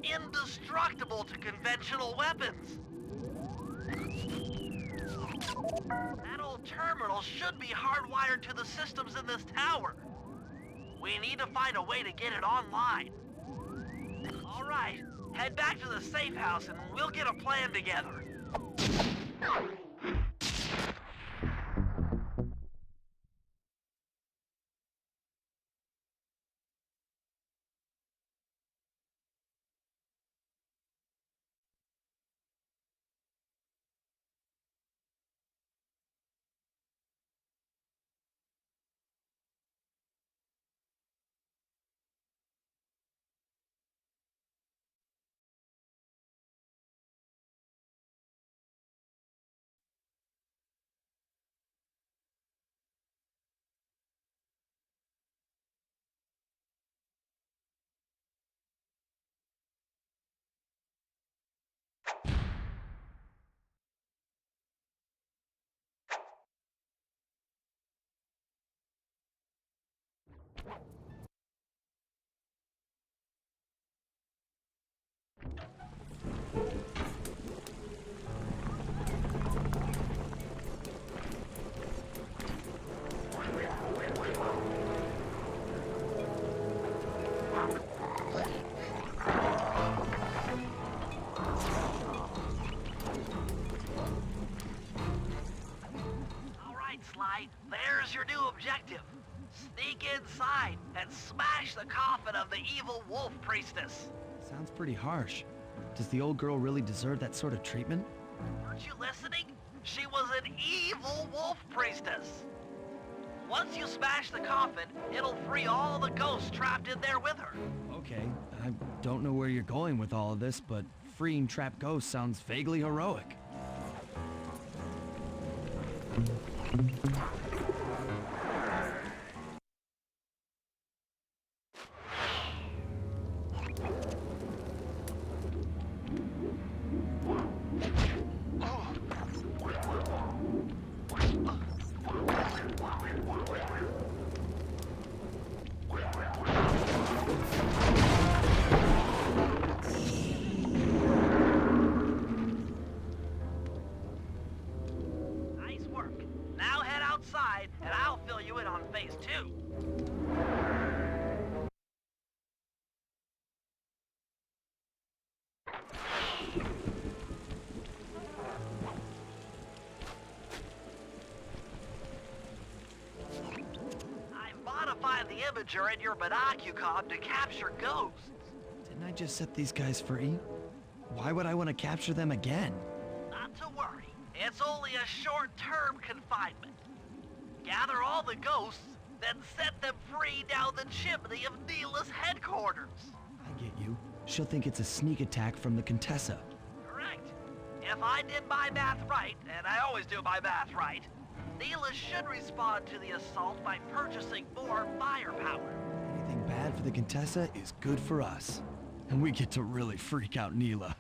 Indestructible to conventional weapons. That old terminal should be hardwired to the systems in this tower. We need to find a way to get it online. All right, head back to the safe house and we'll get a plan together. Sly, there's your new objective. Sneak inside and smash the coffin of the evil wolf priestess. Sounds pretty harsh. Does the old girl really deserve that sort of treatment? Weren't you listening? She was an evil wolf priestess. Once you smash the coffin, it'll free all the ghosts trapped in there with her. Okay, I don't know where you're going with all of this, but freeing trapped ghosts sounds vaguely heroic. Nice work. Now head outside, and I'll fill you in on phase 2. I've modified the imager in your binocucom to capture ghosts. Didn't I just set these guys free? Why would I want to capture them again? Not to worry. It's only a short-term confinement. Gather all the ghosts, then set them free down the chimney of Neela's headquarters. I get you. She'll think it's a sneak attack from the Contessa. Correct. If I did my math right, and I always do my math right, Neela should respond to the assault by purchasing more firepower. Anything bad for the Contessa is good for us. And we get to really freak out Neela.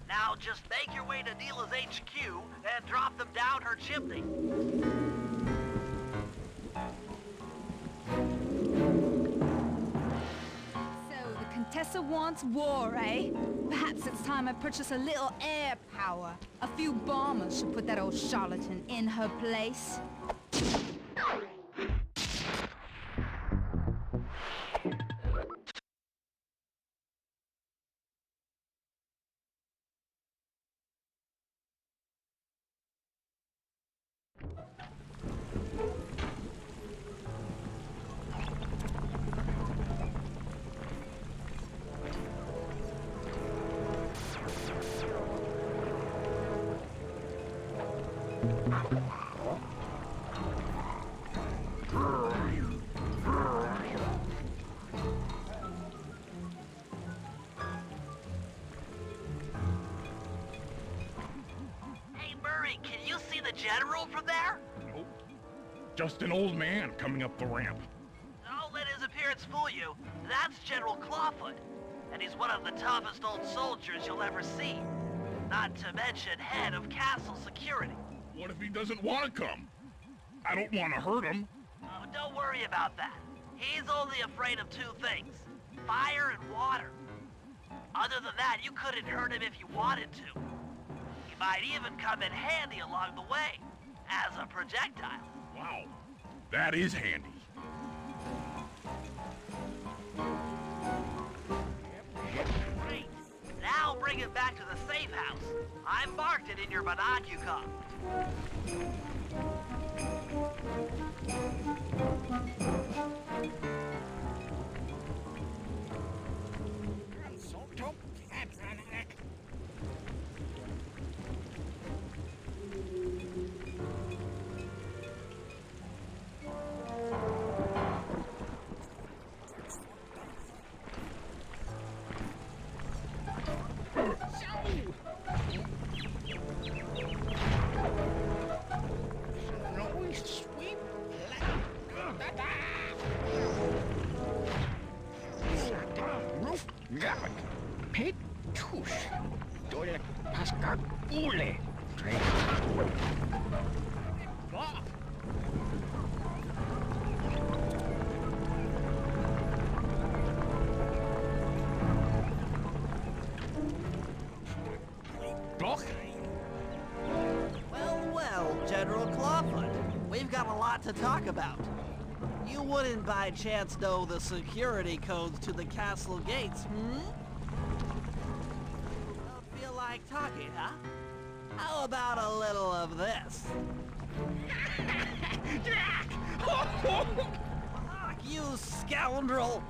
Now just make your way to Neela's HQ and drop them down her chimney. So the Contessa Lusa wants war, eh? Perhaps it's time I purchase a little air power. A few bombers should put that old charlatan in her place. Hey, Murray, can you see the General from there? Nope. Just an old man coming up the ramp. Don't let his appearance fool you. That's General Clawfoot. And he's one of the toughest old soldiers you'll ever see. Not to mention head of castle security. What if he doesn't want to come? I don't want to hurt him. Oh, don't worry about that. He's only afraid of two things. Fire and water. Other than that, you couldn't hurt him if you wanted to. He might even come in handy along the way. As a projectile. Wow. That is handy. Great. Now bring it back to the safe house. I marked it in your binocular. Well, General Clawfoot. We've got a lot to talk about. You wouldn't by chance know the security codes to the castle gates, Don't feel like talking, huh? How about a little of this? Fuck you, scoundrel!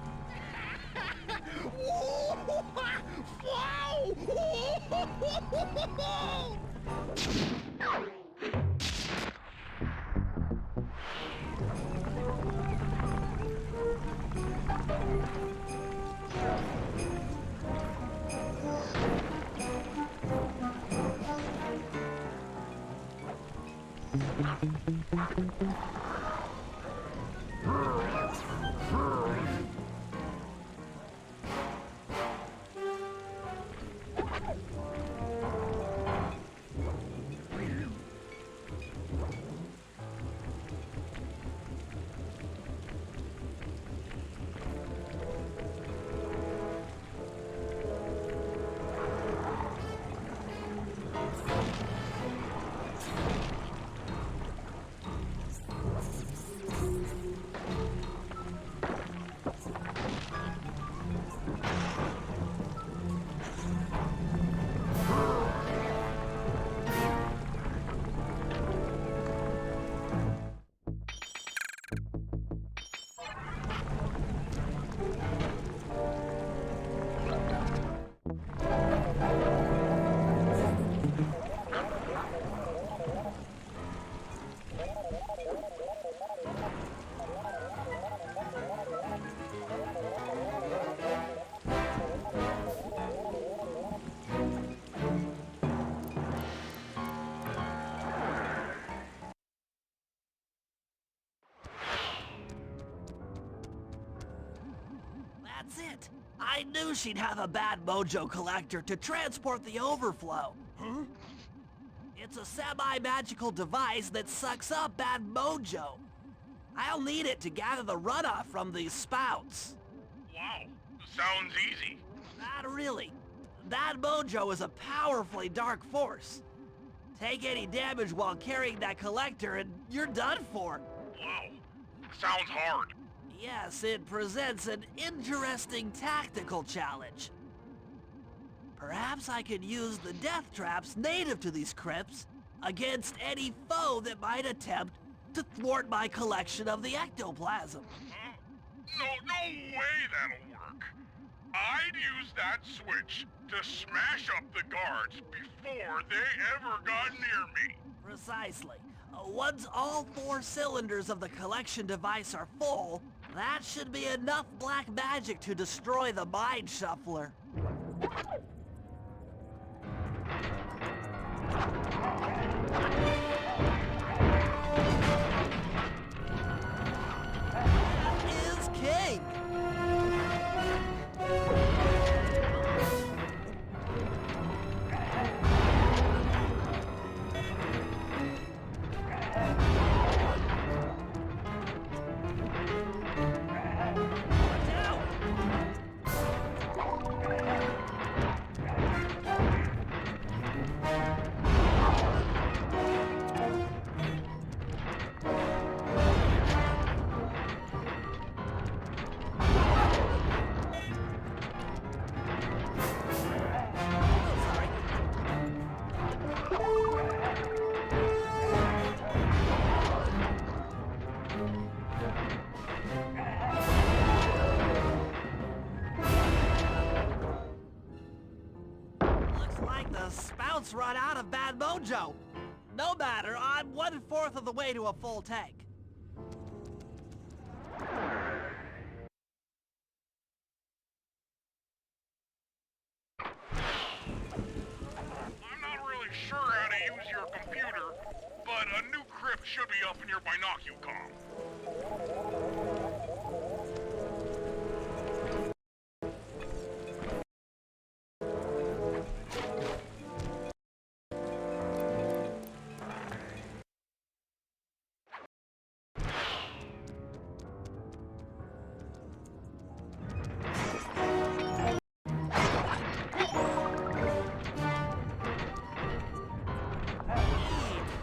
That's it. I knew she'd have a bad mojo collector to transport the overflow. Huh? It's a semi-magical device that sucks up bad mojo. I'll need it to gather the runoff from these spouts. Wow. Sounds easy. Not really. That mojo is a powerfully dark force. Take any damage while carrying that collector and you're done for. Wow. Sounds hard. Yes, it presents an interesting tactical challenge. Perhaps I could use the death traps native to these crypts against any foe that might attempt to thwart my collection of the ectoplasm. No way that'll work. I'd use that switch to smash up the guards before they ever got near me. Precisely. Once all 4 cylinders of the collection device are full, that should be enough black magic to destroy the Mind Shuffler. That is king! The spouts run out of bad mojo. No matter, I'm 1/4 of the way to a full tank. I'm not really sure how to use your computer, but a new crypt should be up in your binocucom.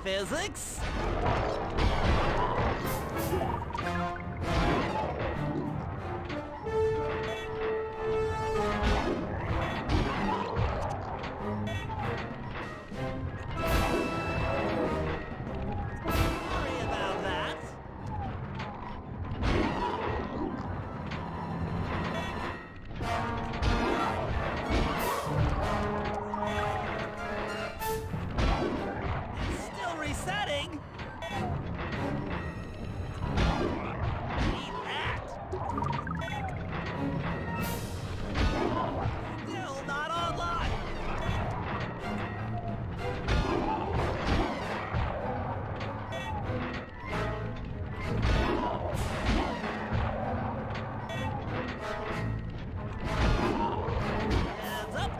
Physics? Sorry about that. Still resetting. Need that. Still not online. Hands up.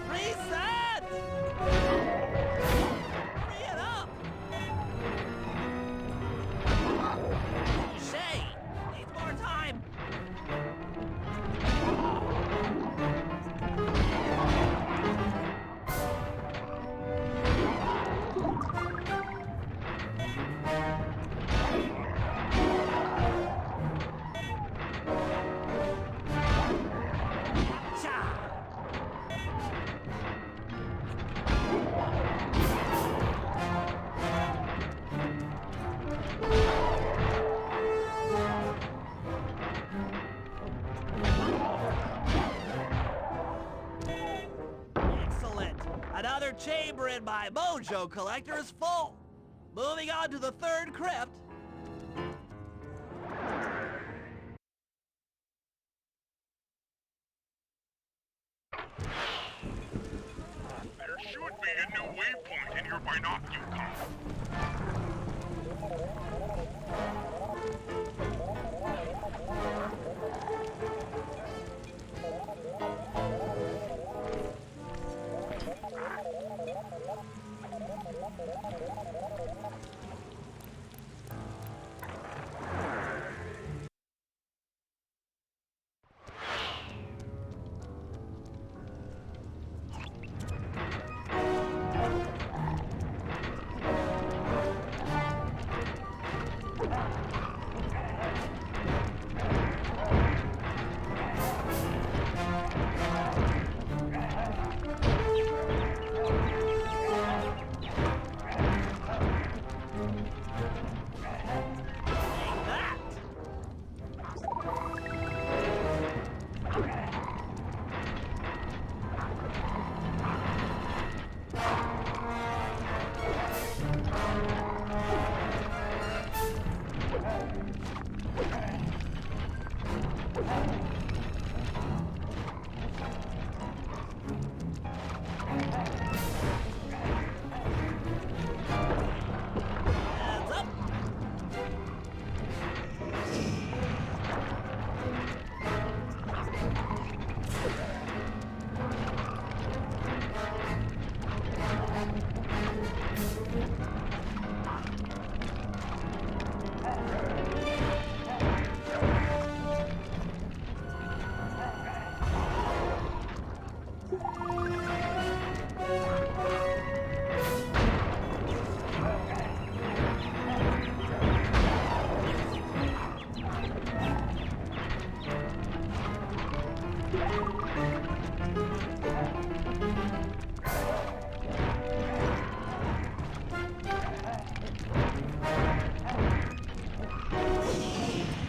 Reset! Hurry it up! Shay, needs more time. Cha! Excellent! Another chamber in my mojo collector is full. Moving on to the 3rd crypt. There should be a new waypoint in your binocucom.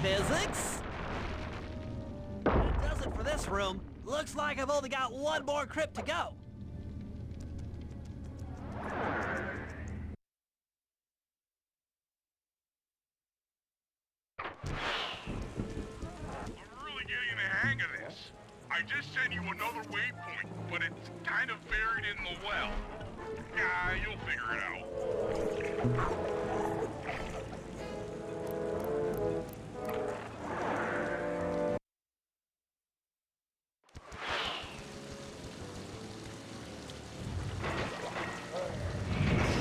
Physics? That does it for this room. Looks like I've only got one more crypt to go. I'm really getting the hang of this. I just sent you another waypoint, but it's kind of buried in the well. Yeah, you'll figure it out.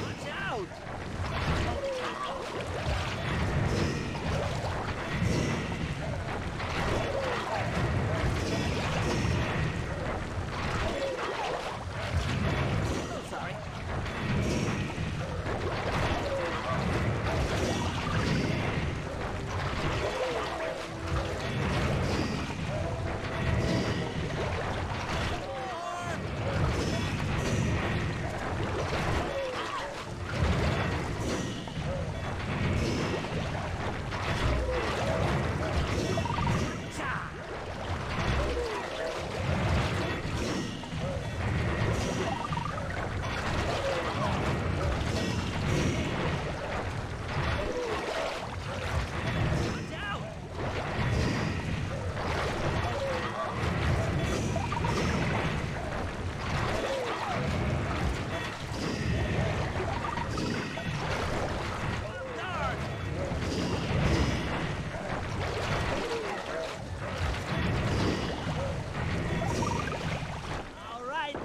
Watch out! Oh, sorry.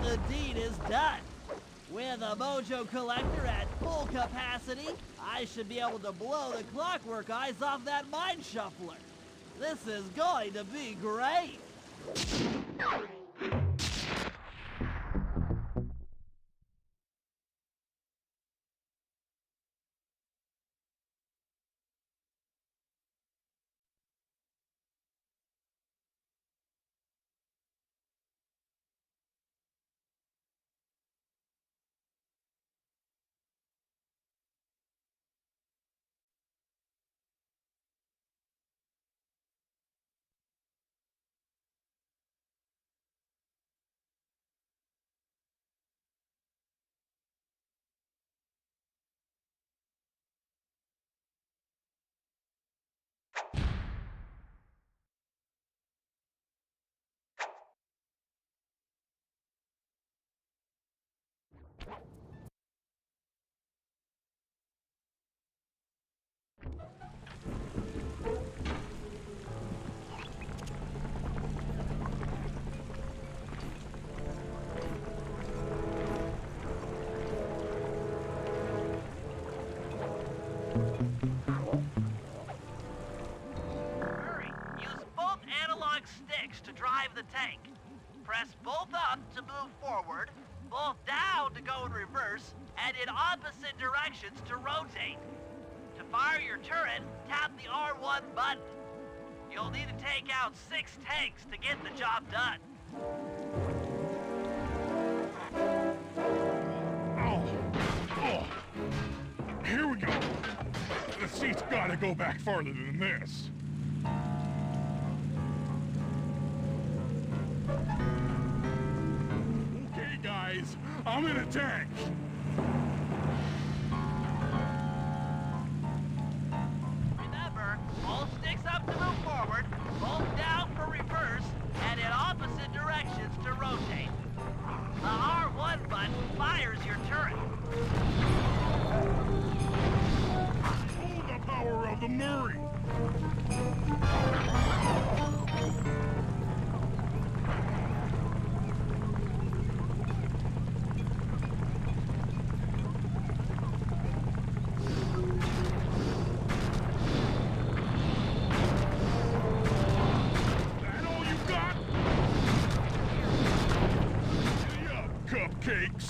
The deed is done. With a mojo collector at full capacity, I should be able to blow the clockwork eyes off that mine shuffler. This is going to be great. Hurry! Use both analog sticks to drive the tank. Press both up to move forward, both down to go in reverse, and in opposite directions to rotate. To fire your turret, tap the R1 button. You'll need to take out 6 tanks to get the job done. Oh. Here we go. The seat's gotta go back farther than this. Okay, guys, I'm in a tank. Remember, hold sticks up to move forward, hold down for reverse, and in opposite directions to rotate. The R1 button fires your turret. Hold the power of the Murray. That all you got? Giddy up, cupcakes.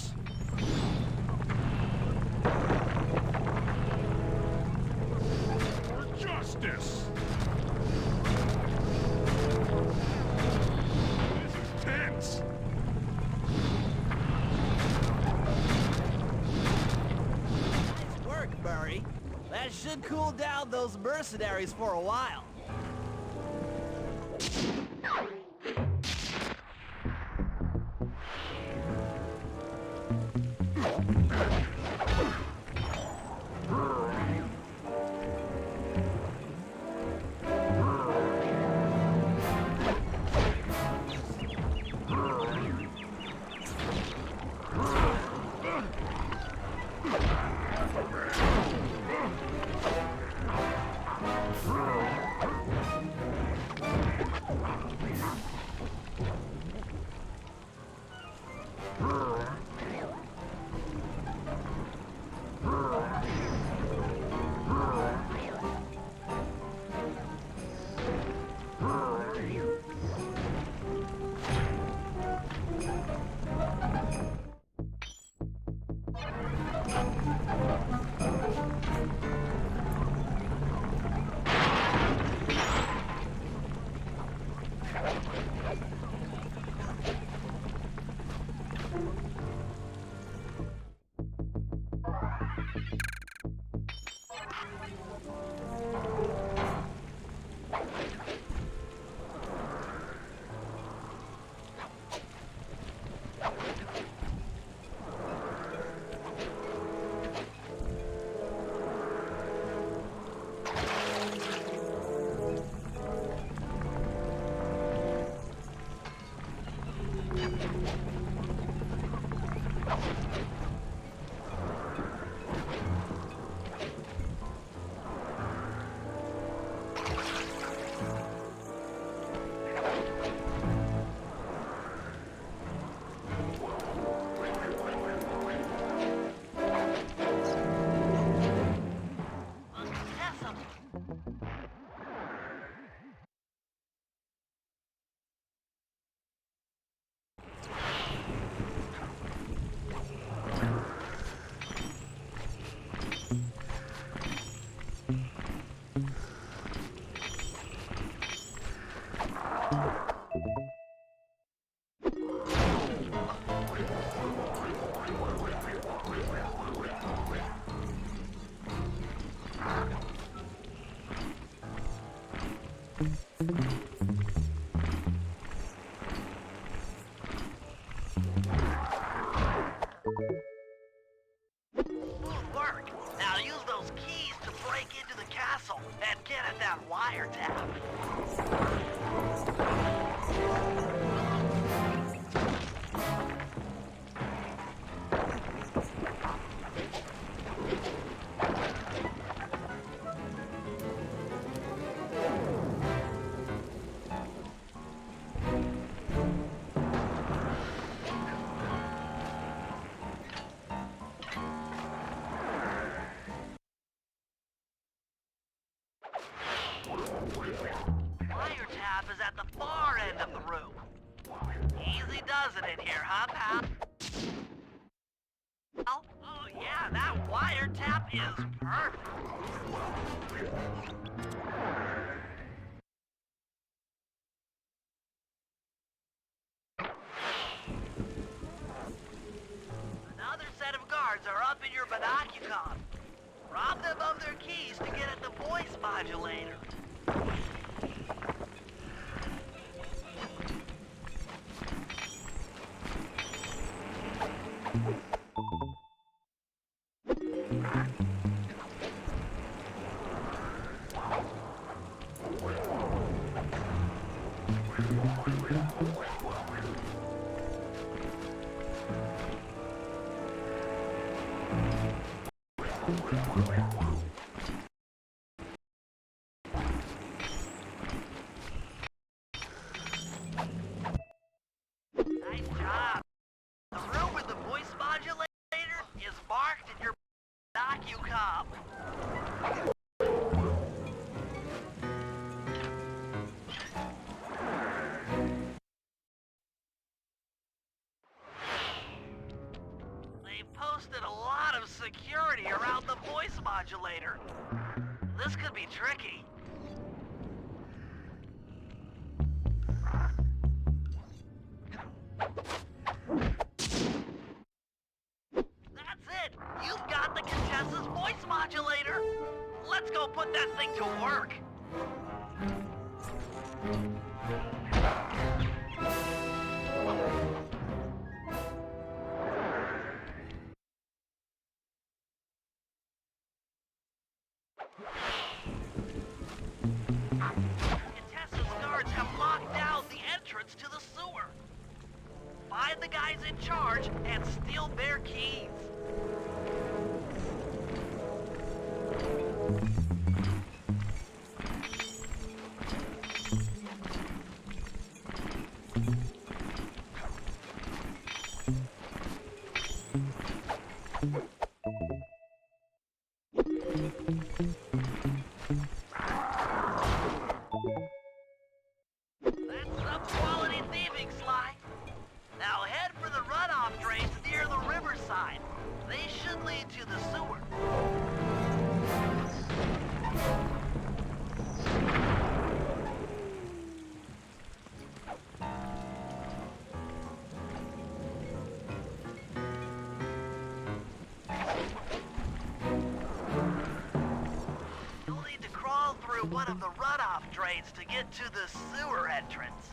For justice. This is tense. Nice work, Murray. That should cool down those mercenaries for a while. Good work. Now use those keys to break into the castle and get at that wiretap. Wiretap is at the far end of the room. Easy does it in here, huh, pal? Oh, yeah, that wiretap is perfect. Another set of guards are up in your binocular. Rob them of their keys to get at the voice modulator. Nice job. The room with the voice modulator is marked in your docu-com. They've posted a lot of security around the voice modulator. This could be tricky. That's it! You've got the Contessa's voice modulator! Let's go put that thing to work! Contessa's guards have locked down the entrance to the sewer. Find the guys in charge and steal their keys. That's some quality thieving, Sly. Now head for the runoff drains near the riverside. They should lead to the sewer. You'll need to crawl through one of the runoff drains to get to the sewer entrance.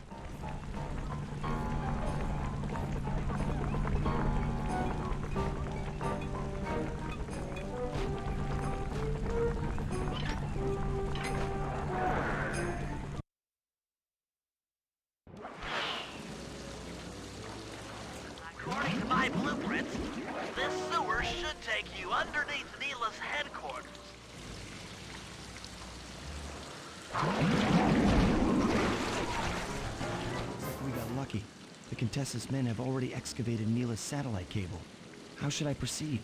According to my blueprints, this sewer should take you underneath Neela's headquarters. We got lucky. The Contessa's men have already excavated Neela's satellite cable. How should I proceed?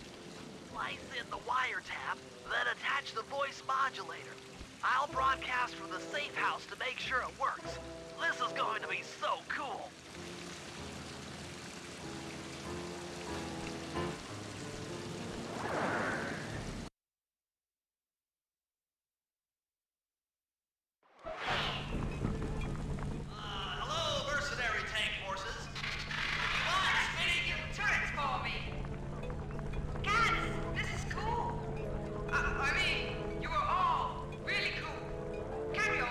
Slice in the wiretap, then attach the voice modulator. I'll broadcast from the safe house to make sure it works. This is going to be so cool. Hello, mercenary tank forces. You mind spinning your turrets for me? Guys, this is cool. I mean, you are all really cool. Carry on.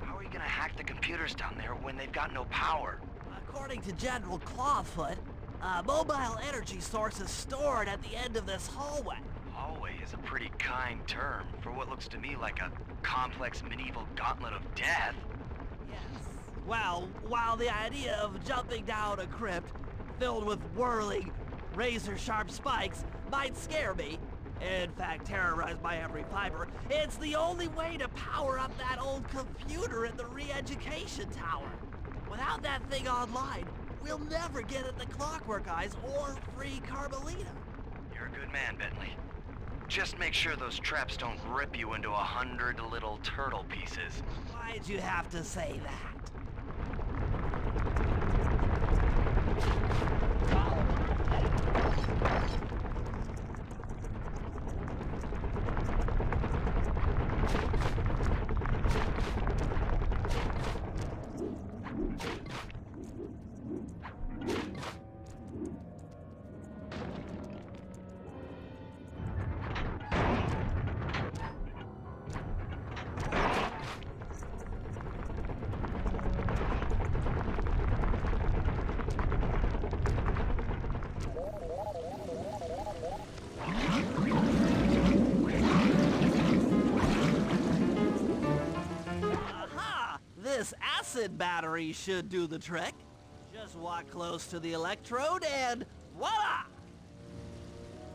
How are we gonna hack the computers down there when they've got no power? According to General Clawfoot, a mobile energy source is stored at the end of this hallway. Hallway? is a pretty kind term for what looks to me like a complex medieval gauntlet of death. Yes. Well, while the idea of jumping down a crypt filled with whirling, razor-sharp spikes might scare me, in fact terrorize my every fiber, it's the only way to power up that old computer in the re-education tower. Without that thing online, we'll never get at the Clockwork Eyes or free Carmelita. You're a good man, Bentley. Just make sure those traps don't rip you into 100 little turtle pieces. Why'd you have to say that? This acid battery should do the trick. Just walk close to the electrode and voila!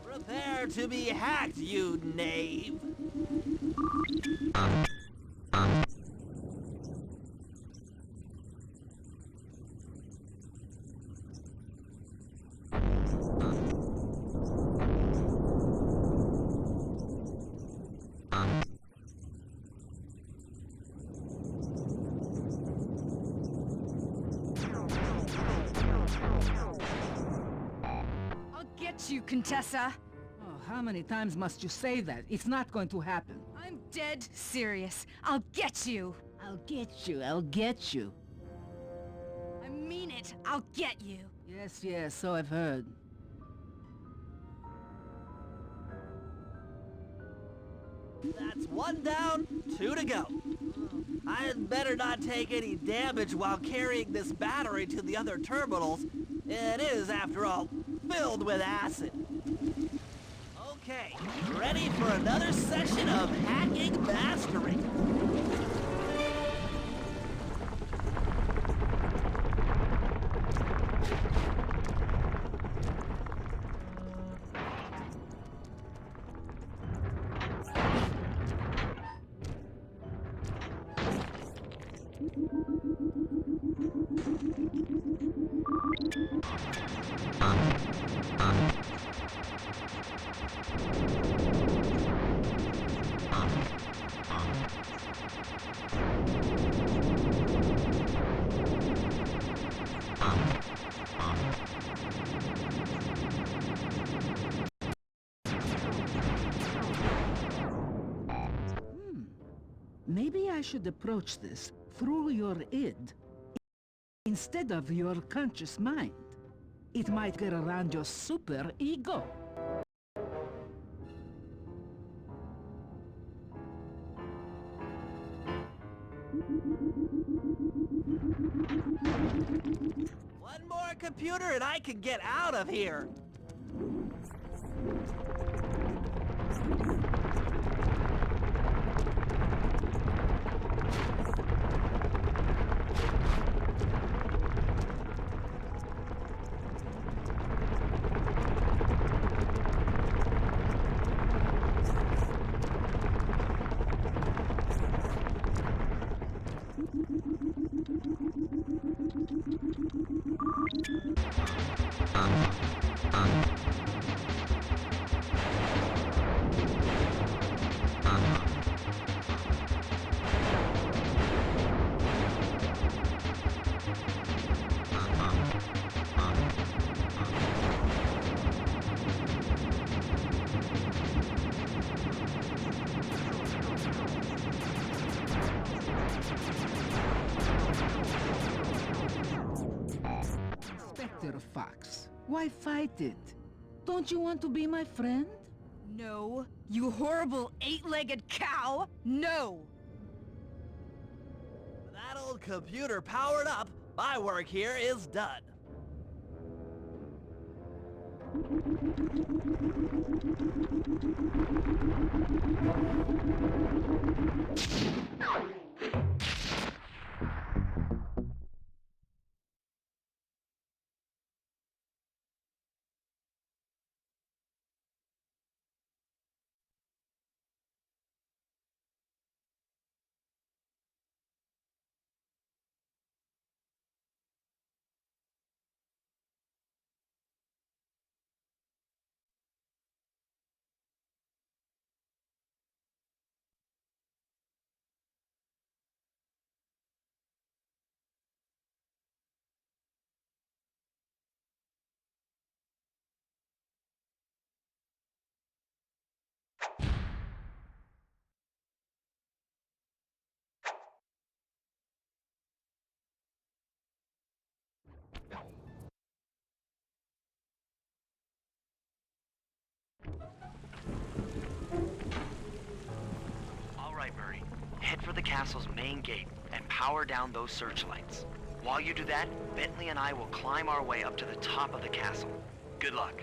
Prepare to be hacked, you knave! You, Contessa. Oh, how many times must you say that? It's not going to happen. I'm dead serious. I'll get you. I'll get you. I'll get you. I mean it. I'll get you. Yes, yes, so I've heard. That's one down, 2 to go. I'd better not take any damage while carrying this battery to the other terminals. It is, after all, filled with acid. Okay, ready for another session of hacking mastery. Maybe I should approach this through your id instead of your conscious mind. It might get around your super ego. One more computer and I can get out of here. Fox, why fight it? Don't you want to be my friend? No, you horrible 8-legged cow! No! That old computer powered up, my work here is done. right, Murray. Head for the castle's main gate and power down those searchlights. While you do that, Bentley and I will climb our way up to the top of the castle. Good luck.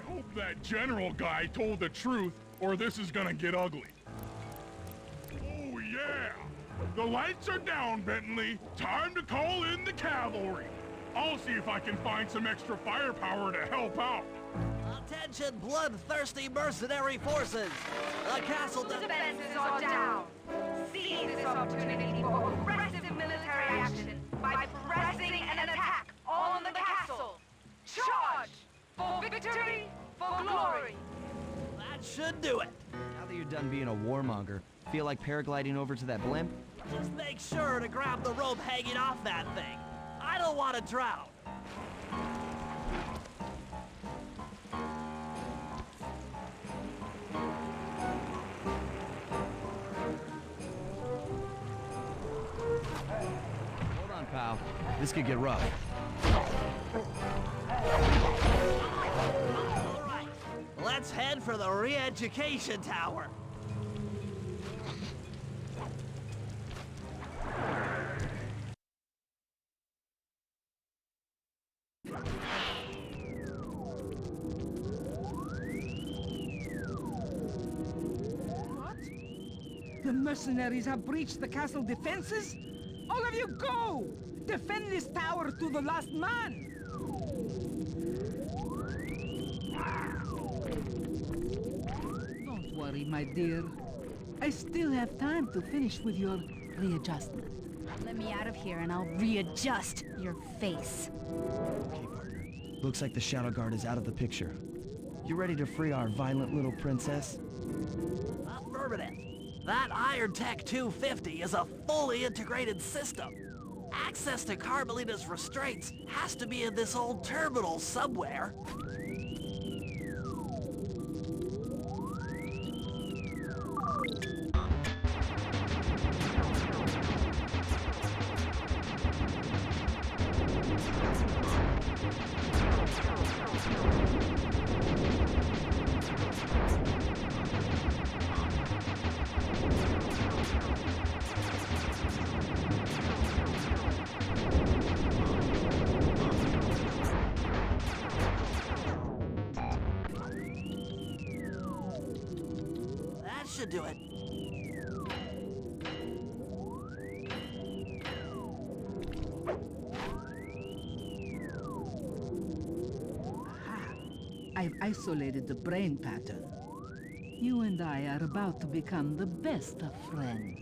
I hope that general guy told the truth, or this is gonna get ugly. Oh yeah! The lights are down, Bentley. Time to call in the cavalry. I'll see if I can find some extra firepower to help out. Attention, bloodthirsty mercenary forces! The castle Defenses are down. Seize this opportunity for aggressive military action by pressing an attack on the castle. Charge! For victory, for glory! That should do it. Now that you're done being a warmonger, feel like paragliding over to that blimp? Just make sure to grab the rope hanging off that thing. I don't want to drown. Hold on, pal. This could get rough. All right, let's head for the re-education tower. What? The mercenaries have breached the castle defenses? All of you go! Defend this tower to the last man! Don't worry, my dear. I still have time to finish with your readjustment. Let me out of here and I'll readjust your face. Okay, partner. Looks like the Shadow Guard is out of the picture. You ready to free our violent little princess? Affirmative. That Iron Tech 250 is a fully integrated system. Access to Carmelita's restraints has to be in this old terminal somewhere. That should do it. I've isolated the brain pattern. You and I are about to become the best of friends.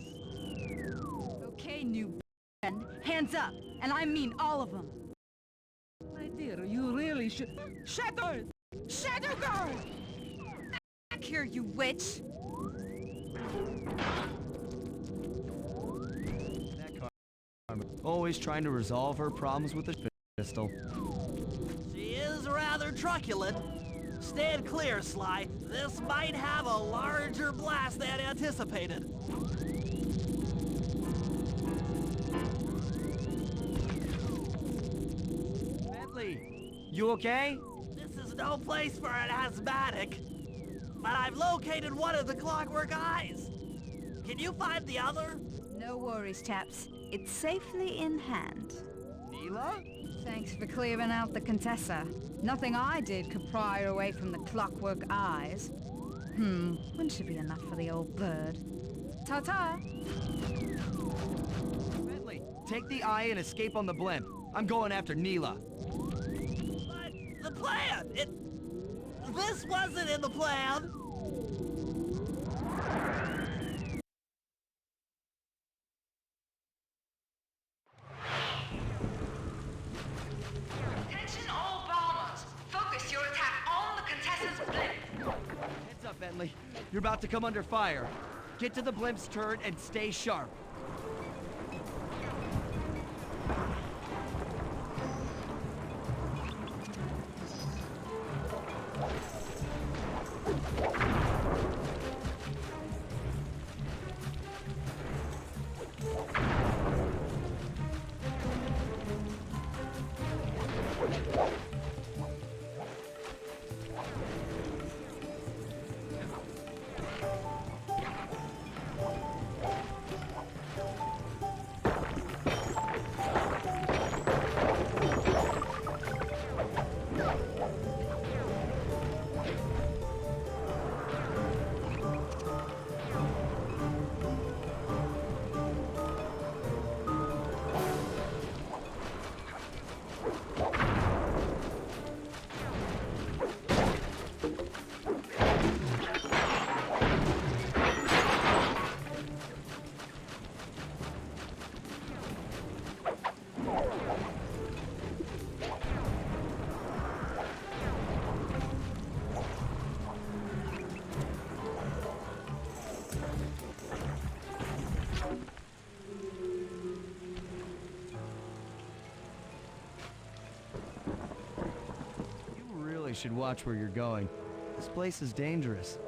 Okay, new friend. Hands up! And I mean all of them. My dear, you really should... Shadow! Shadow Guard! Back here, you witch! That car. Always trying to resolve her problems with a pistol. She is rather truculent. Stand clear, Sly. This might have a larger blast than anticipated. Bentley, you okay? This is no place for an asthmatic. But I've located one of the clockwork eyes. Can you find the other? No worries, chaps. It's safely in hand. Neela? Thanks for clearing out the Contessa. Nothing I did could pry her away from the clockwork eyes. Wouldn't she be enough for the old bird? Ta-ta! Bentley, take the eye and escape on the blimp. I'm going after Neela. But the plan! This wasn't in the plan! Attention all bombers! Focus your attack on the Contessa's blimp! Heads up, Bentley. You're about to come under fire. Get to the blimp's turret and stay sharp. You should watch where you're going. This place is dangerous.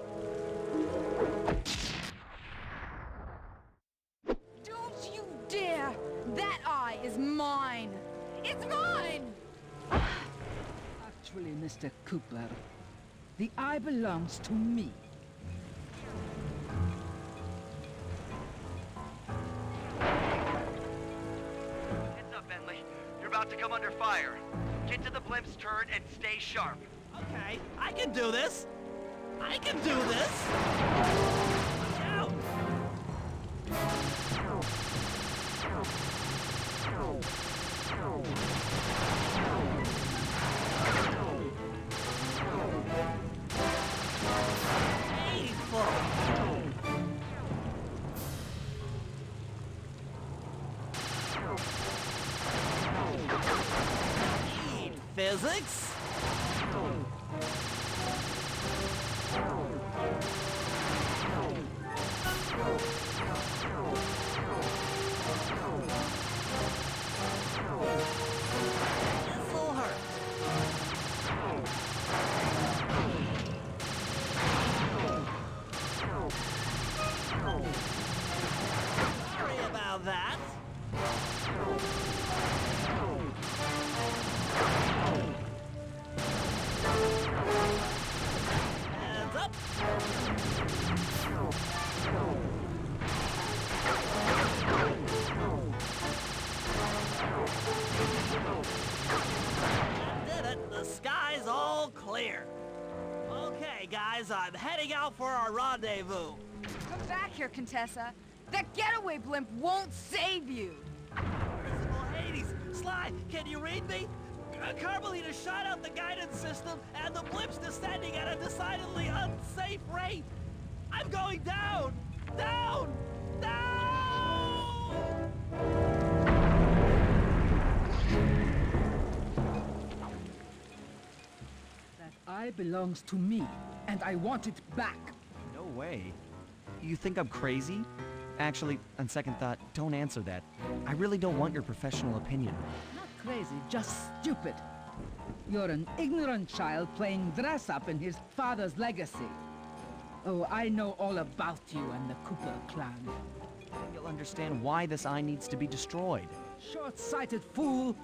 Don't you dare! That eye is mine! It's mine! Actually, Mr. Cooper, the eye belongs to me. Heads up, Bentley. You're about to come under fire. Get to the blimp's turn and stay sharp. Okay, I can do this. I can do this. Look out. Physics? This'll hurt. Sorry about that. Hands up. Did it. The sky's all clear. Okay, guys, I'm heading out for our rendezvous. Come back here, Contessa. That getaway blimp won't save you! Merciful Hades! Sly, can you read me? Carmelita shot out the guidance system, and the blimp's descending at a decidedly unsafe rate! I'm going down! Down! Down! That eye belongs to me, and I want it back. No way. You think I'm crazy? Actually, on second thought, don't answer that. I really don't want your professional opinion. Not crazy, just stupid. You're an ignorant child playing dress-up in his father's legacy. Oh, I know all about you and the Cooper clan. You'll understand why this eye needs to be destroyed. Short-sighted fool!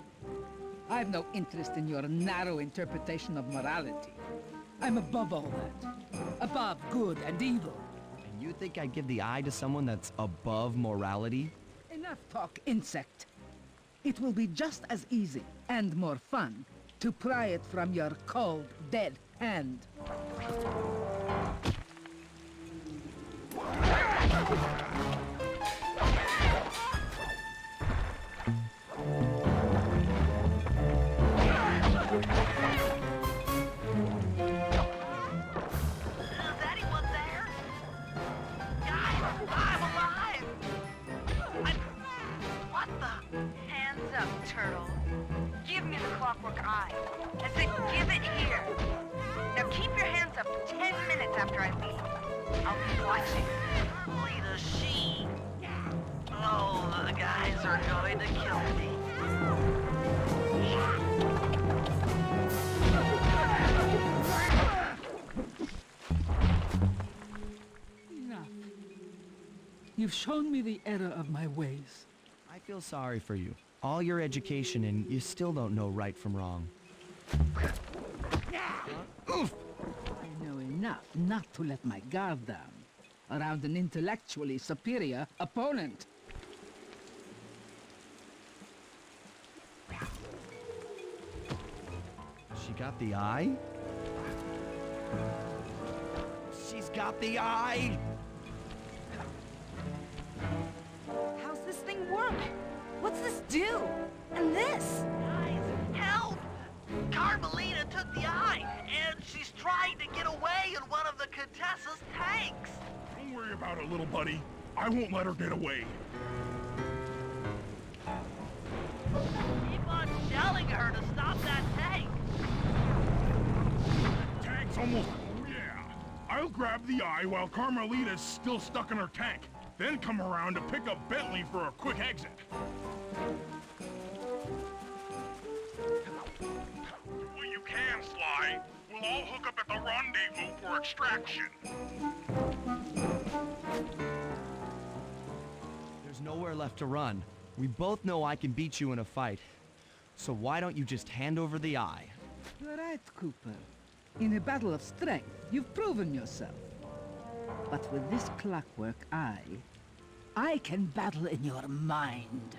I've no interest in your narrow interpretation of morality. I'm above all that. Above good and evil. And you think I'd give the eye to someone that's above morality? Enough talk, insect. It will be just as easy and more fun to pry it from your cold, dead hand. Turtle. Give me the clockwork eye. I said give it here. Now keep your hands up 10 minutes after I leave. I'll be watching. Carmelita, she... Oh, the guys are going to kill me. Enough. You've shown me the error of my ways. I feel sorry for you. All your education and you still don't know right from wrong. Oof! I know enough not to let my guard down around an intellectually superior opponent. She got the eye? She's got the eye! How's this thing work? What's this do? And this? Guys, help! Carmelita took the eye, and she's trying to get away in one of the Contessa's tanks! Don't worry about it, little buddy. I won't let her get away. Keep on shelling her to stop that tank! Tank's almost... Oh, yeah. I'll grab the eye while Carmelita's still stuck in her tank. Then come around to pick up Bentley for a quick exit. Do what you can, Sly. We'll all hook up at the rendezvous for extraction. There's nowhere left to run. We both know I can beat you in a fight. So why don't you just hand over the eye? You're right, Cooper. In a battle of strength, you've proven yourself. But with this clockwork eye, I can battle in your mind.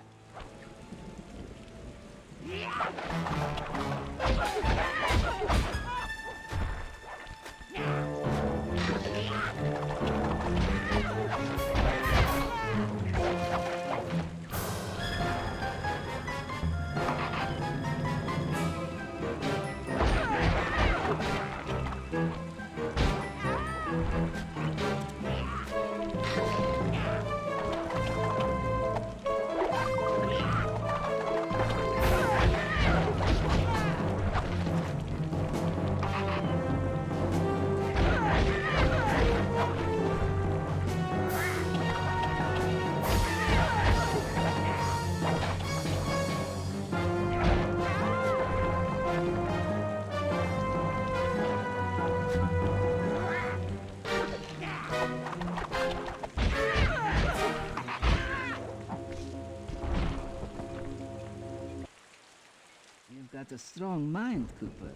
You've got a strong mind, Cooper.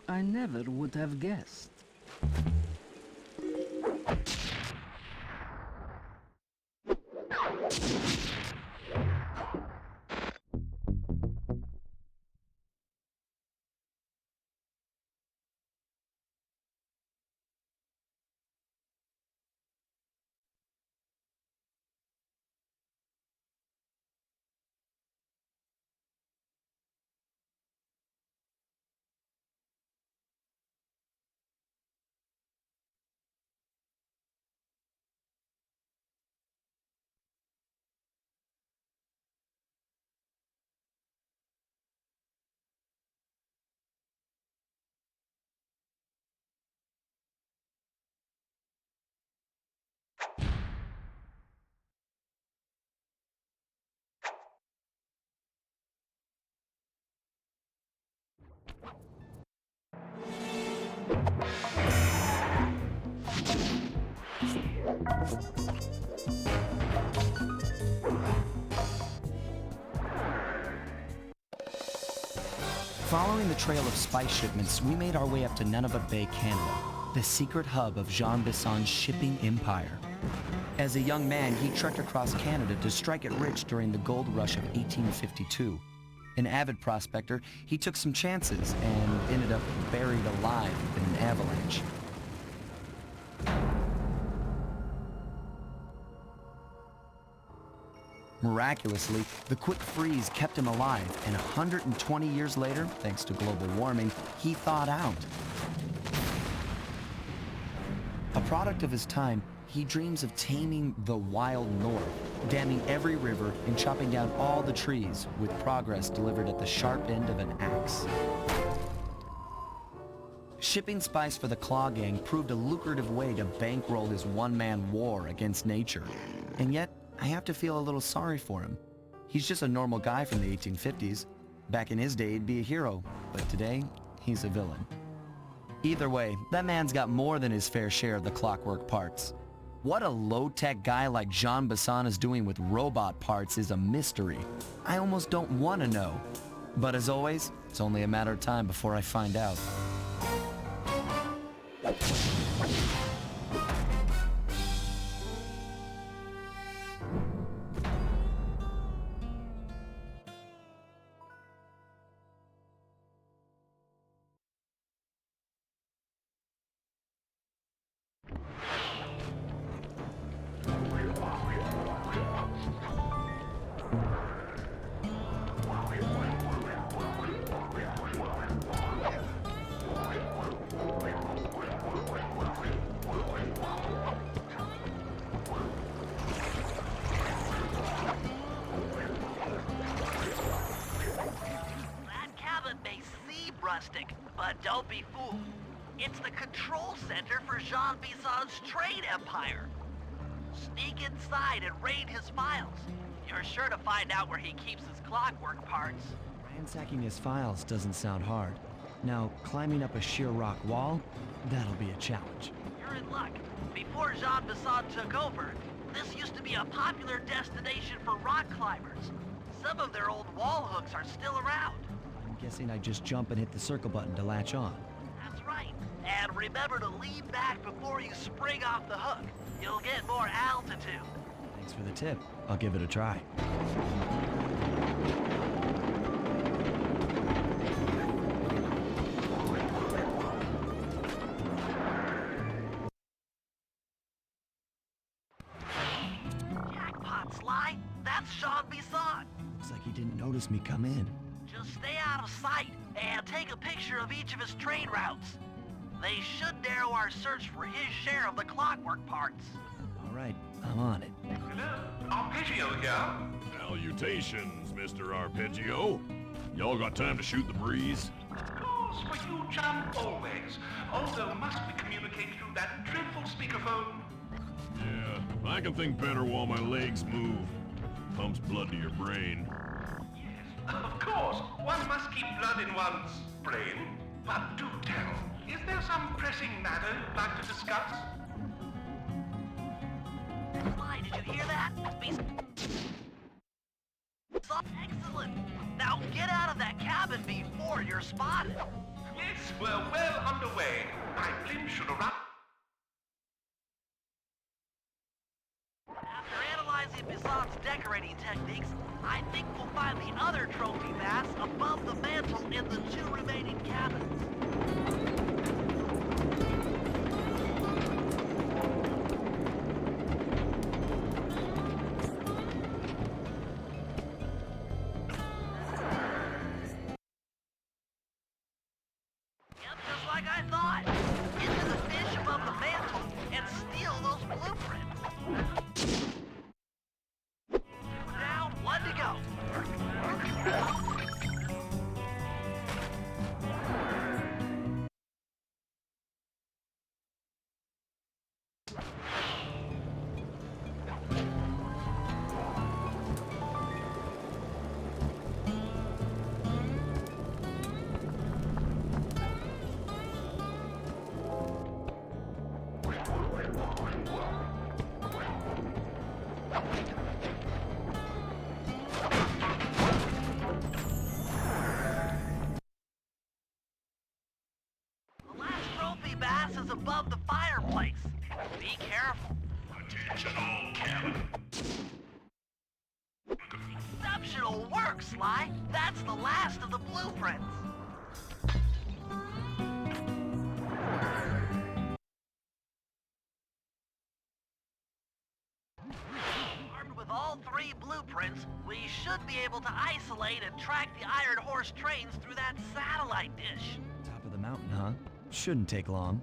I never would have guessed. Following the trail of spice shipments, we made our way up to Nunavut Bay, Canada, the secret hub of Jean Bisson's shipping empire. As a young man, he trekked across Canada to strike it rich during the gold rush of 1852. An avid prospector, he took some chances and ended up buried alive in an avalanche. Miraculously, the quick freeze kept him alive, and 120 years later, thanks to global warming, he thawed out. A product of his time, he dreams of taming the wild north, damming every river and chopping down all the trees, with progress delivered at the sharp end of an axe. Shipping spice for the Claw Gang proved a lucrative way to bankroll his one-man war against nature. And yet, I have to feel a little sorry for him. He's just a normal guy from the 1850s. Back in his day, he'd be a hero, but today, he's a villain. Either way, that man's got more than his fair share of the clockwork parts. What a low-tech guy like Jean Bisson is doing with robot parts is a mystery. I almost don't want to know. But as always, it's only a matter of time before I find out. rustic, but don't be fooled. It's the control center for Jean Bison's trade empire. Sneak inside and raid his files. You're sure to find out where he keeps his clockwork parts. Ransacking his files doesn't sound hard. Now, climbing up a sheer rock wall, that'll be a challenge. You're in luck. Before Jean Bisson took over, this used to be a popular destination for rock climbers. Some of their old wall hooks are still around. I'm guessing I just jump and hit the circle button to latch on. That's right. And remember to lean back before you spring off the hook. You'll get more altitude. Thanks for the tip. I'll give it a try. Jackpot, Sly. That's Jean Bisson. Looks like he didn't notice me come in. Just stay out of sight and take a picture of each of his trade routes. They should narrow our search for his share of the clockwork parts. All right, I'm on it. Hello, Arpeggio here. Salutations, Mr. Arpeggio. Y'all got time to shoot the breeze? Of course, for you, chum, always. Although must we communicate through that dreadful speakerphone? Yeah, I can think better while my legs move. Pumps blood to your brain. Yes, of course. One must keep blood in one's brain. But do tell, is there some pressing matter you'd like to discuss? Sly, did you hear that? Excellent. Now get out of that cabin before you're spotted. Yes, we're well underway. My blimp should arrive. After analyzing Bison's decorating techniques, I think we'll find the other trophy bass above the mantle in the two remaining cabins. Yep, just like I thought. Get to the fish above the mantle and steal those blueprints. Down, one to go. The last trophy bass is above the fireplace. Be careful. Attention all cabin. Exceptional work, Sly. That's the last of the blueprints. Armed with all three blueprints, we should be able to isolate and track the Iron Horse trains through that satellite dish. Top of the mountain, huh? Shouldn't take long.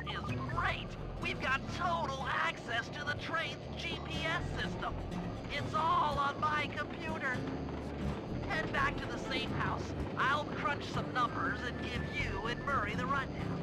This is great! We've got total access to the train's GPS system. It's all on my computer. Head back to the safe house. I'll crunch some numbers and give you and Murray the rundown.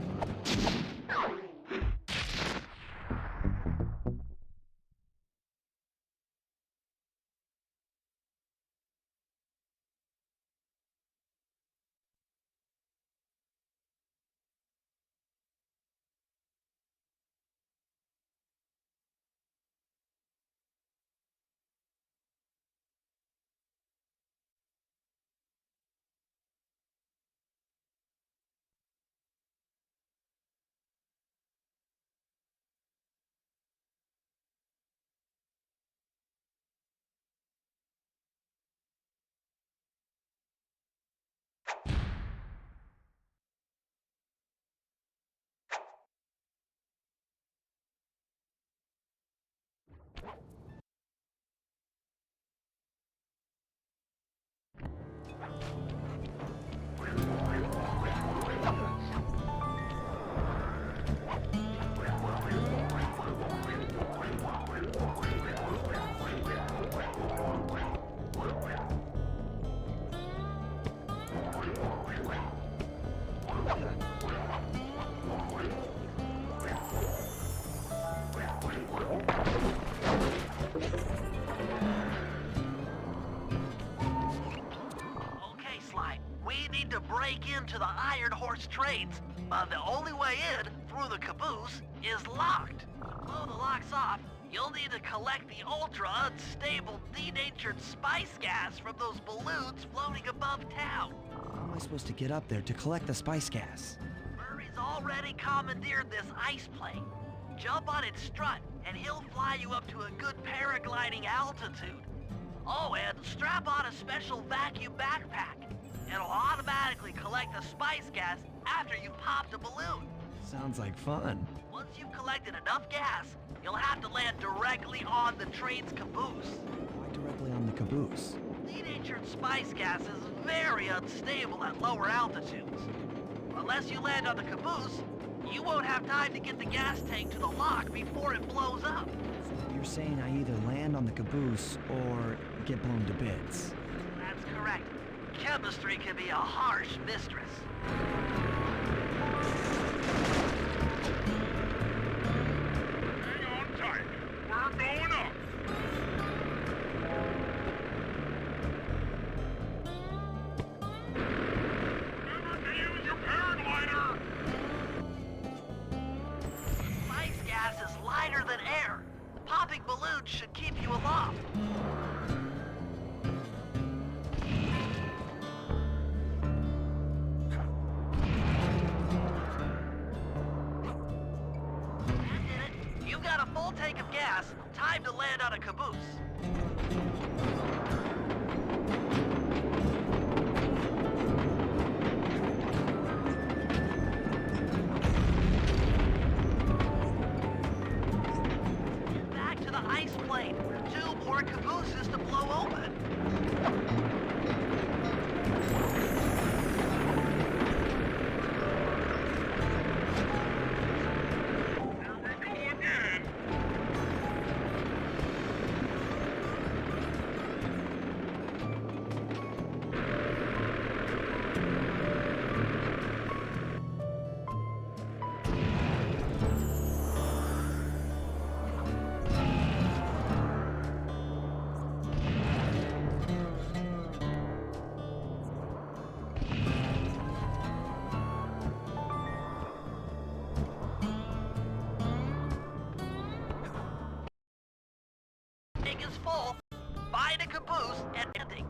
break into the Iron Horse trains, but the only way in, through the caboose, is locked. Blow the locks off, you'll need to collect the ultra-unstable, denatured spice gas from those balloons floating above town. How am I supposed to get up there to collect the spice gas? Murray's already commandeered this ice plane. Jump on its strut, and he'll fly you up to a good paragliding altitude. Oh, and strap on a special vacuum backpack. It'll automatically collect the spice gas after you've popped a balloon. Sounds like fun. Once you've collected enough gas, you'll have to land directly on the train's caboose. Why directly on the caboose? Denatured spice gas is very unstable at lower altitudes. Unless you land on the caboose, you won't have time to get the gas tank to the lock before it blows up. So you're saying I either land on the caboose or get blown to bits. That's correct. Chemistry can be a harsh mistress. Hang on tight. We're going up. Remember to use your paraglider. Spice gas is lighter than air. Popping balloons should keep you aloft. That did it. You've got a full tank of gas. Time to land on a caboose. Get back to the ice plane. 2 more cabooses to blow open. Here we go again. Tank is full. Find a caboose and landing.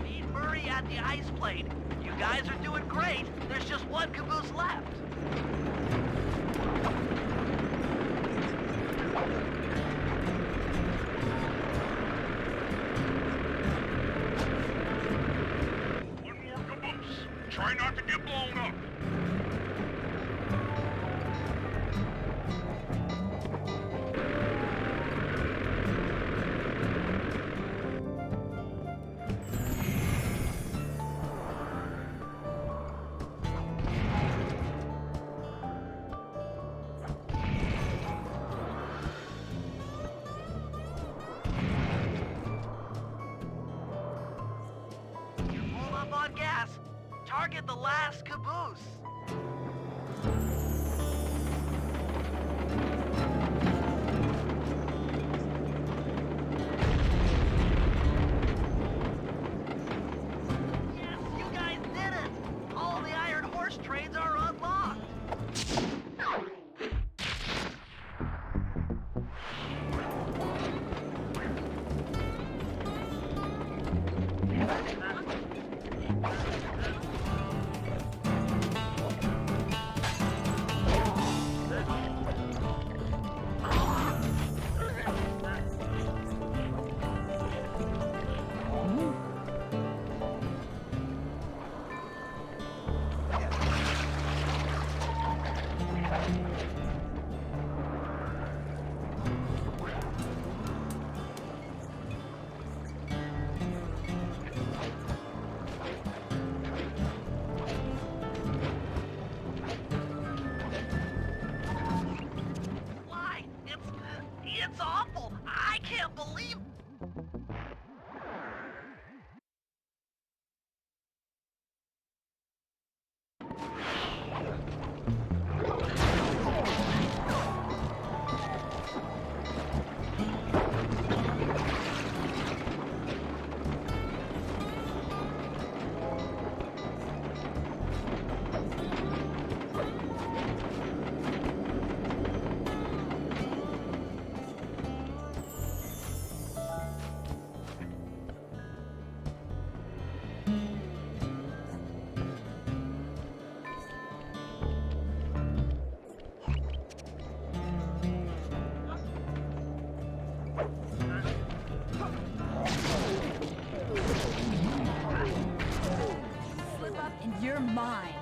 Meet Murray at the ice plane. You guys are doing great. There's just one caboose left. One more caboose. Try not to get blown up. Pull up on gas. Target the last caboose. Yes, you guys did it! All the Iron Horse trains are unlocked. mine.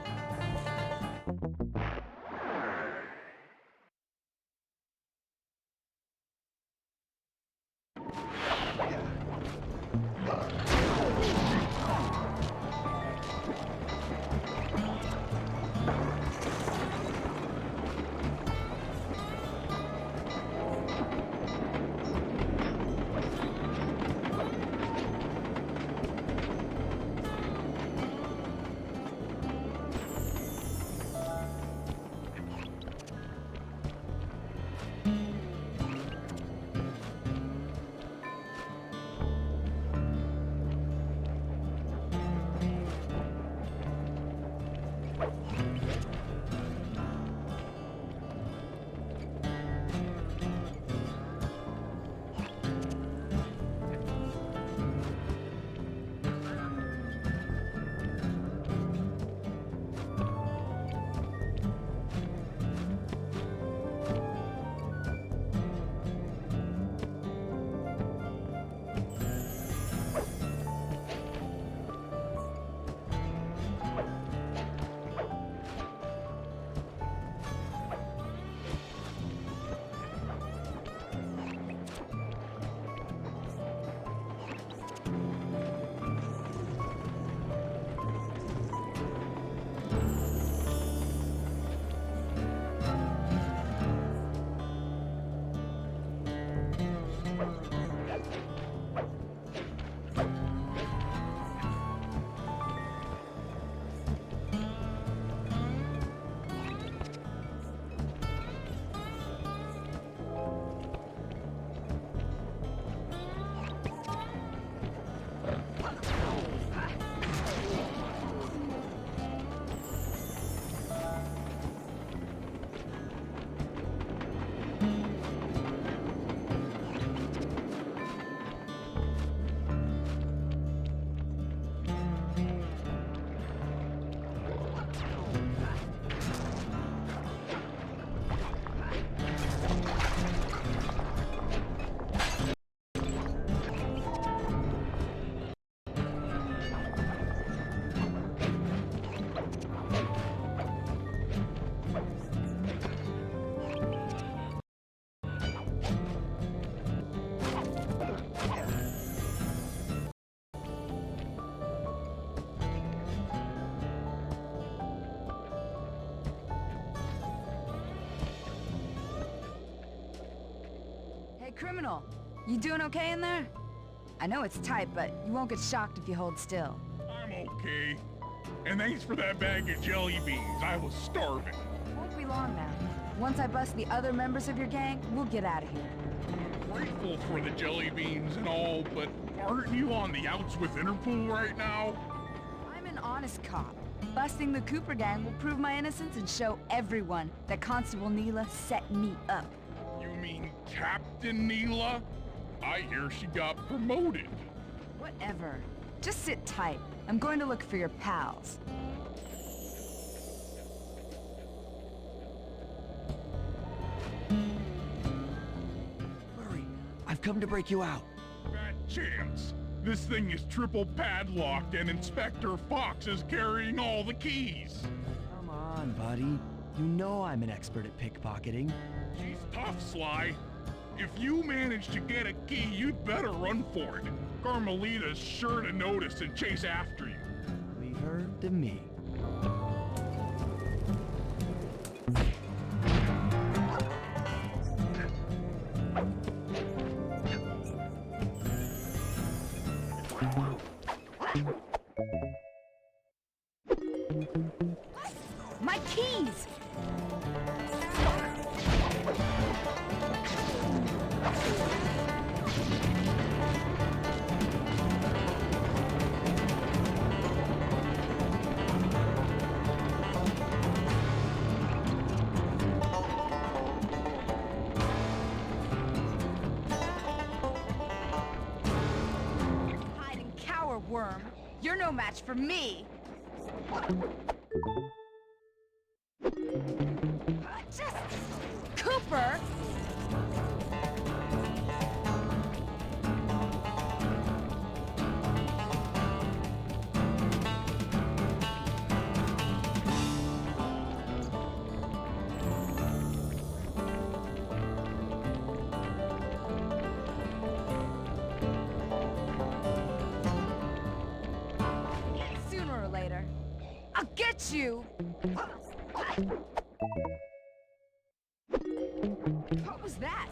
Hey, criminal. You doing okay in there? I know it's tight, but you won't get shocked if you hold still. I'm okay. And thanks for that bag of jelly beans. I was starving. Won't be long now. Once I bust the other members of your gang, we'll get out of here. Grateful for the jelly beans and all, but aren't you on the outs with Interpol right now? I'm an honest cop. Busting the Cooper gang will prove my innocence and show everyone that Constable Neela set me up. You mean Captain Neela? I hear she got promoted. Whatever. Just sit tight. I'm going to look for your pals. Hurry, I've come to break you out. Bad chance. This thing is triple padlocked and Inspector Fox is carrying all the keys. Come on, buddy. You know I'm an expert at pickpocketing. She's tough, Sly. If you manage to get a key, you'd better run for it. Carmelita's sure to notice and chase after you. Leave her to me. My keys! Hide and cower, worm. You're no match for me. Cooper! get you! What was that?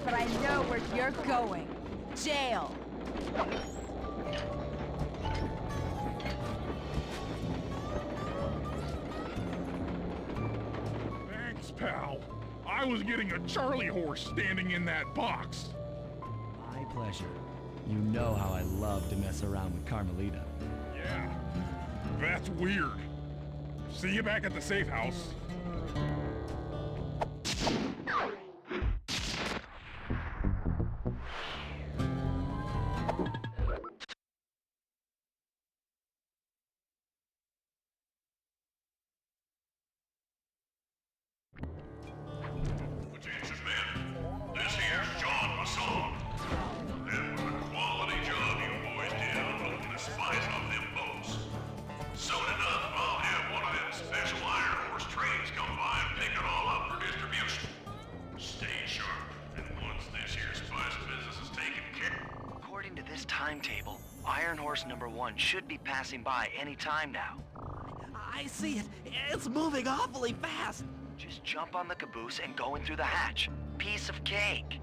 But I know where you're going. Jail. Thanks, pal. I was getting a Charlie horse standing in that box. My pleasure. You know how I love to mess around with Carmelita. Yeah, that's weird. See you back at the safe house. Attention, men. This here's John Masson. That was a quality job you boys did unloading the spice off them boats. Soon enough, I'll have one of them special Iron Horse trains come by and pick it all up for distribution. Stay sharp, and once this here spice business is taken care of... According to this timetable, Iron Horse number 1 should be passing by any time now. I see it. It's moving awfully fast. Just jump on the caboose and go in through the hatch. Piece of cake.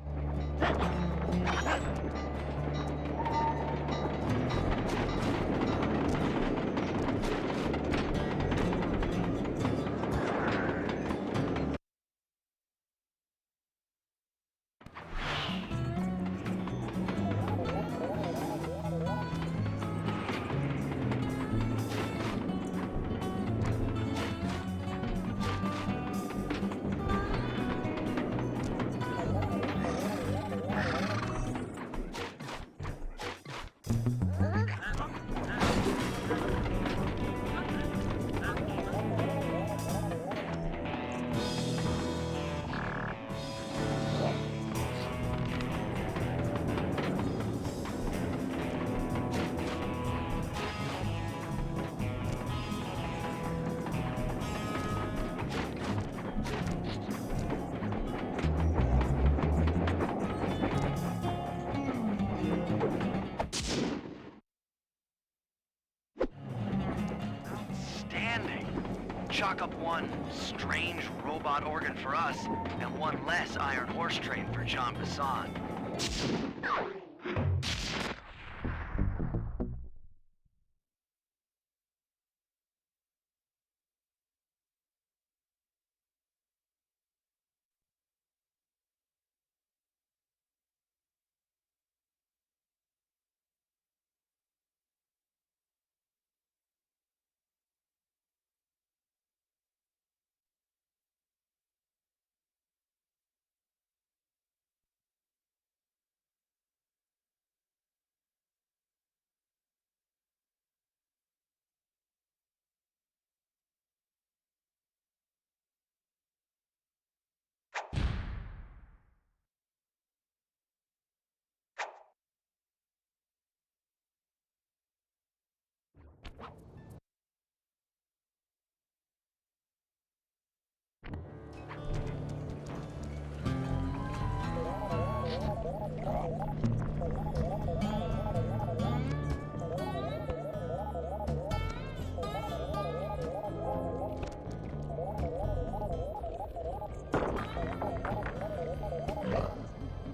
Chalk up one strange robot organ for us, and one less Iron Horse train for John Bassan.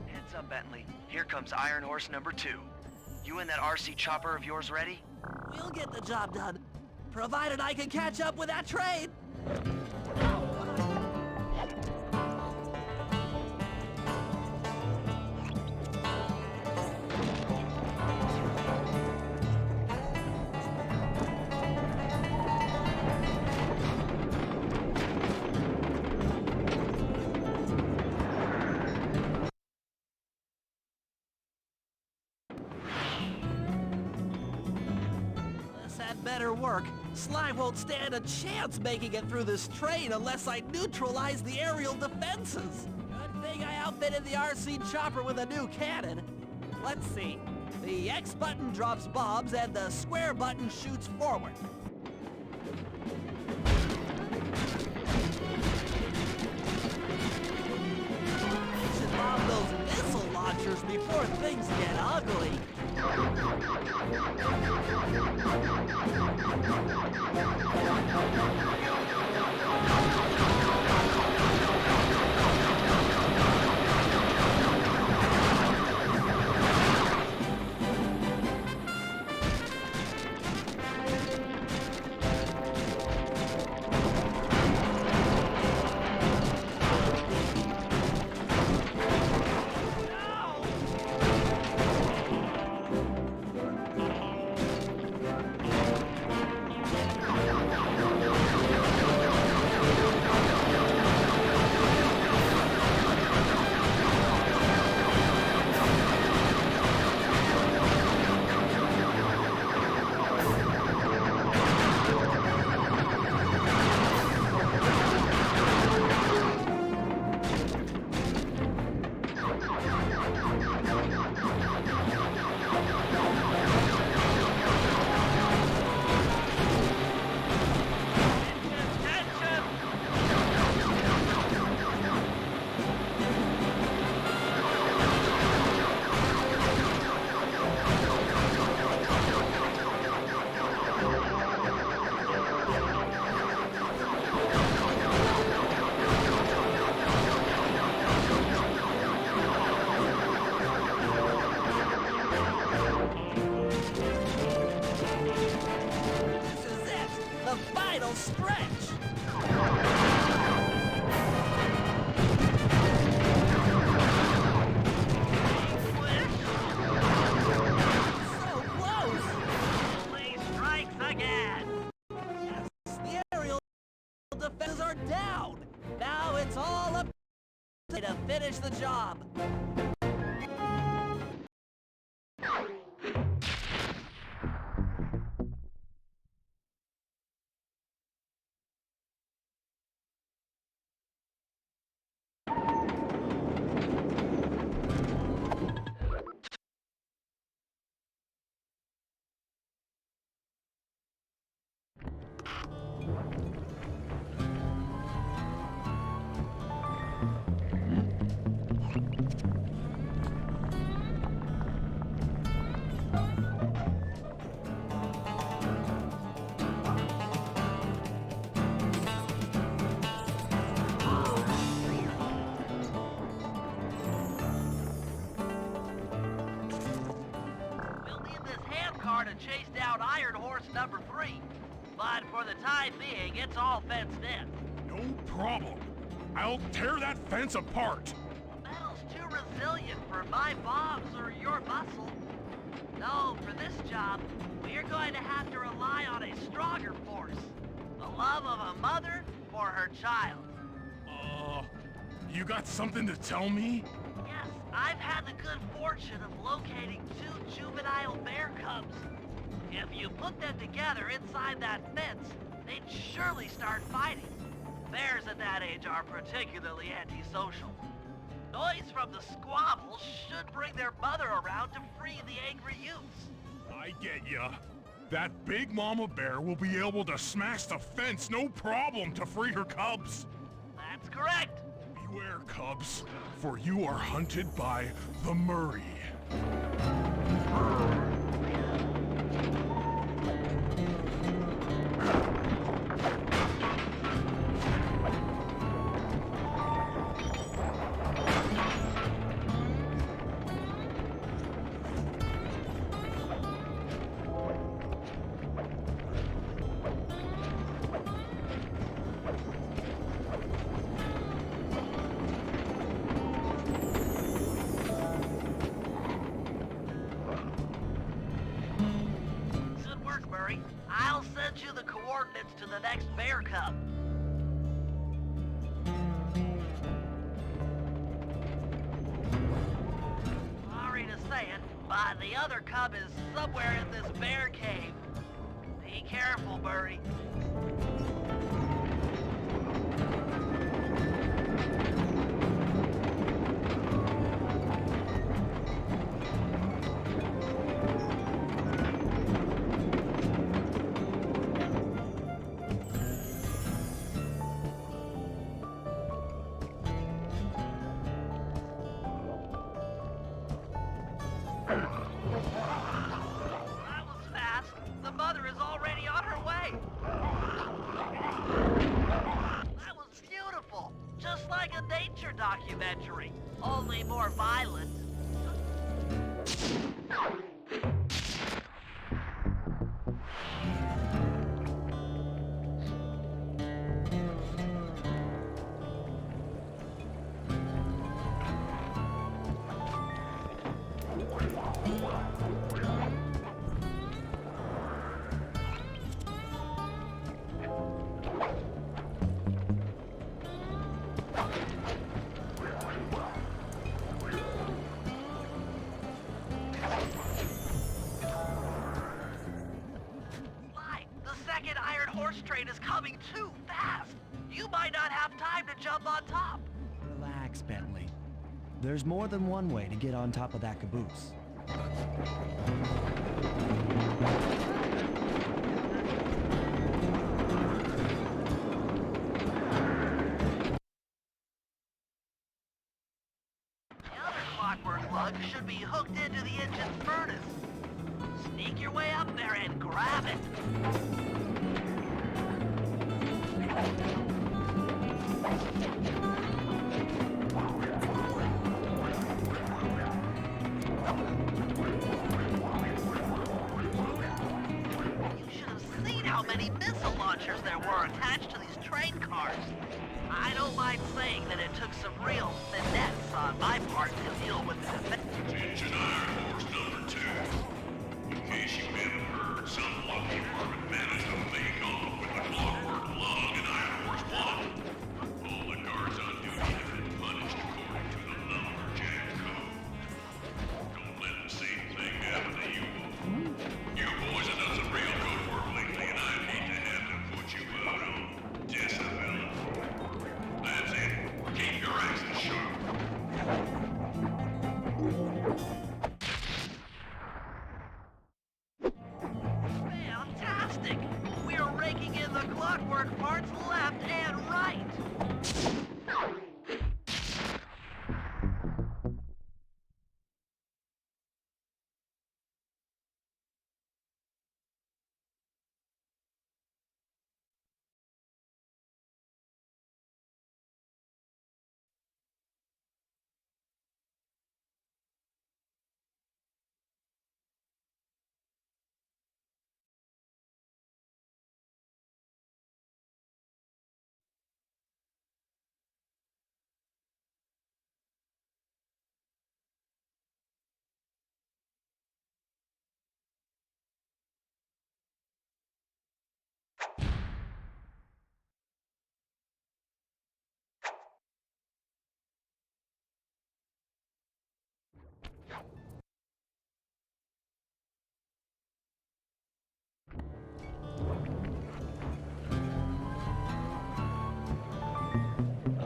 Heads up, Bentley. Here comes Iron Horse number 2. You and that RC chopper of yours ready? We'll get the job done, provided I can catch up with that train. Better work. Sly won't stand a chance making it through this train unless I neutralize the aerial defenses. Good thing I outfitted the RC chopper with a new cannon. Let's see. The X button drops bombs and the square button shoots forward. We should bomb those missile launchers before things get ugly. To finish the job. To chase down Iron Horse number 3. But for the time being, it's all fenced in. No problem. I'll tear that fence apart. Metal's too resilient for my bombs or your muscle. No, for this job, we're going to have to rely on a stronger force. The love of a mother for her child. You got something to tell me? Yes, I've had the good fortune of locating 2 juvenile bear cubs. If you put them together inside that fence, they'd surely start fighting. Bears at that age are particularly antisocial. Noise from the squabbles should bring their mother around to free the angry youths. I get ya. That big mama bear will be able to smash the fence no problem to free her cubs. That's correct. Beware, cubs, for you are hunted by the Murray. I'll send you the coordinates to the next bear cub. Sorry to say it, but the other cub is somewhere in this bear cave. Be careful, Murray. documentary, only more violent. Train is coming too fast. You might not have time to jump on top. Relax, Bentley. There's more than one way to get on top of that caboose. The other clockwork lug should be hooked into the engine's furnace. Sneak your way up there and grab it. How many missile launchers there were attached to these train cars. I don't mind saying that it took some real finesse on my part to deal with it. Attention Iron Horse number 2. In case you haven't heard, some lucky department managed to make off with the clockwork lug in Iron Horse 1. All the guards on duty have been punished according to the lumberjack code. Don't let the same thing happen to you. You boys have done some real good work lately, and I hate to have to put you out on disability. That's it. Keep your axes sharp. Fantastic! We're raking in the clockwork parts left and right.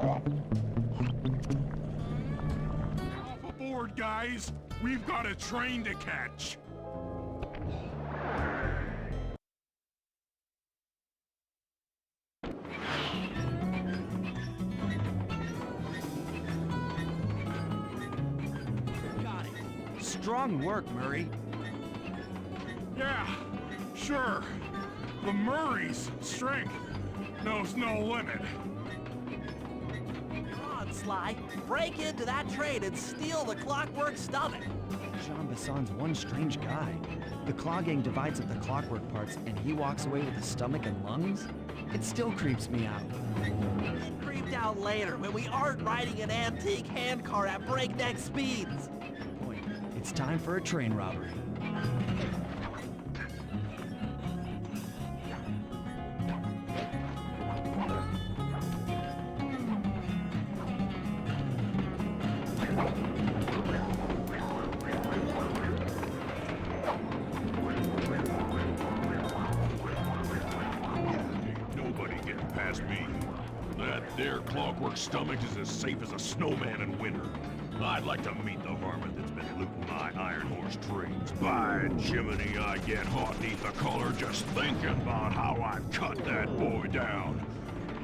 Off aboard, guys! We've got a train to catch! Got it. Strong work, Murray. Yeah, sure. The Murray's strength knows no limit. Come on, Sly. Break into that train and steal the clockwork stomach. Jean Besson's one strange guy. The Claw Gang divides up the clockwork parts and he walks away with the stomach and lungs? It still creeps me out. Get creeped out later when we aren't riding an antique handcar at breakneck speeds. Point. It's time for a train robbery. Nobody getting past me. That there clockwork stomach is as safe as a snowman in winter. I'd like to meet the varmint that's been looting my Iron Horse trains. By Jiminy, I get hot neath the collar just thinking about how I've cut that boy down.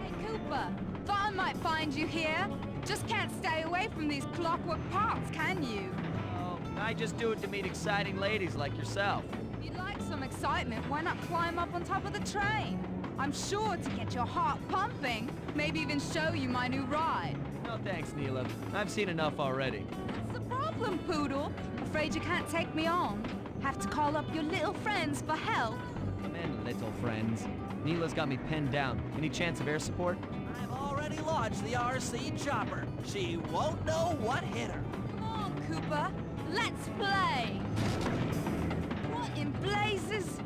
Hey, Cooper. Thought I might find you here. Just can't stay away from these clockwork parts, can you? Oh, I just do it to meet exciting ladies like yourself. If you'd like some excitement, why not climb up on top of the train? I'm sure to get your heart pumping. Maybe even show you my new ride. No thanks, Neela. I've seen enough already. What's the problem, Poodle? Afraid you can't take me on? Have to call up your little friends for help? Come in, little friends. Neela's got me pinned down. Any chance of air support? I've already launched the RC chopper. She won't know what hit her. Come on, Cooper. Let's play. What in blazes?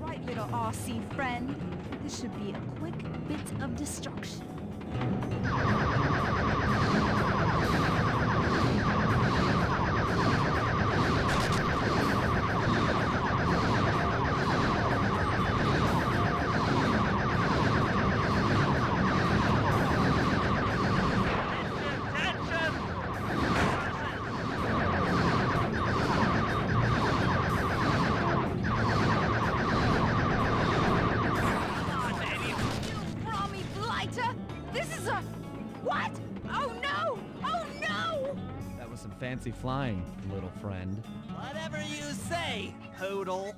Right, little RC friend. This should be a quick bit of destruction. What? Oh no! Oh no! That was some fancy flying, little friend. Whatever you say, Poodle.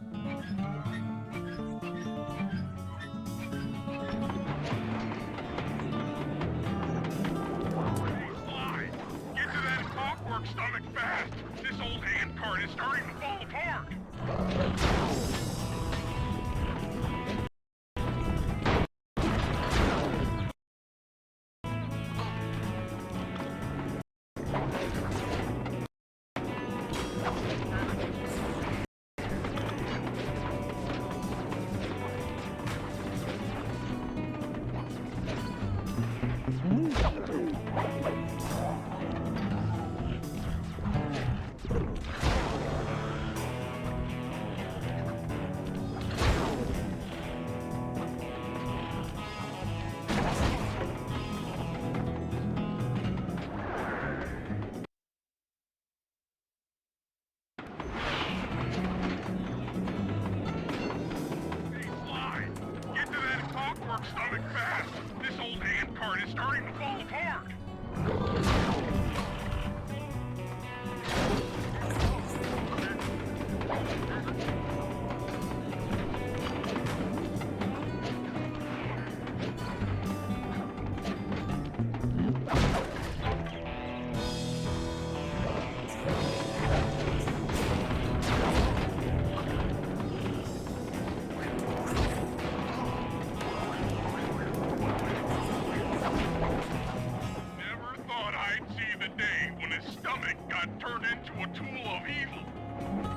Sly, get to that clockwork stomach fast. This old hand cart is starting to fall apart. Stomach fast! This old hand cart is starting to fall apart!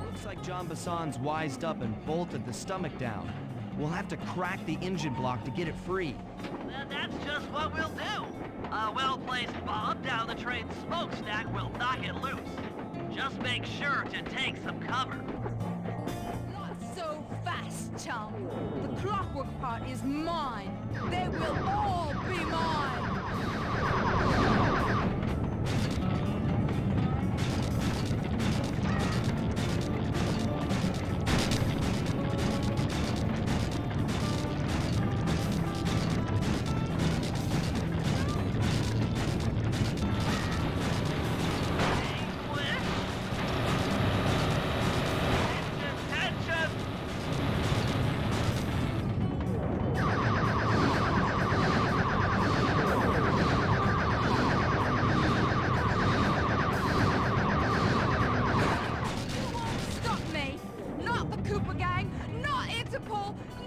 Looks like John Bassan's wised up and bolted the stomach down. We'll have to crack the engine block to get it free. That's just what we'll do. A well-placed bomb down the train's smokestack will knock it loose. Just make sure to take some cover. Not so fast, chum. The clockwork part is mine. They will all be mine.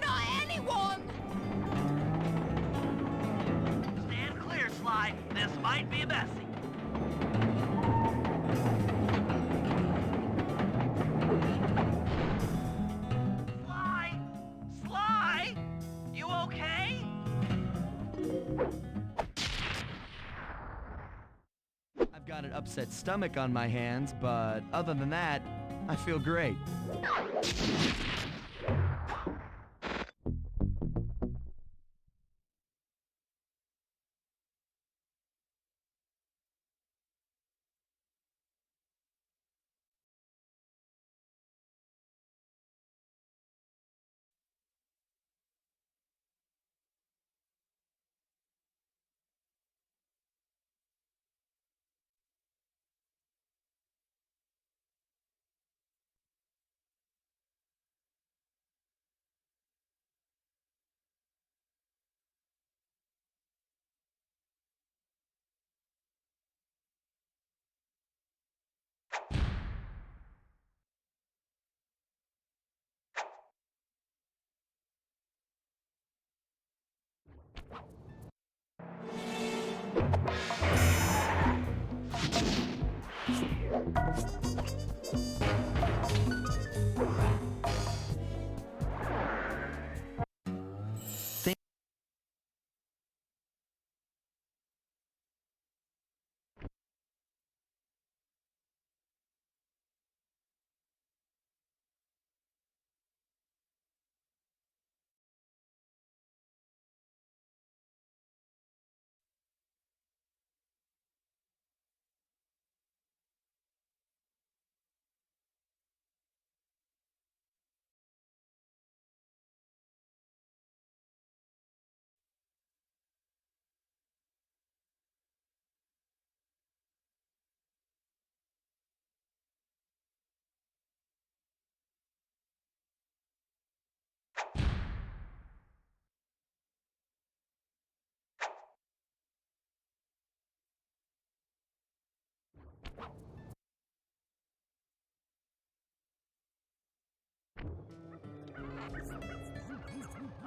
Not anyone! Stand clear, Sly. This might be messy. Sly? Sly? You okay? I've got an upset stomach on my hands, but other than that, I feel great.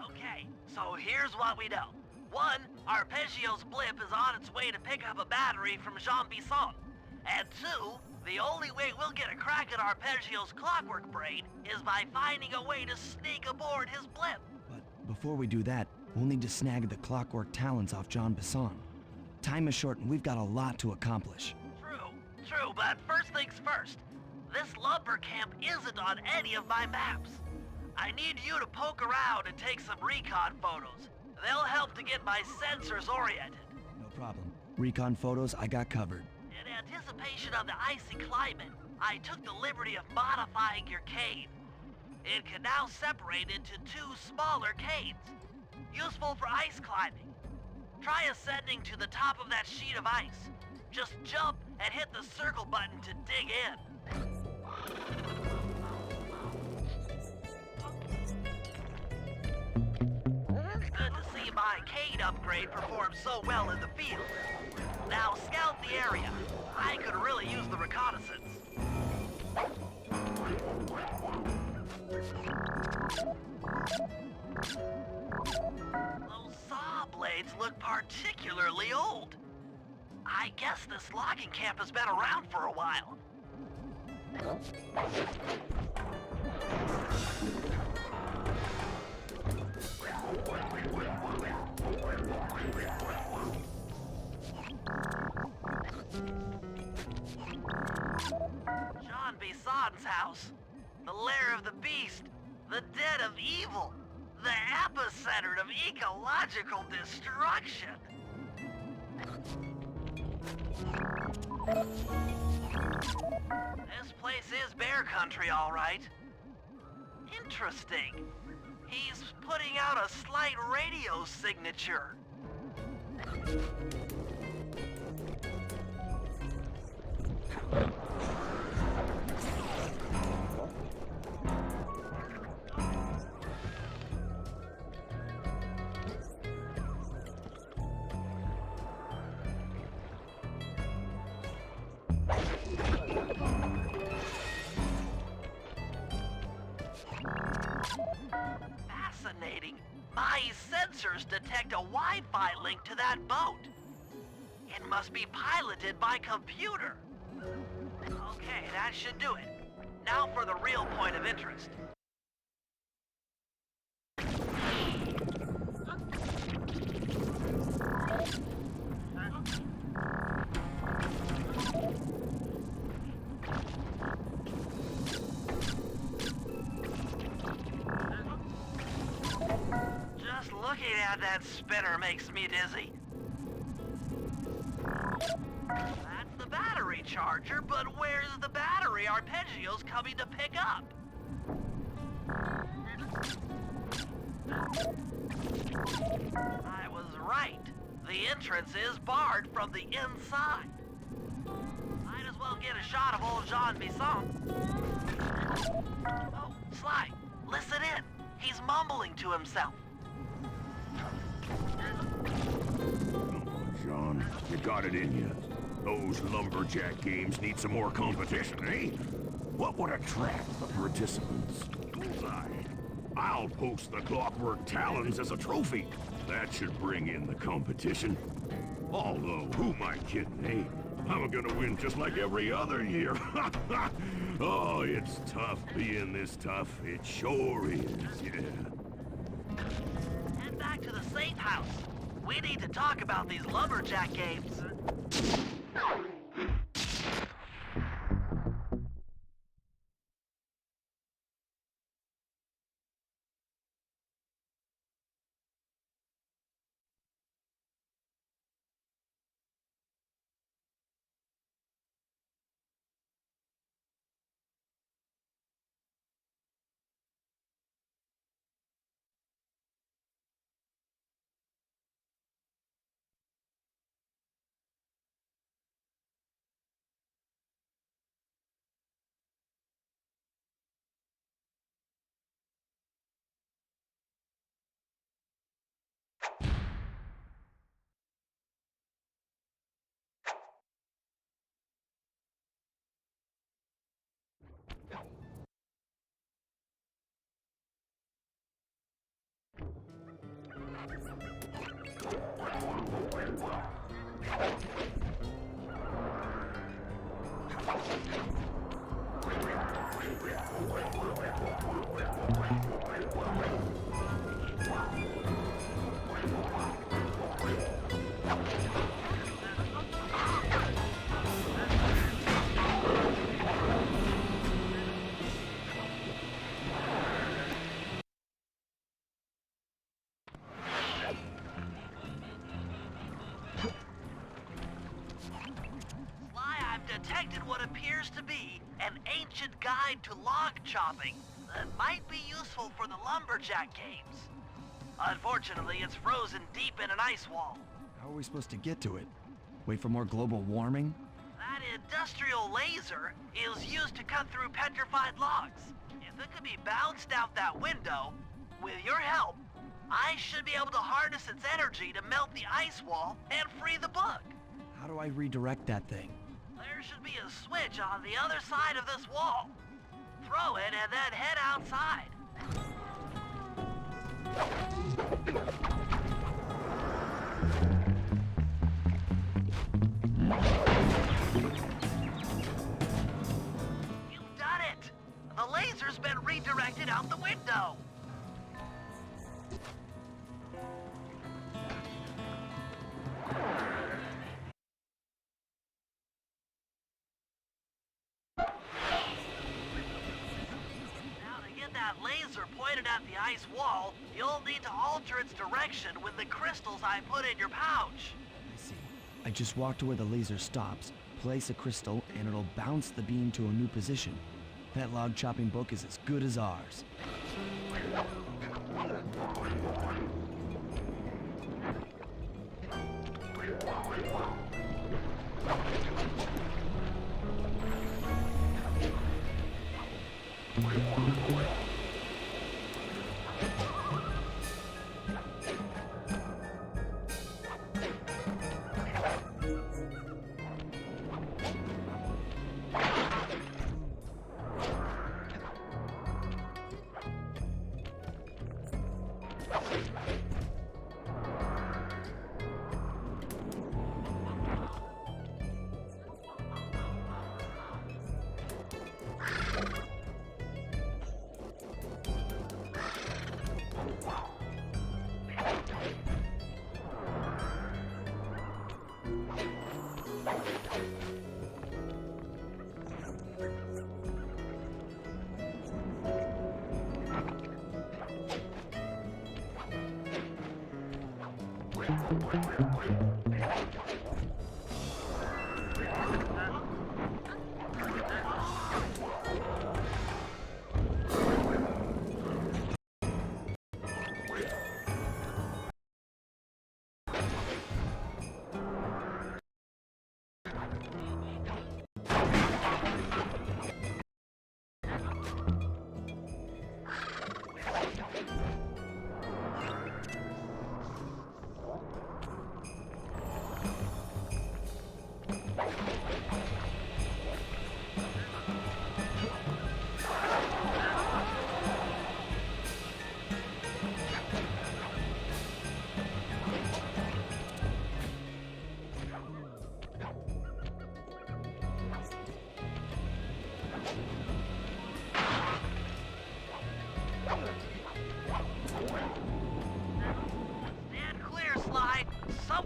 Okay, so here's what we know. One, Arpeggio's blip is on its way to pick up a battery from Jean Bisson. And two, the only way we'll get a crack at Arpeggio's clockwork brain is by finding a way to sneak aboard his blip. But before we do that, we'll need to snag the clockwork talons off Jean Bisson. Time is short and we've got a lot to accomplish. True, but first things first. This lumber camp isn't on any of my maps. I need you to poke around and take some recon photos. They'll help to get my sensors oriented. No problem. Recon photos, I got covered. In anticipation of the icy climate, I took the liberty of modifying your cane. It can now separate into two smaller canes, useful for ice climbing. Try ascending to the top of that sheet of ice. Just jump and hit the circle button to dig in. Good to see my cane upgrade perform so well in the field. Now scout the area. I could really use the reconnaissance. Those saw blades look particularly old. I guess this logging camp has been around for a while. Jean Bisson's house. The lair of the beast. The den of evil. The epicenter of ecological destruction. This place is bear country, all right. Interesting. He's putting out a slight radio signature. Fascinating. My sensors detect a Wi-Fi link to that boat. It must be piloted by computer. Okay, that should do it. Now for the real point of interest. Just looking at that spinner makes me dizzy. That's the battery charger, but where's the battery Arpeggio's coming to pick up? I was right. The entrance is barred from the inside. Might as well get a shot of old Jean Bisson. Oh, Sly, listen in. He's mumbling to himself. John, you got it in you. Those lumberjack games need some more competition, eh? What would attract the participants? I'll post the clockwork talons as a trophy. That should bring in the competition. Although, who am I kidding, eh? I'm gonna win just like every other year. Oh, it's tough being this tough. It sure is, yeah. Head back to the safe house. We need to talk about these lumberjack games. Detected what appears to be an ancient guide to log chopping that might be useful for the lumberjack games. Unfortunately, it's frozen deep in an ice wall. How are we supposed to get to it? Wait for more global warming? That industrial laser is used to cut through petrified logs. If it could be bounced out that window, with your help, I should be able to harness its energy to melt the ice wall and free the bug. How do I redirect that thing? There should be a switch on the other side of this wall. Throw it and then head outside. You've done it! The laser's been redirected out the window. Laser pointed at the ice wall, you'll need to alter its direction with the crystals I put in your pouch. I see. I just walk to where the laser stops, place a crystal, and it'll bounce the beam to a new position. That log chopping book is as good as ours.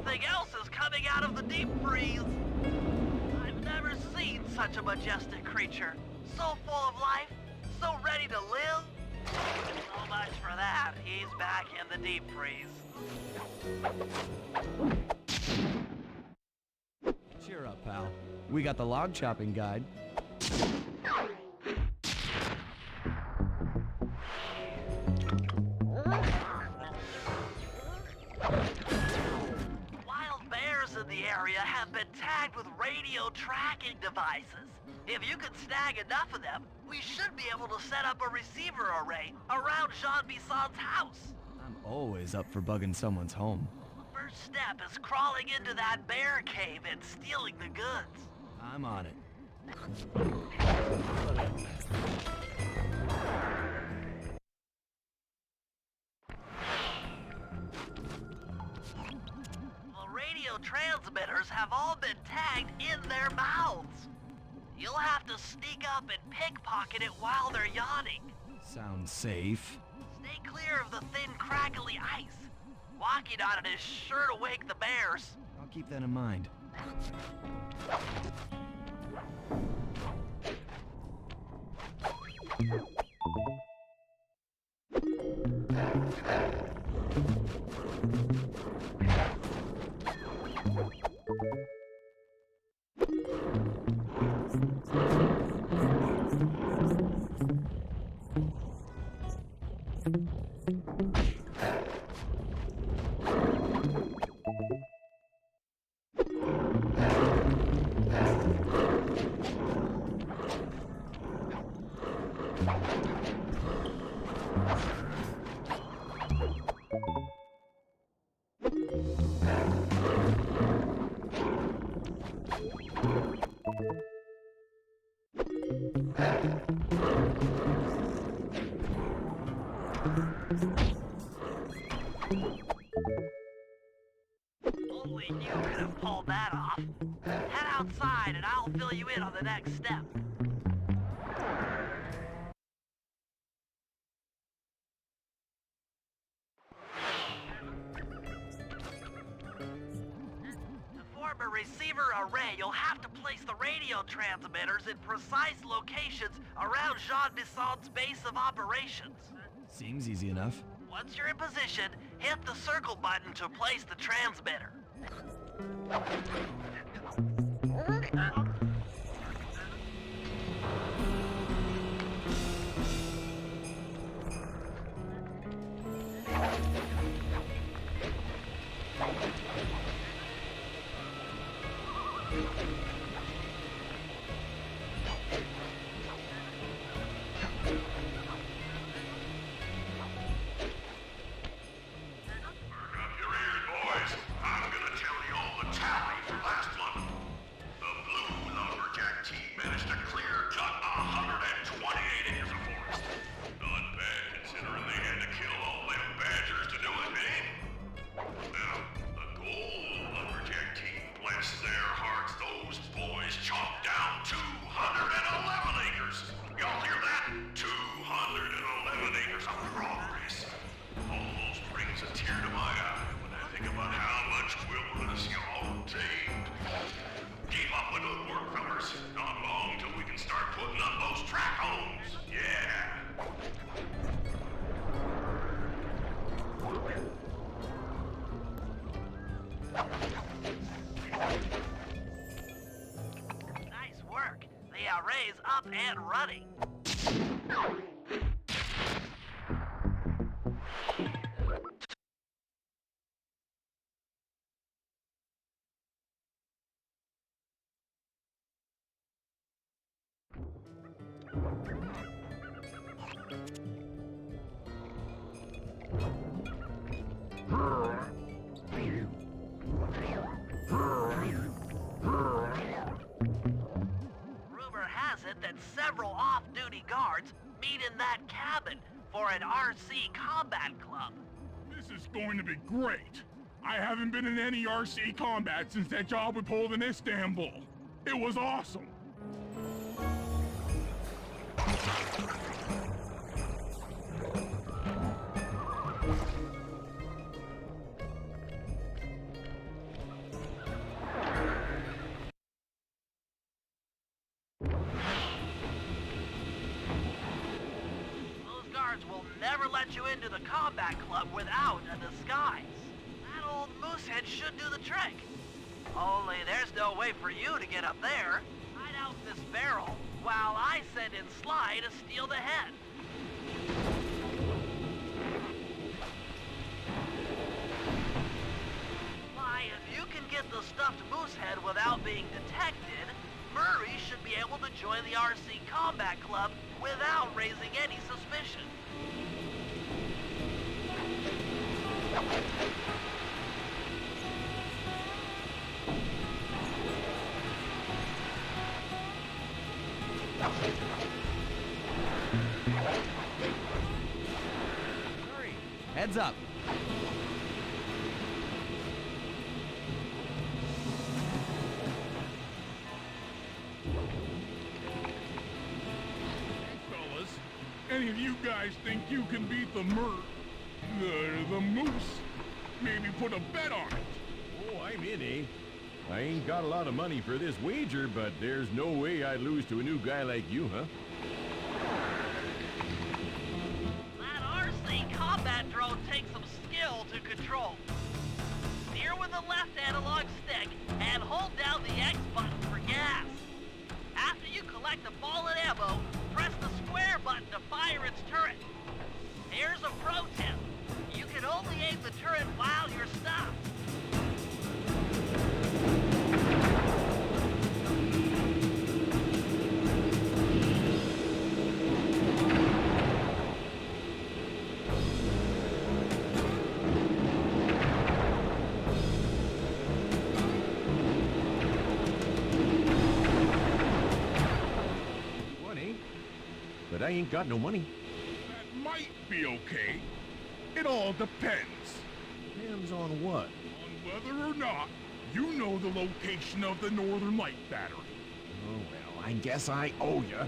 everything else is coming out of the deep freeze. I've never seen such a majestic creature. So full of life, so ready to live. So much for that. He's back in the deep freeze. Cheer up, pal. We got the log chopping guide. Wild bears in the area have been tagged with radio tracking devices. If you can snag enough of them, we should be able to set up a receiver array around Jean Bisson's house. I'm always up for bugging someone's home. First step is crawling into that bear cave and stealing the goods. I'm on it. The radio transmitters have all been tagged in their mouths. You'll have to sneak up and pickpocket it while they're yawning. Sounds safe. Stay clear of the thin, crackly ice. Walking on it is sure to wake the bears. I'll keep that in mind. Only you could have pulled that off. Head outside and I'll fill you in on the next step. To form a receiver array, you'll have to place the radio transmitters in precise locations around Jean Bisson's base of operations. Seems easy enough. Once you're in position, hit the circle button to place the transmitter. Nice work. The array's up and running. Rumor has it that several off-duty guards meet in that cabin for an RC combat club. This is going to be great. I haven't been in any RC combat since that job we pulled in Istanbul. It was awesome. never let you into the combat club without a disguise. That old moosehead should do the trick. Only there's no way for you to get up there. Hide out in this barrel while I send in Sly to steal the head. Sly, if you can get the stuffed moosehead without being detected, Murray should be able to join the RC Combat Club without raising any suspicion. Hurry! Heads up! Fellas, any of you guys think you can beat the moose? Maybe put a bet on it. Oh, I'm in, eh? I ain't got a lot of money for this wager, but there's no way I'd lose to a new guy like you, huh? That RC combat drone takes some skill to control. Steer with the left analog stick and hold down the X button for gas. After you collect the ball and ammo, press the square button to fire its turret. Here's a pro tip. You can only aim the turret while you're stopped. But I ain't got no money. That might be okay. It all depends. Depends on what? On whether or not you know the location of the Northern Light Battery. Oh, well, I guess I owe you.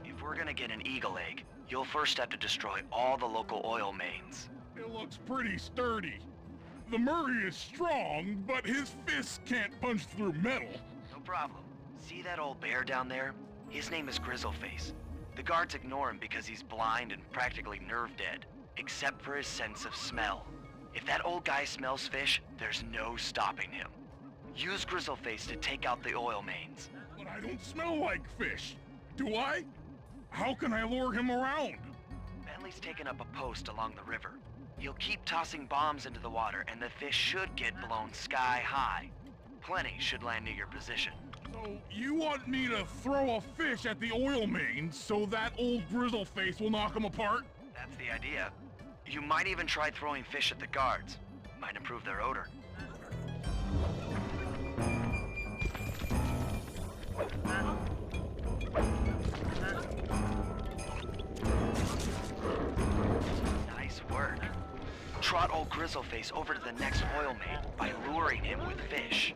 If we're gonna get an eagle egg, you'll first have to destroy all the local oil mains. It looks pretty sturdy. The Murray is strong, but his fists can't punch through metal. No problem. See that old bear down there? His name is Grizzleface. The guards ignore him because he's blind and practically nerve dead, except for his sense of smell. If that old guy smells fish, there's no stopping him. Use Grizzleface to take out the oil mains. But I don't smell like fish, do I? How can I lure him around? Bentley's taken up a post along the river. He'll keep tossing bombs into the water, and the fish should get blown sky high. Plenty should land near your position. So you want me to throw a fish at the oil mains so that old Grizzleface will knock them apart? That's the idea. You might even try throwing fish at the guards. Might improve their odor. Nice work. Trot old Grizzleface over to the next oil main by luring him with fish.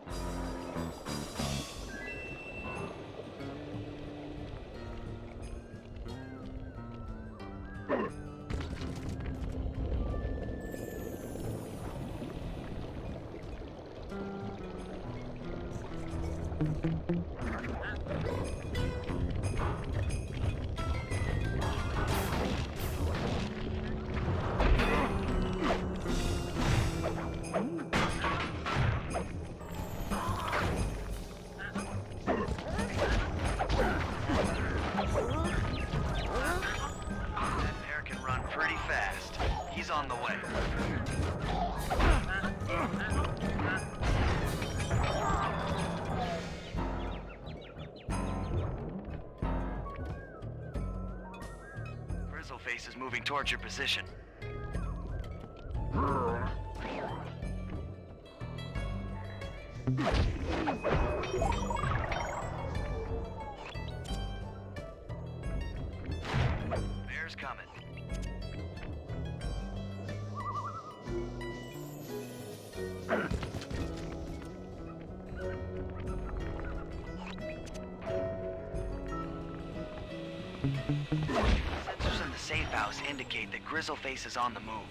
Grizzleface is moving towards your position. Bear's coming. Sensors in the safe house indicate that Grizzleface is on the move.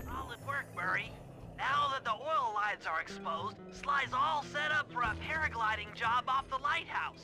Solid work, Murray. Now that the oil lines are exposed, Sly's all set up for a paragliding job off the lighthouse.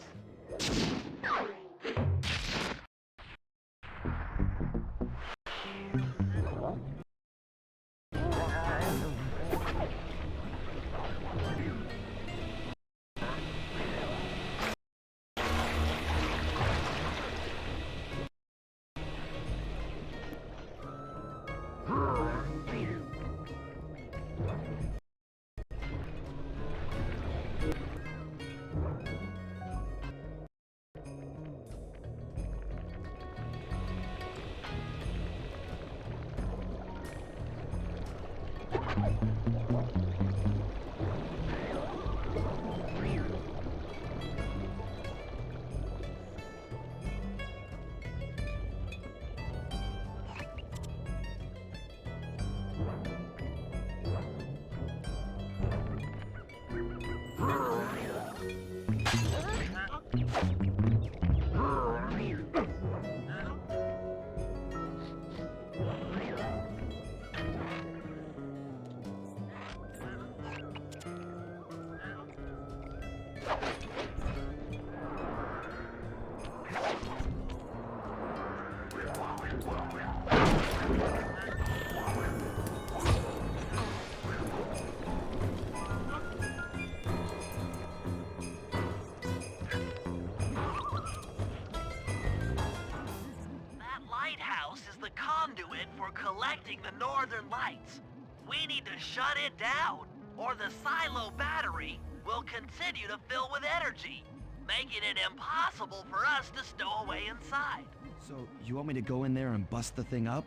For collecting the northern lights. We need to shut it down, or the silo battery will continue to fill with energy, making it impossible for us to stow away inside. So, you want me to go in there and bust the thing up?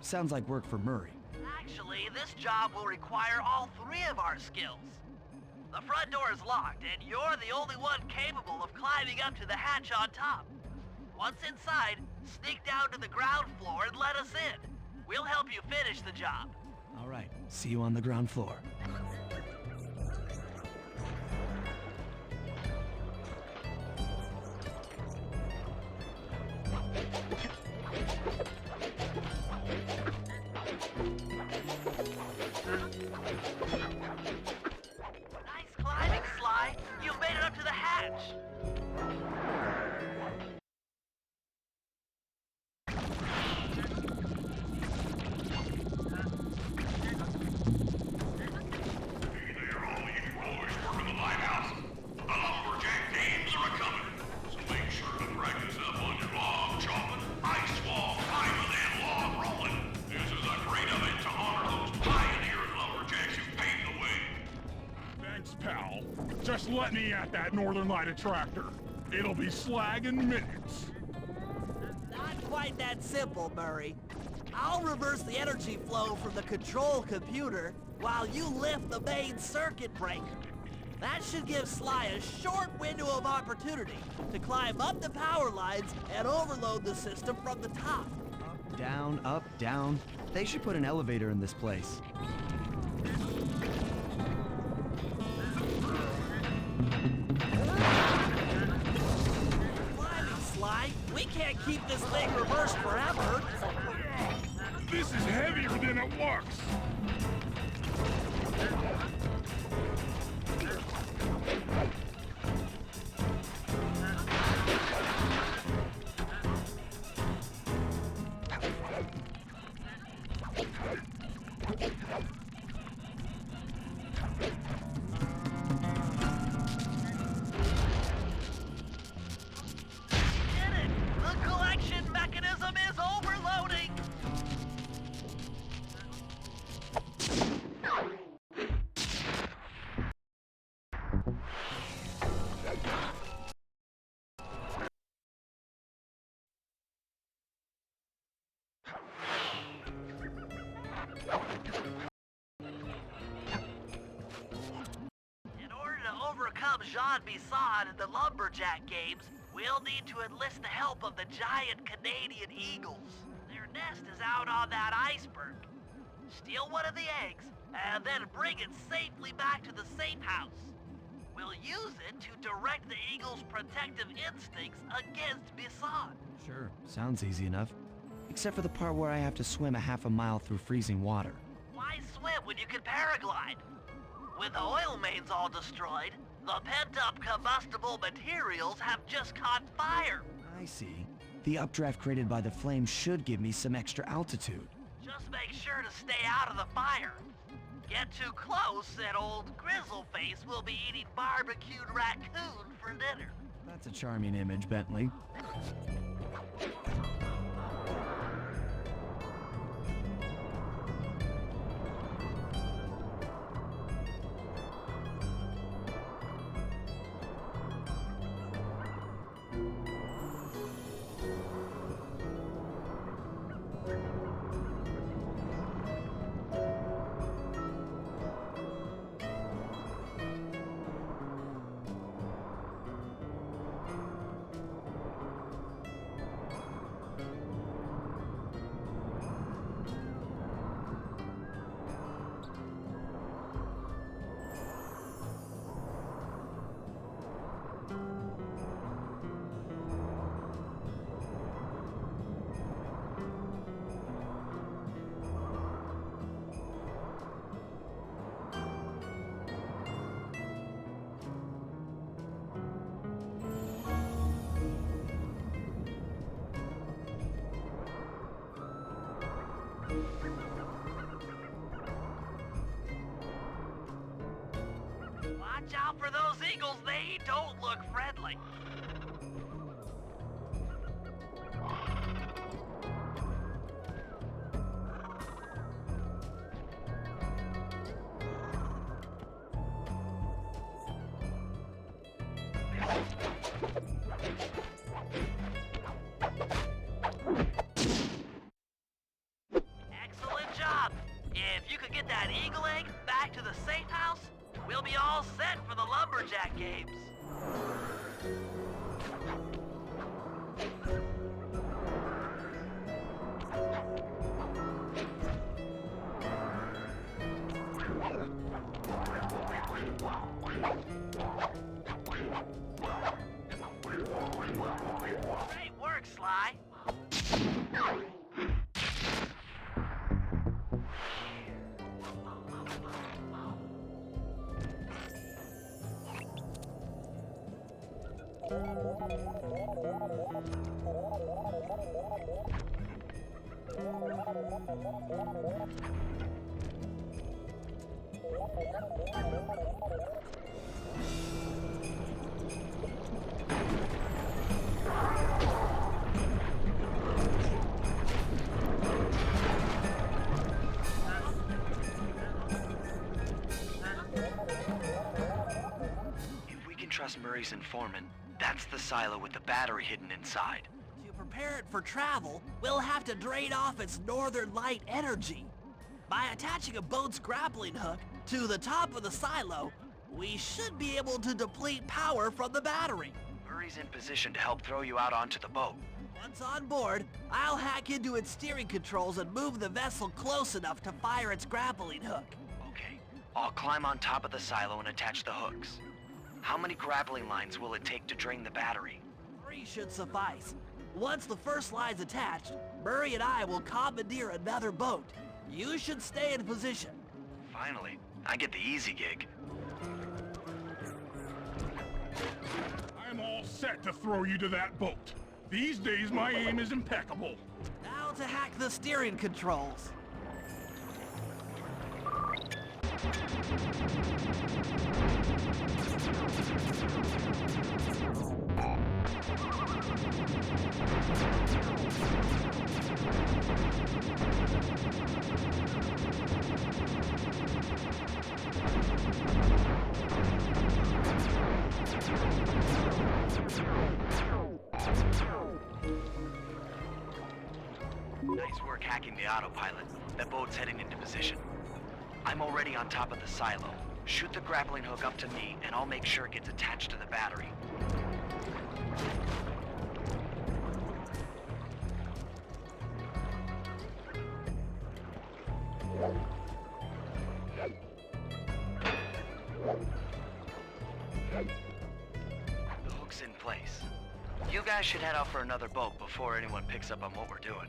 Sounds like work for Murray. Actually, this job will require all three of our skills. The front door is locked, and you're the only one capable of climbing up to the hatch on top. Once inside, sneak down to the ground floor and let us in. We'll help you finish the job. All right, see you on the ground floor. Nice climbing, Sly. You made it up to the hatch. Just let me at that Northern Light attractor. It'll be slag in minutes. Not quite that simple, Murray. I'll reverse the energy flow from the control computer while you lift the main circuit breaker. That should give Sly a short window of opportunity to climb up the power lines and overload the system from the top. Up, down. They should put an elevator in this place. We can't keep this thing reversed forever. This is heavier than it looks. Jean Bisson in the Lumberjack games, we'll need to enlist the help of the giant Canadian eagles. Their nest is out on that iceberg. Steal one of the eggs, and then bring it safely back to the safe house. We'll use it to direct the eagle's protective instincts against Bisson. Sure, sounds easy enough. Except for the part where I have to swim a half a mile through freezing water. Why swim when you can paraglide? With the oil mains all destroyed, the pent-up combustible materials have just caught fire. I see. The updraft created by the flames should give me some extra altitude. Just make sure to stay out of the fire. Get too close and old Grizzleface will be eating barbecued raccoon for dinner. That's a charming image, Bentley. Watch out for those eagles, they don't look friendly. Excellent job. If you could get that eagle egg back to the safe house, we'll be all set for the Lumberjack games. Great work, Sly. If we can trust Murray's informant, that's the silo with the battery hidden inside. To prepare it for travel, we'll have to drain off its northern light energy. By attaching a boat's grappling hook to the top of the silo, we should be able to deplete power from the battery. Murray's in position to help throw you out onto the boat. Once on board, I'll hack into its steering controls and move the vessel close enough to fire its grappling hook. Okay, I'll climb on top of the silo and attach the hooks. How many grappling lines will it take to drain the battery? 3 should suffice. Once the first line's attached, Murray and I will commandeer another boat. You should stay in position. Finally, I get the easy gig. I'm all set to throw you to that boat. These days, my aim is impeccable. Now to hack the steering controls. Nice work hacking the autopilot. That boat's heading into position. I'm already on top of the silo. Shoot the grappling hook up to me, and I'll make sure it gets attached to the battery. The hook's in place. You guys should head out for another boat before anyone picks up on what we're doing.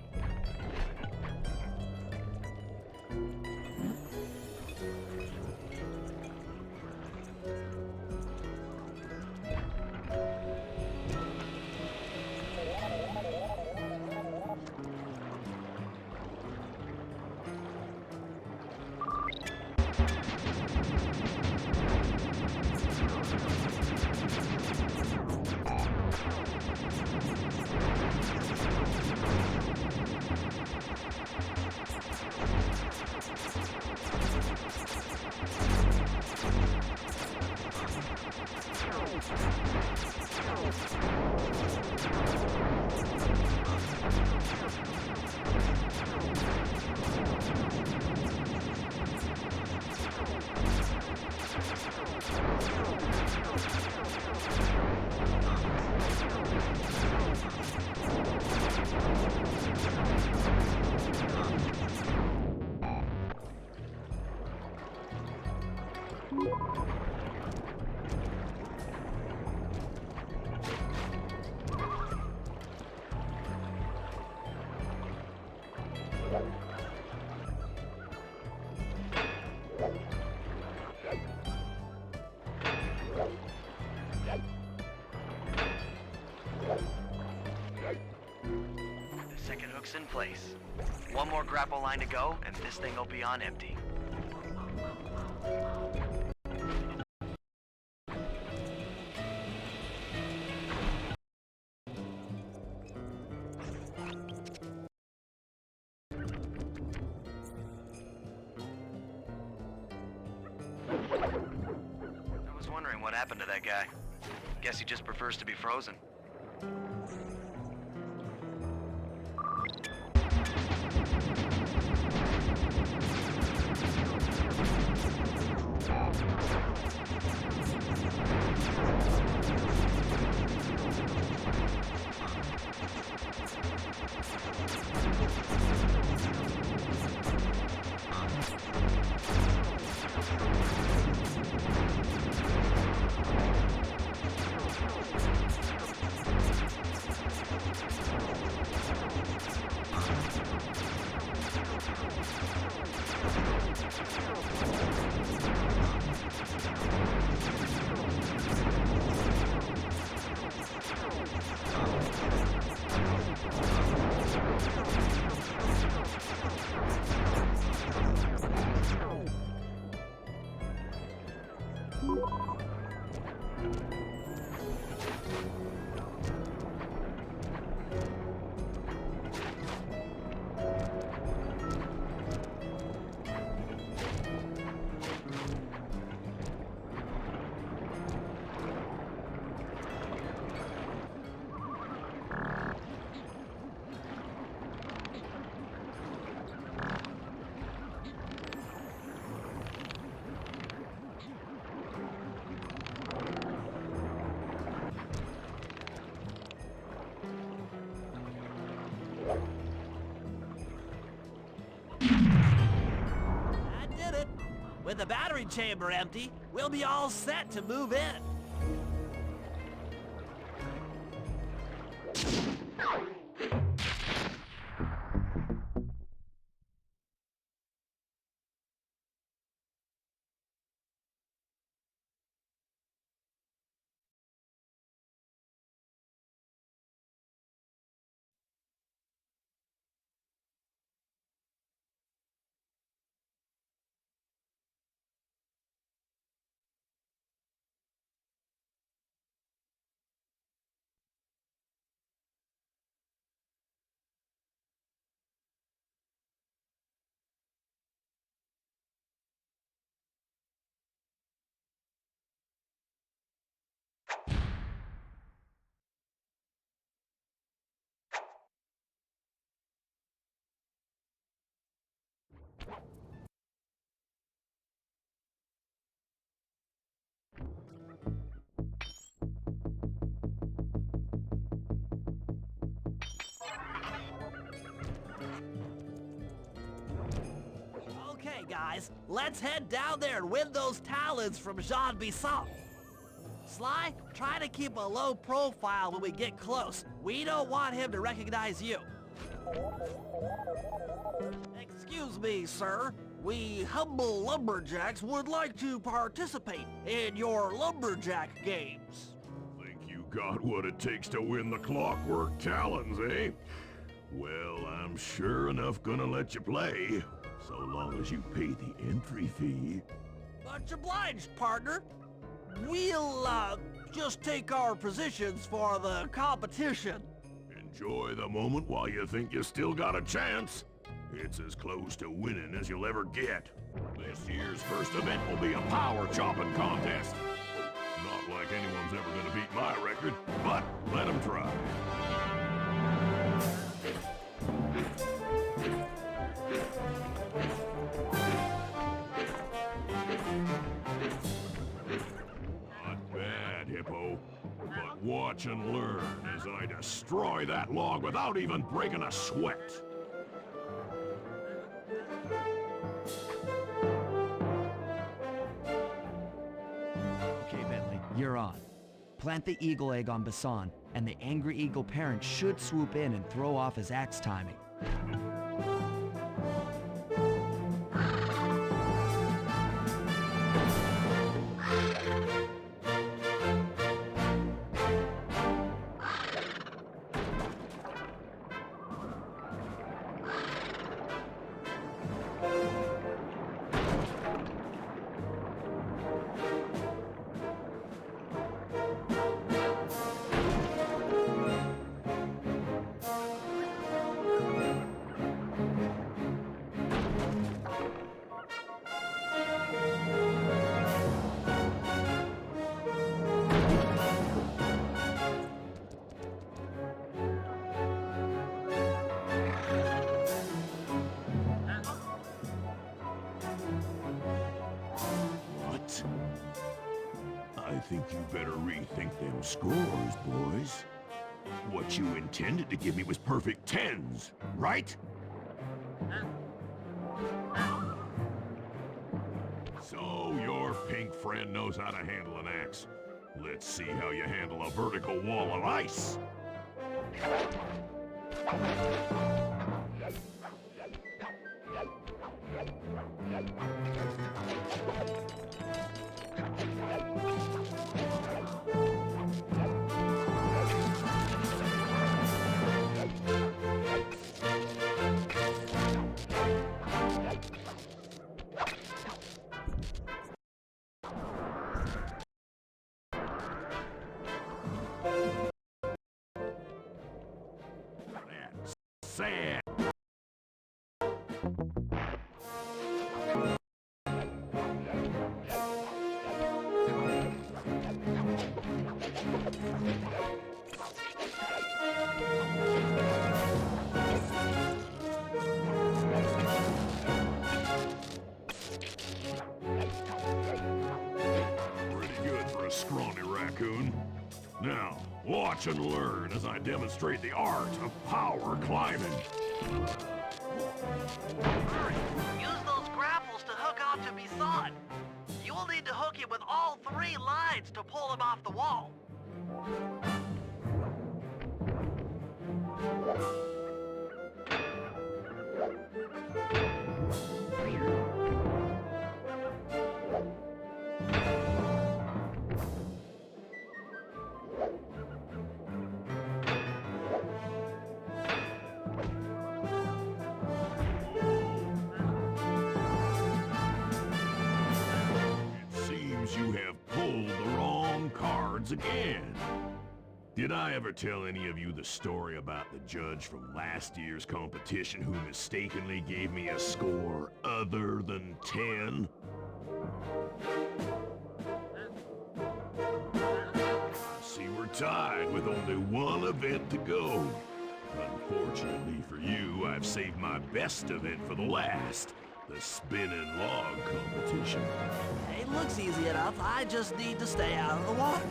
The second hook's in place. One more grapple line to go, and this thing will be on empty. I was wondering what happened to that guy. Guess he just prefers to be frozen. That did it. With the battery chamber empty, we'll be all set to move in. Okay, guys, let's head down there and win those talons from Jean Bisson. Sly, try to keep a low profile when we get close. We don't want him to recognize you. Excuse me, sir. We humble lumberjacks would like to participate in your lumberjack games. Think you got what it takes to win the Clockwork Talons, eh? Well, I'm sure enough gonna let you play, so long as you pay the entry fee. Much obliged, partner. We'll, just take our positions for the competition. Enjoy the moment while you think you still got a chance. It's as close to winning as you'll ever get. This year's first event will be a power chopping contest. Not like anyone's ever gonna beat my record, but let them try. Not bad, Hippo. But watch and learn as I destroy that log without even breaking a sweat. Okay, Bentley, you're on. Plant the eagle egg on Bassan, and the angry eagle parent should swoop in and throw off his axe timing. I think you better rethink them scores, boys. What you intended to give me was perfect tens, right? So your pink friend knows how to handle an axe. Let's see how you handle a vertical wall of ice. Sad. Pretty good for a scrawny raccoon. Now, watch and learn as I demonstrate the art of power climbing. Use those grapples to hook onto Bisson. You will need to hook him with all 3 lines to pull him off the wall. You have pulled the wrong cards again. Did I ever tell any of you the story about the judge from last year's competition who mistakenly gave me a score other than 10? See, we're tied with only one event to go. Unfortunately for you, I've saved my best event for the last. The spinning log competition. It looks easy enough. I just need to stay out of the water.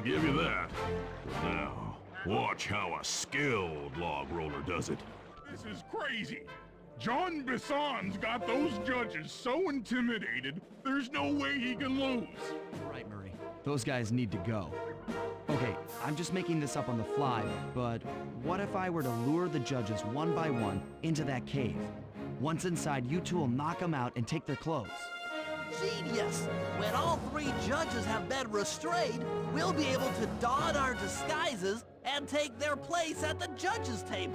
I'll give you that. But now, watch how a skilled log roller does it. This is crazy. John Bisson's got those judges so intimidated, there's no way he can lose. Right, Murray. Those guys need to go. Okay, I'm just making this up on the fly, but what if I were to lure the judges one by one into that cave? Once inside, you two will knock them out and take their clothes. Genius! When all 3 judges have been restrained, we'll be able to don our disguises and take their place at the judges' table.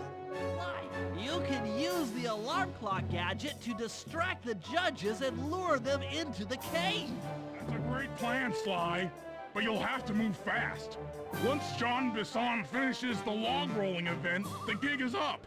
Why? You can use the alarm clock gadget to distract the judges and lure them into the cave. That's a great plan, Sly. But you'll have to move fast. Once John Bisson finishes the log rolling event, the gig is up.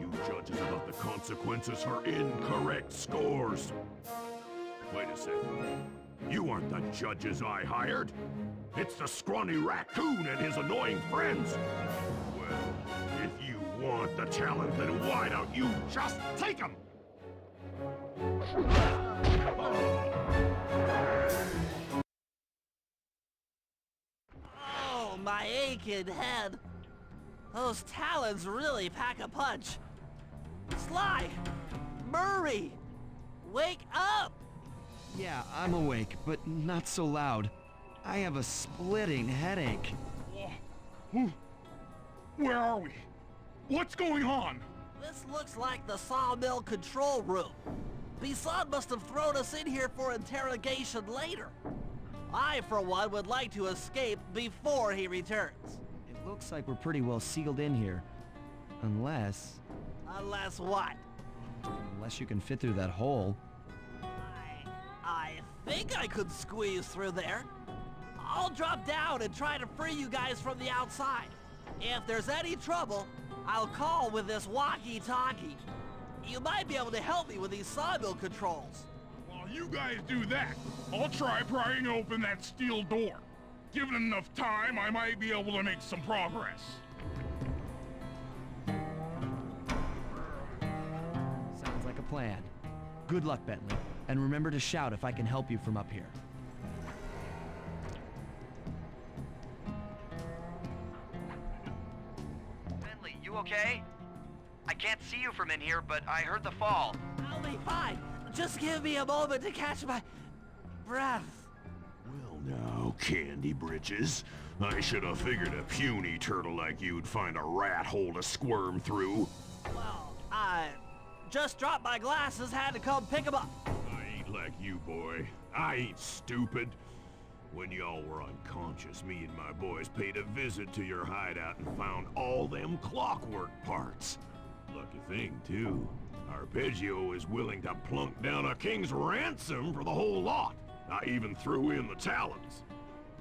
You judges about the consequences for incorrect scores. Wait a second. You aren't the judges I hired. It's the scrawny raccoon and his annoying friends. Well, if you want the talent, then why don't you just take them? Oh, my aching head. Those talons really pack a punch. Sly! Murray! Wake up! Yeah, I'm awake, but not so loud. I have a splitting headache. Where are we? What's going on? This looks like the sawmill control room. Bisson must have thrown us in here for interrogation later. I, for one, would like to escape before he returns. It looks like we're pretty well sealed in here. Unless... Unless what? Unless you can fit through that hole. I think I could squeeze through there. I'll drop down and try to free you guys from the outside. If there's any trouble, I'll call with this walkie-talkie. You might be able to help me with these sawmill controls. While you guys do that, I'll try prying open that steel door. Given enough time, I might be able to make some progress. Sounds like a plan. Good luck, Bentley. And remember to shout if I can help you from up here. Bentley, you okay? I can't see you from in here, but I heard the fall. I'll be fine. Just give me a moment to catch my breath. Well now, Candy Britches. I should have figured a puny turtle like you'd find a rat hole to squirm through. Well, I just dropped my glasses, had to come pick 'em up. I ain't like you, boy. I ain't stupid. When y'all were unconscious, me and my boys paid a visit to your hideout and found all them clockwork parts. Lucky thing, too. Arpeggio is willing to plunk down a king's ransom for the whole lot. I even threw in the talons.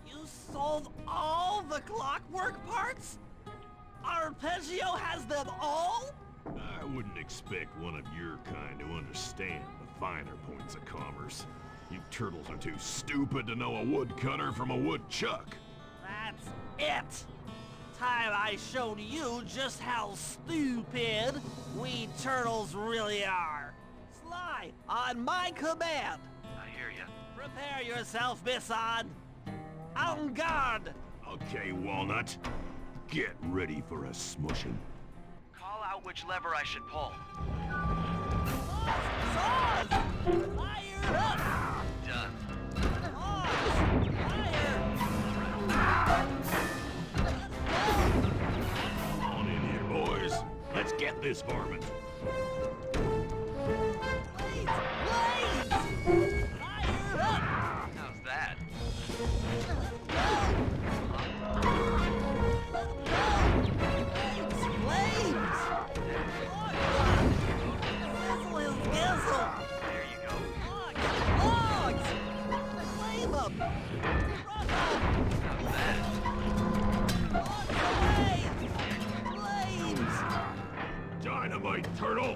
You sold all the clockwork parts? Arpeggio has them all? I wouldn't expect one of your kind to understand the finer points of commerce. You turtles are too stupid to know a woodcutter from a woodchuck. That's it! Time I showed you just how stupid we turtles really are. Sly, on my command. I hear ya. Prepare yourself, Bisson. En garde! Okay, Walnut. Get ready for a smushing. Call out which lever I should pull. Saws! Fire up! Done. Saws! Fire! Come on in here, boys. Let's get this varmint. Blades! Fire up! How's that? Flames! Sizzle his gizzle! There you go. Logs! Flame 'em! Run 'em! How's that? Logs away! Flames! Dynamite, turtle!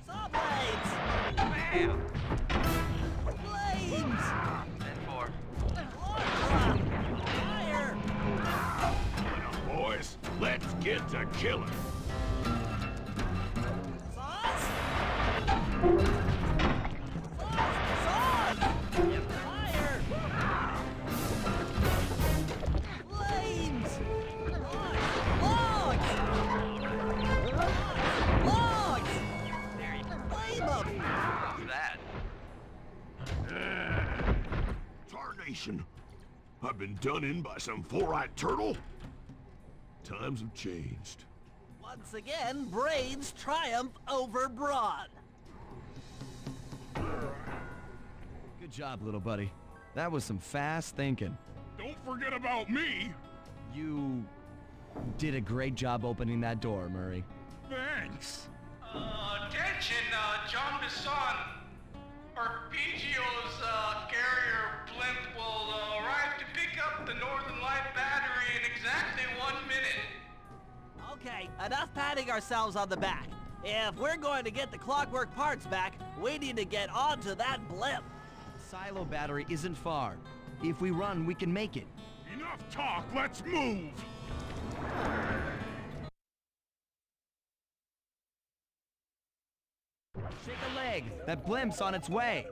Saw blades! Bam! Flames! 10-4. Log drop! Fire! Now, boys, let's get to killing. Saws? Saws! Fire! Flames! Logs! Logs! There you go. Flame 'em! How's that? Tarnation! I've been done in by some four-eyed turtle? Times have changed. Once again, brains triumph over brawn. Good job, little buddy. That was some fast thinking. Don't forget about me! You did a great job opening that door, Murray. Thanks! Attention, John Bisson. Arpeggio's carrier blimp will arrive to pick up the Northern Light battery in exactly 1 minute. Okay, enough patting ourselves on the back. If we're going to get the clockwork parts back, we need to get onto that blimp. Silo battery isn't far. If we run, we can make it. Enough talk, let's move! Shake a leg. That blimp's on its way.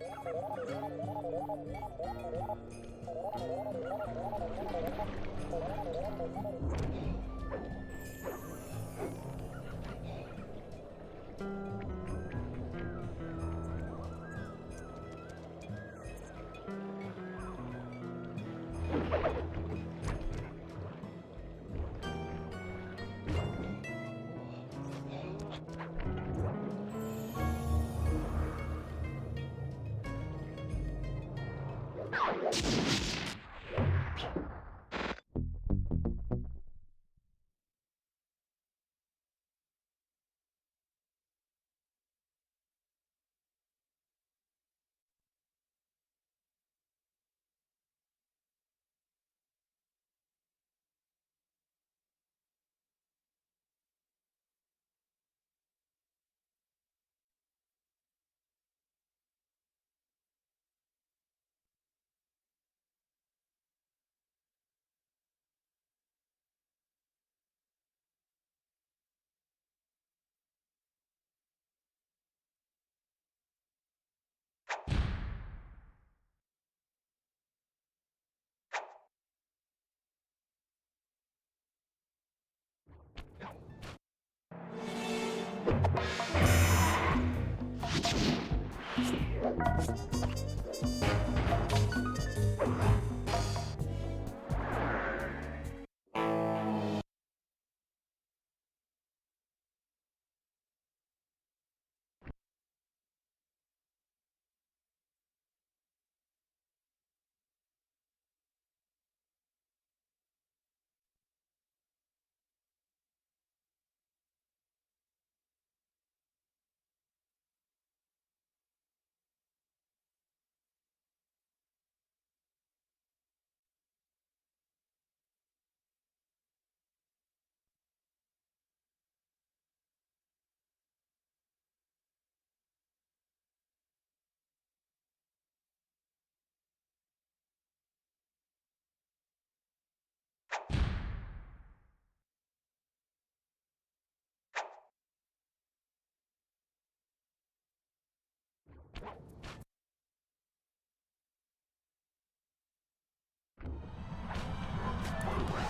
My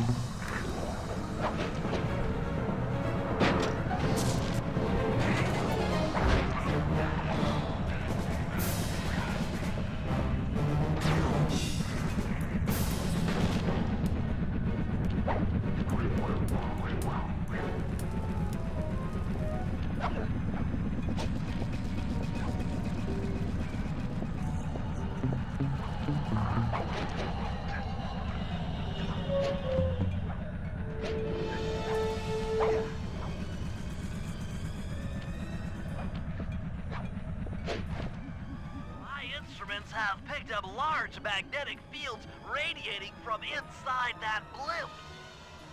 instruments have picked up large magnetic fields radiating from inside that blimp.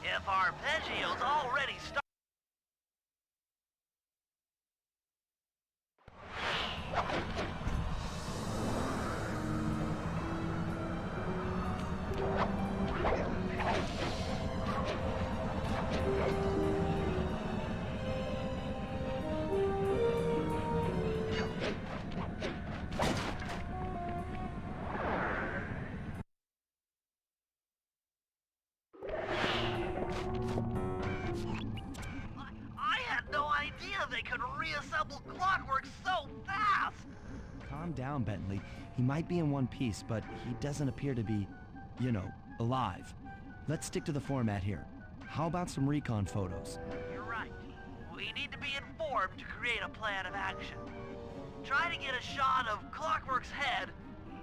If Arpeggio's already started... I had no idea they could reassemble Clockwork so fast! Calm down, Bentley. He might be in one piece, but he doesn't appear to be, you know, alive. Let's stick to the format here. How about some recon photos? You're right. We need to be informed to create a plan of action. Try to get a shot of Clockwork's head,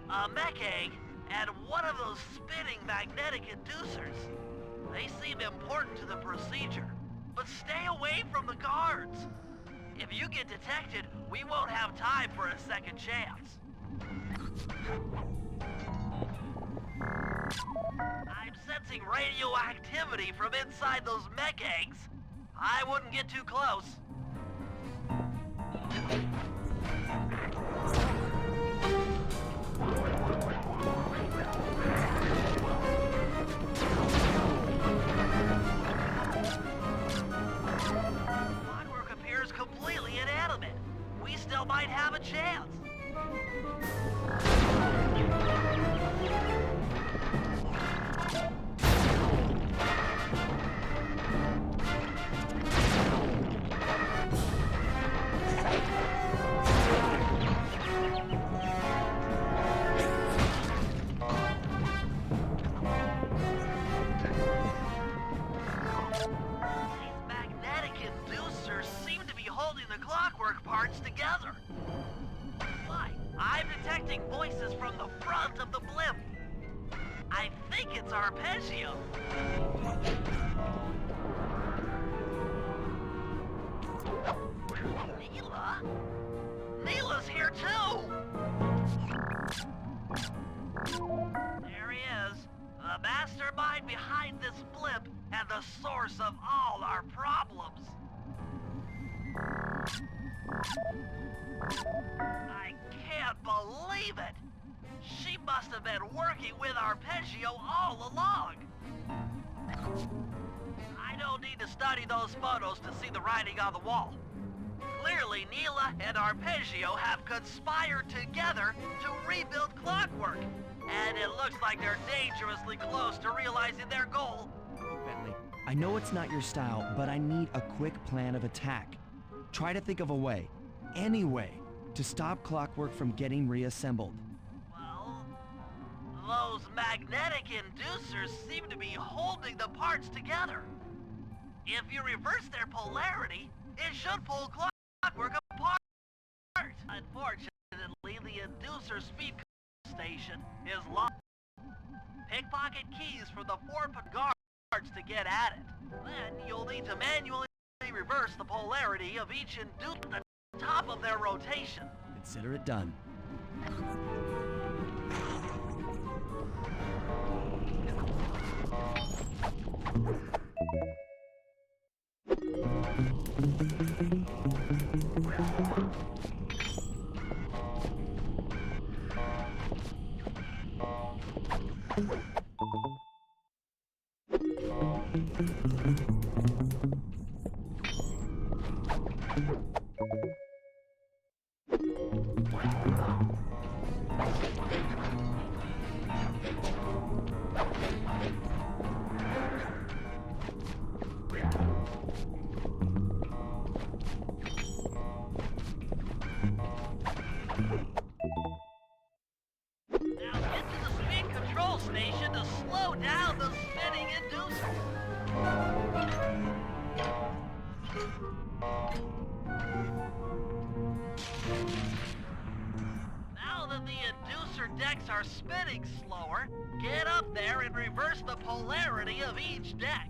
a mech egg, and one of those spinning magnetic inducers. They seem important to the procedure, but stay away from the guards. If you get detected, we won't have time for a second chance. I'm sensing radioactivity from inside those mech eggs. I wouldn't get too close. Clockwork appears completely inanimate. We still might have a chance. Together. Why? I'm detecting voices from the front of the blimp. I think it's Arpeggio. Neela? Neela's here too! There he is, the mastermind behind this blimp and the source of all our problems. I can't believe it! She must have been working with Arpeggio all along! I don't need to study those photos to see the writing on the wall. Clearly, Neela and Arpeggio have conspired together to rebuild Clockwork, and it looks like they're dangerously close to realizing their goal. Bentley, I know it's not your style, but I need a quick plan of attack. Try to think of a way, any way, to stop Clockwork from getting reassembled. Well, those magnetic inducers seem to be holding the parts together. If you reverse their polarity, it should pull Clockwork apart. Unfortunately, the inducer speed station is locked. Pickpocket keys from the four-foot guards to get at it. Then you'll need to manually reverse the polarity of each inducer at the top of their rotation. Consider it done. decks are spinning slower, get up there and reverse the polarity of each deck.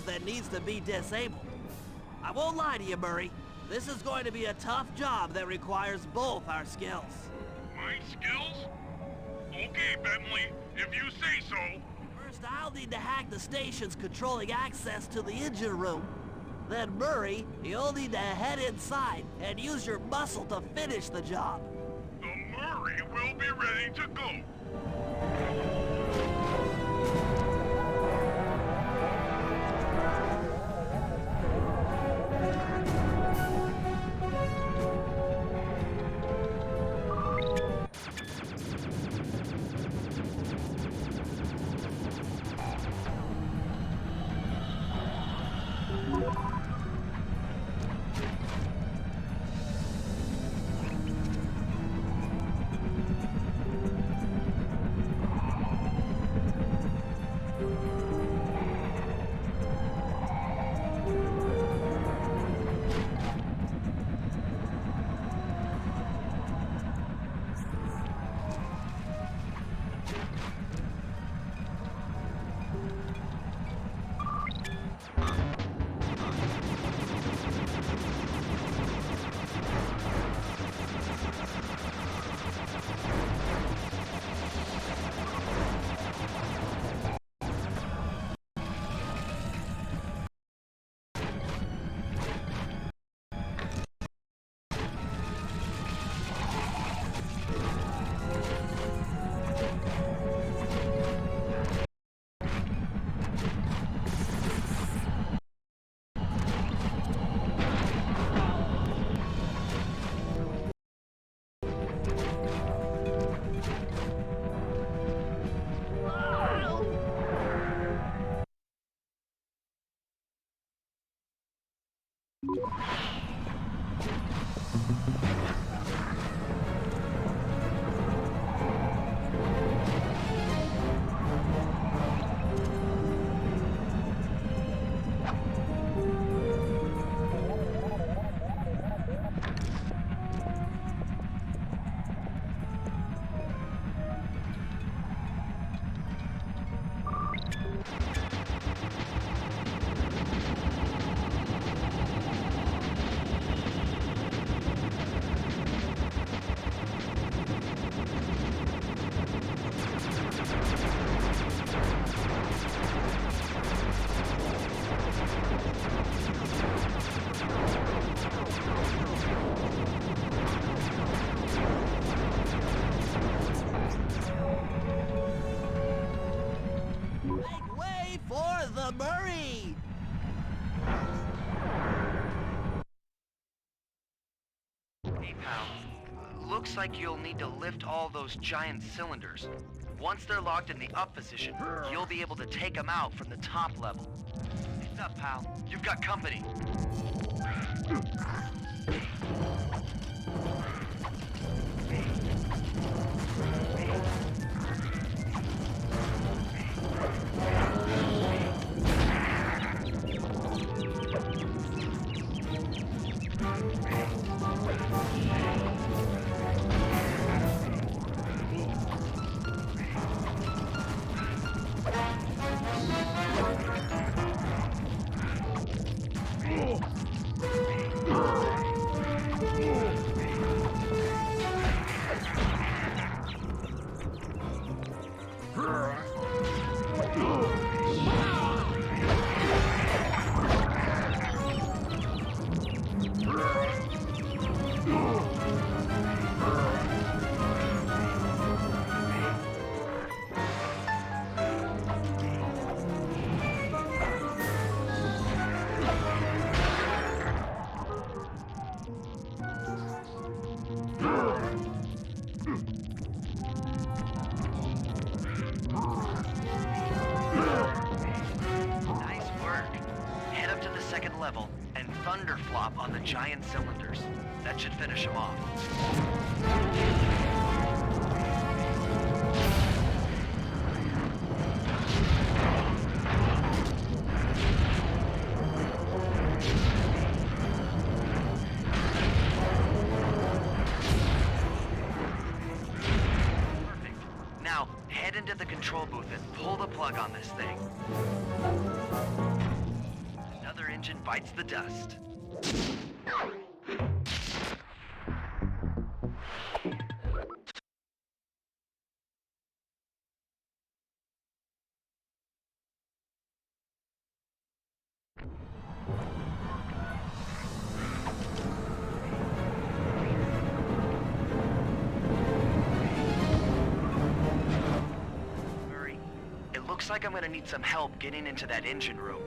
That needs to be disabled. I won't lie to you, Murray. This is going to be a tough job that requires both our skills. My skills? Okay, Bentley, if you say so. First, I'll need to hack the stations controlling access to the engine room. Then, Murray, you'll need to head inside and use your muscle to finish the job. The Murray will be ready to go. Make way for the Murray! Hey, pal. Looks like you'll need to lift all those giant cylinders. Once they're locked in the up position, you'll be able to take them out from the top level. What's up, pal? You've got company. Nice work. Head up to the second level and thunder flop on the giant cylinders. That should finish them off. Perfect. Now, head into the control booth and pull the plug on this thing. Another engine bites the dust. Murray, it looks like I'm gonna need some help getting into that engine room.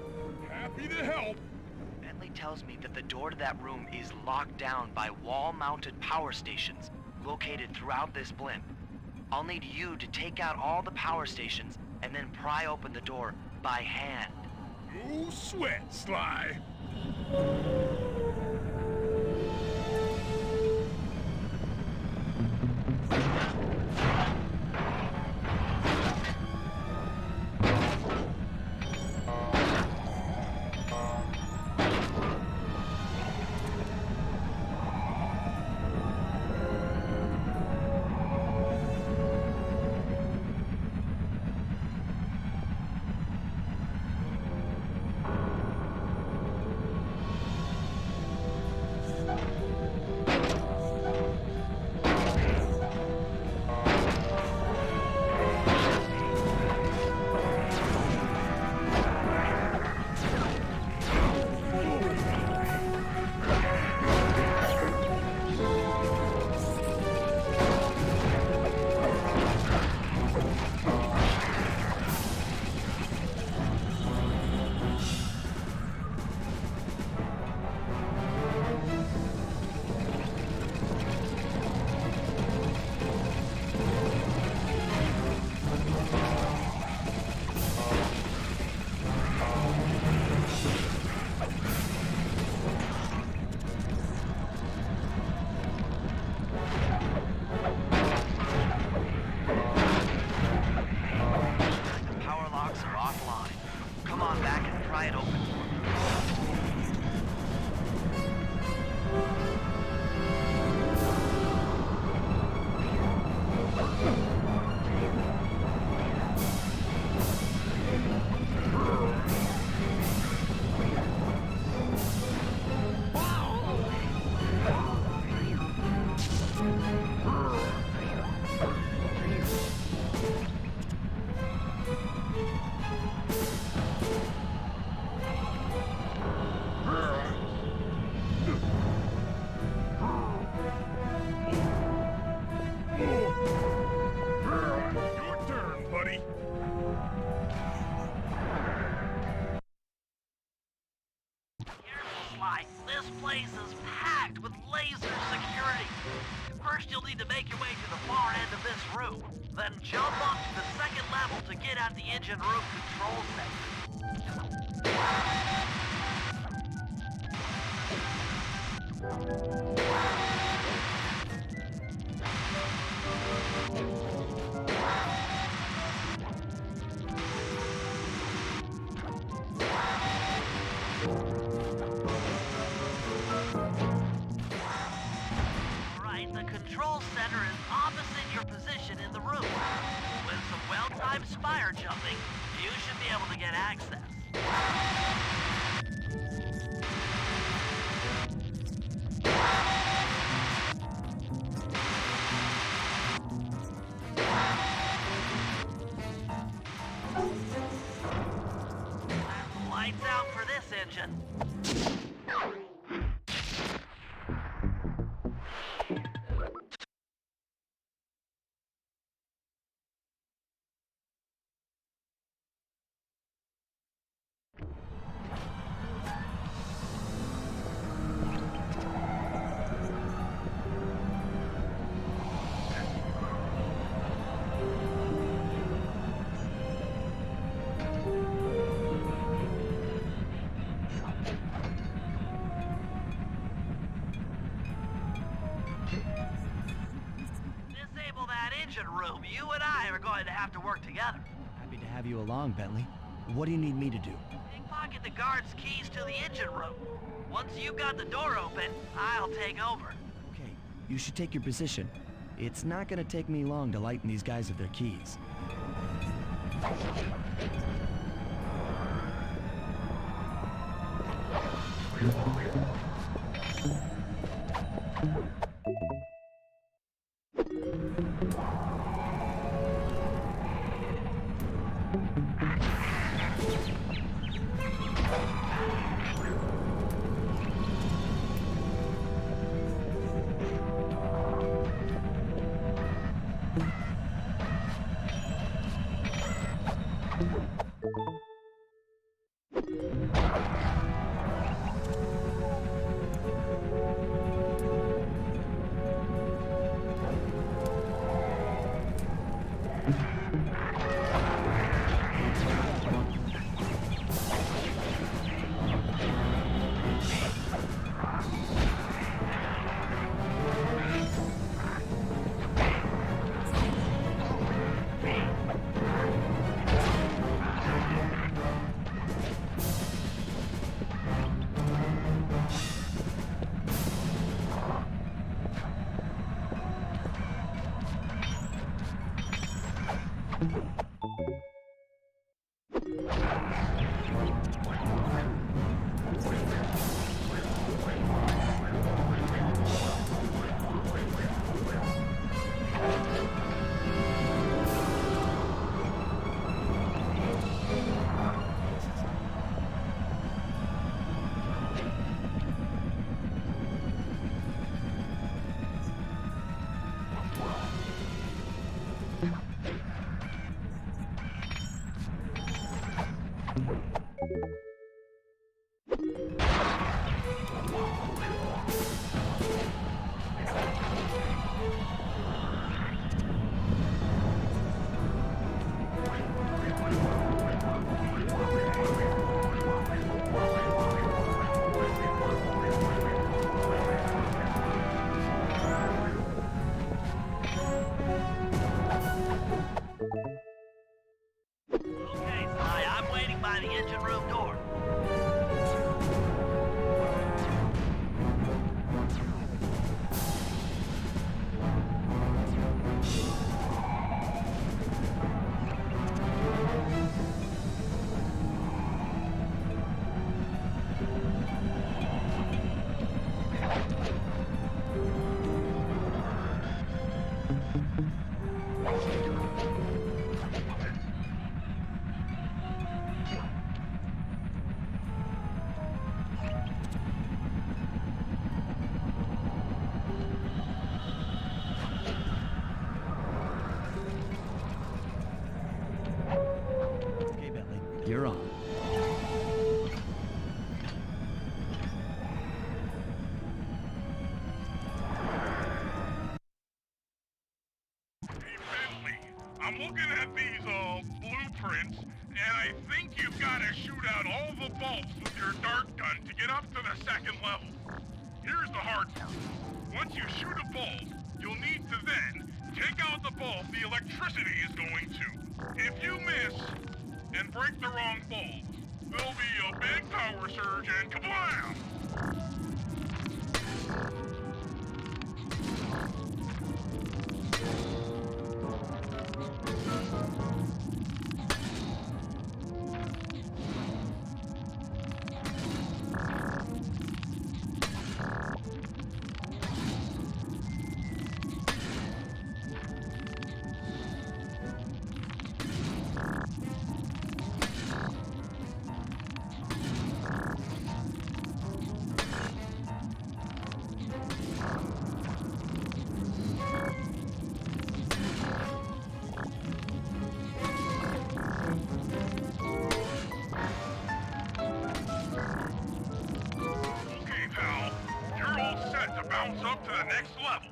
Happy to help. Bentley tells me that the door to that room is locked down by wall-mounted power stations located throughout this blimp. I'll need you to take out all the power stations and then pry open the door by hand. No sweat, Sly. This place is packed with laser security. First, you'll need to make your way to the far end of this room. Then jump up to the second level to get at the engine room control center. Alright, the control center is opposite your position in the room. With some well-timed spire jumping, you should be able to get access. Lights out for this engine. Disable that engine room. You and I are going to have to work together. Happy to have you along, Bentley. What do you need me to do? Pickpocket the guard's keys to the engine room. Once you've got the door open, I'll take over. Okay, you should take your position. It's not gonna take me long to lighten these guys of their keys. blueprints, and I think you've got to shoot out all the bulbs with your dart gun to get up to the second level. Here's the hard part. Once you shoot a bulb, you'll need to then take out the bulb the electricity is going to. If you miss and break the wrong bulb, there'll be a big power surge and kablam! Bounce up to the next level.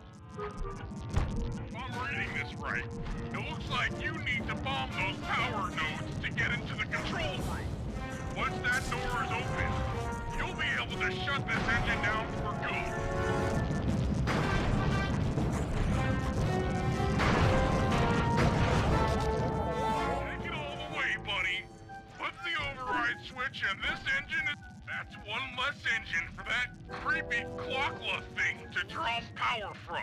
If I'm reading this right, it looks like you need to bomb those power nodes to get into the control room. Once that door is open, you'll be able to shut this engine down for good. Take it all the way, buddy. Flip the override switch and this engine is... That's one less engine for that creepy clockla thing to draw power from.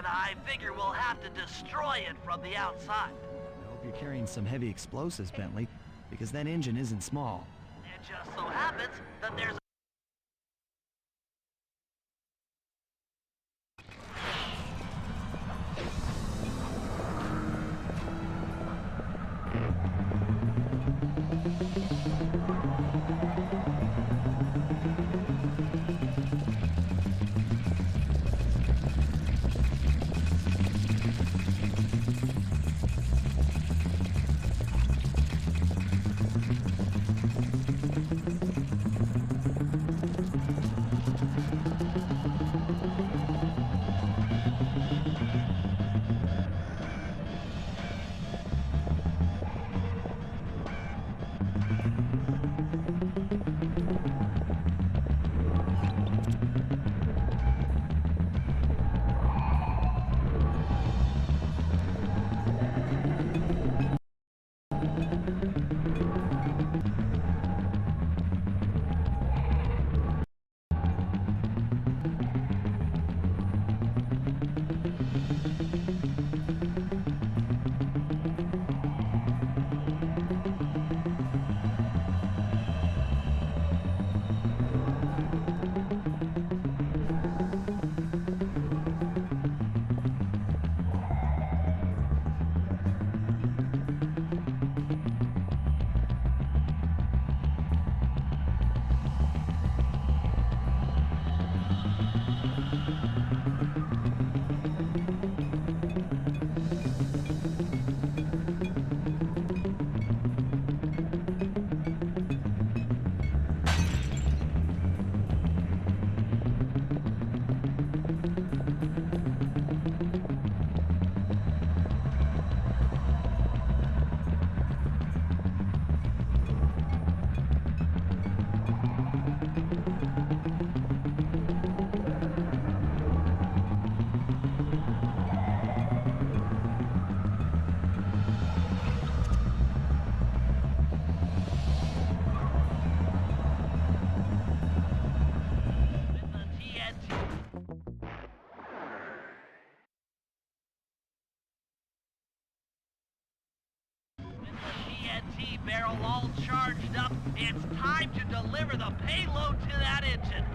I figure we'll have to destroy it from the outside. I hope you're carrying some heavy explosives, Bentley, because that engine isn't small. It just so happens that there's It's time to deliver the payload to that engine.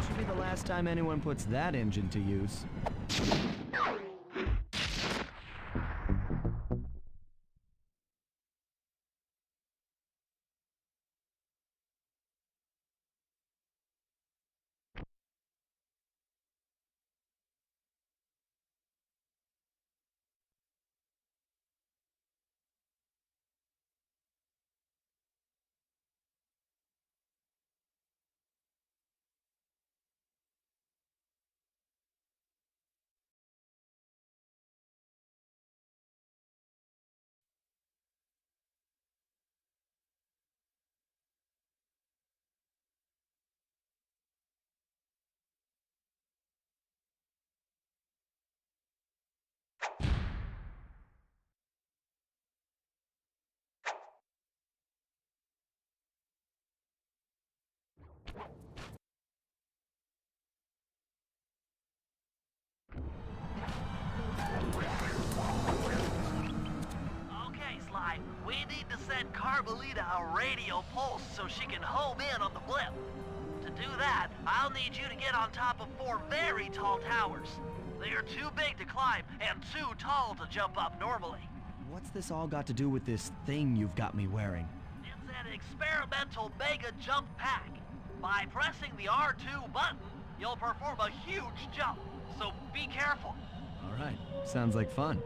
Should be the last time anyone puts that engine to use. Okay, Sly, we need to send Carmelita a radio pulse so she can home in on the blip. To do that, I'll need you to get on top of 4 very tall towers. They are too big to climb and too tall to jump up normally. What's this all got to do with this thing you've got me wearing? It's an experimental mega jump pack. By pressing the R2 button, you'll perform a huge jump, so be careful. All right, sounds like fun.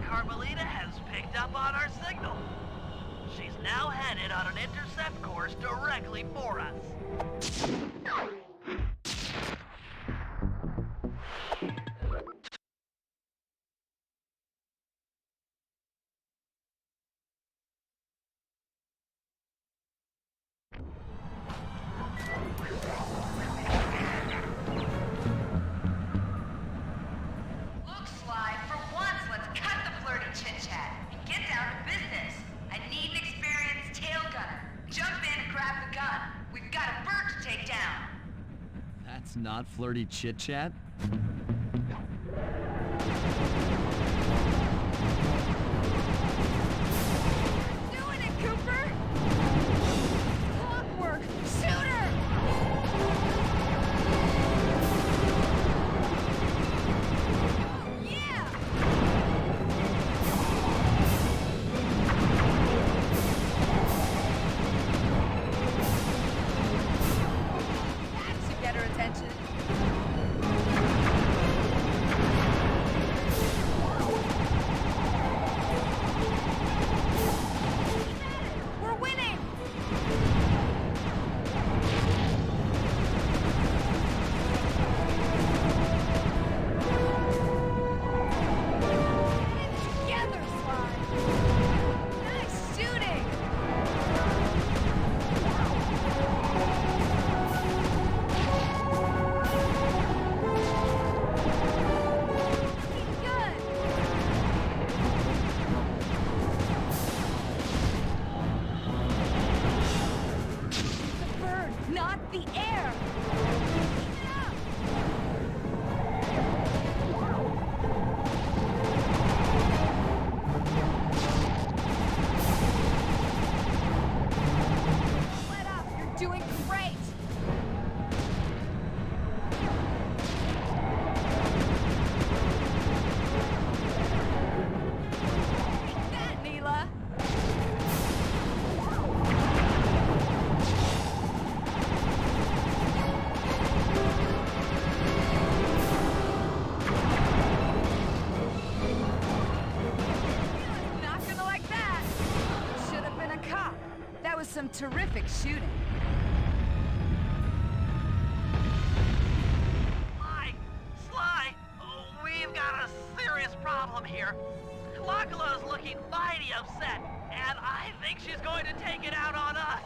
Carmelita has picked up on our signal. She's now headed on an intercept course directly for us. Look, Sly, for once, let's cut the flirty chit-chat and get down to business. I need an experienced tail gunner. Jump in and grab the gun. We've got a That's not flirty chit-chat? Doing it, Cooper! Clockwork! Shoot her! Yeah! That should get her attention. We're winning! Together, Sly! Nice shooting! Looking good! The bird, not the air! Keep it up! Let up! You're doing great! Take that, Neela! Neela's not gonna like that! Should have been a cop. That was some terrific shooting. Sly, we've got a serious problem here. Kalakala is looking mighty upset, and I think she's going to take it out on us.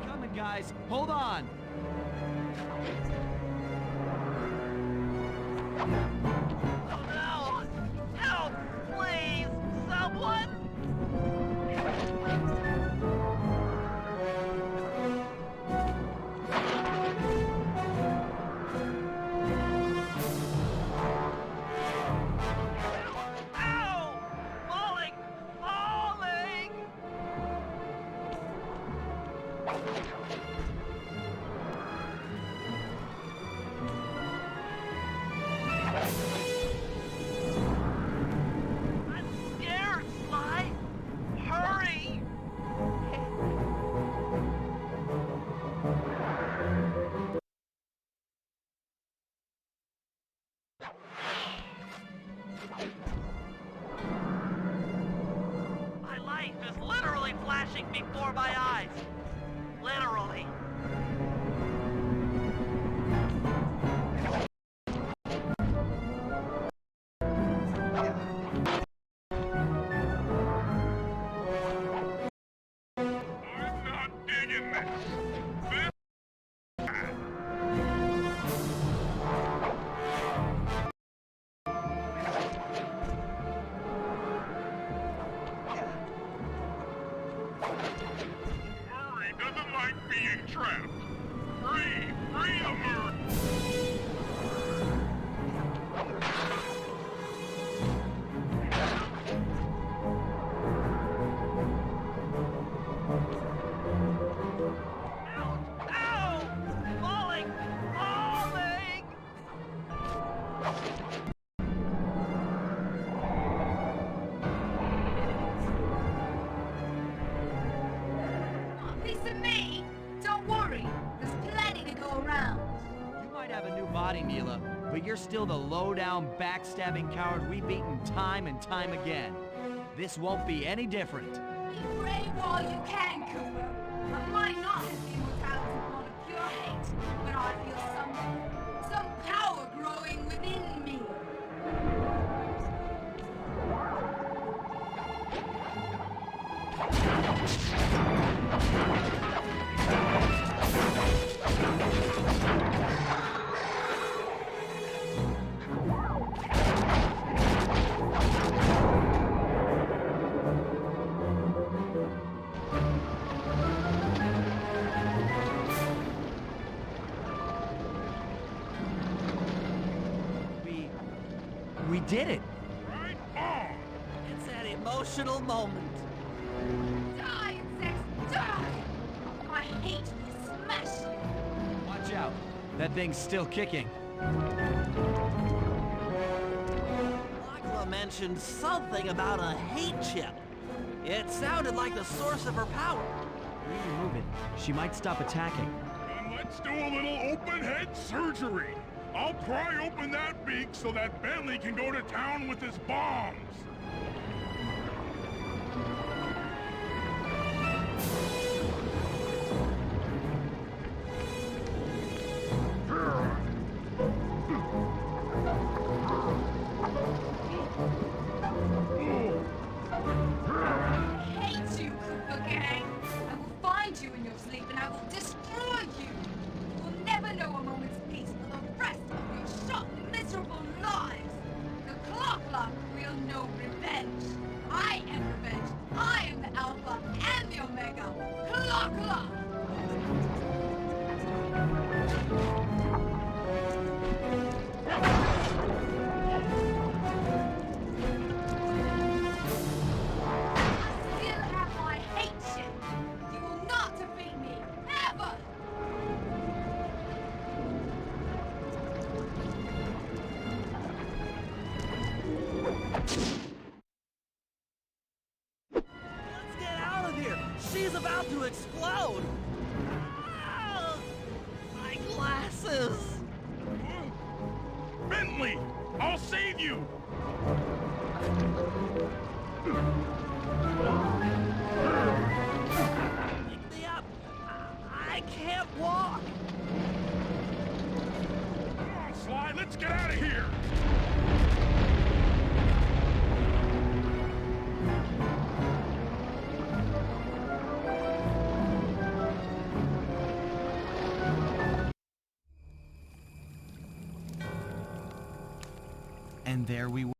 Coming, guys. Hold on. Oh no! Help! Please! Someone! Ow! Falling! Falling! I'm scared, Sly! Hurry! My life is literally flashing before my eyes. Literally. I'm not digging this. This Murray doesn't like being trapped. Free of Murray. Ow! Falling! Falling! Piece of me! Don't worry, there's plenty to go around. You might have a new body, Neela, but you're still the low-down, backstabbing coward we've beaten time and time again. This won't be any different. Be brave while you can, Cooper. I might not have immortality on a pure hate, but I feel some power growing within me. did it! Right on! It's an emotional moment. Die, insects, die! I hate you, smash you! Watch out. That thing's still kicking. Lachla mentioned something about a hate chip. It sounded like the source of her power. Remove it. She might stop attacking. Then let's do a little open head surgery. I'll pry open that beak so that Bentley can go to town with his bombs. I hate you, Cooper Gang! I will find you in your sleep and I will destroy you! You will never know a moment's peace for the rest of your short, miserable lives! The clock will know revenge! I am revenge! I am the Alpha and the Omega! Clock! Let's get out of here! She's about to explode! Ah, my glasses! Bentley, I'll save you! Pick me up! I can't walk! Come on, Sly, let's get out of here! And there we were.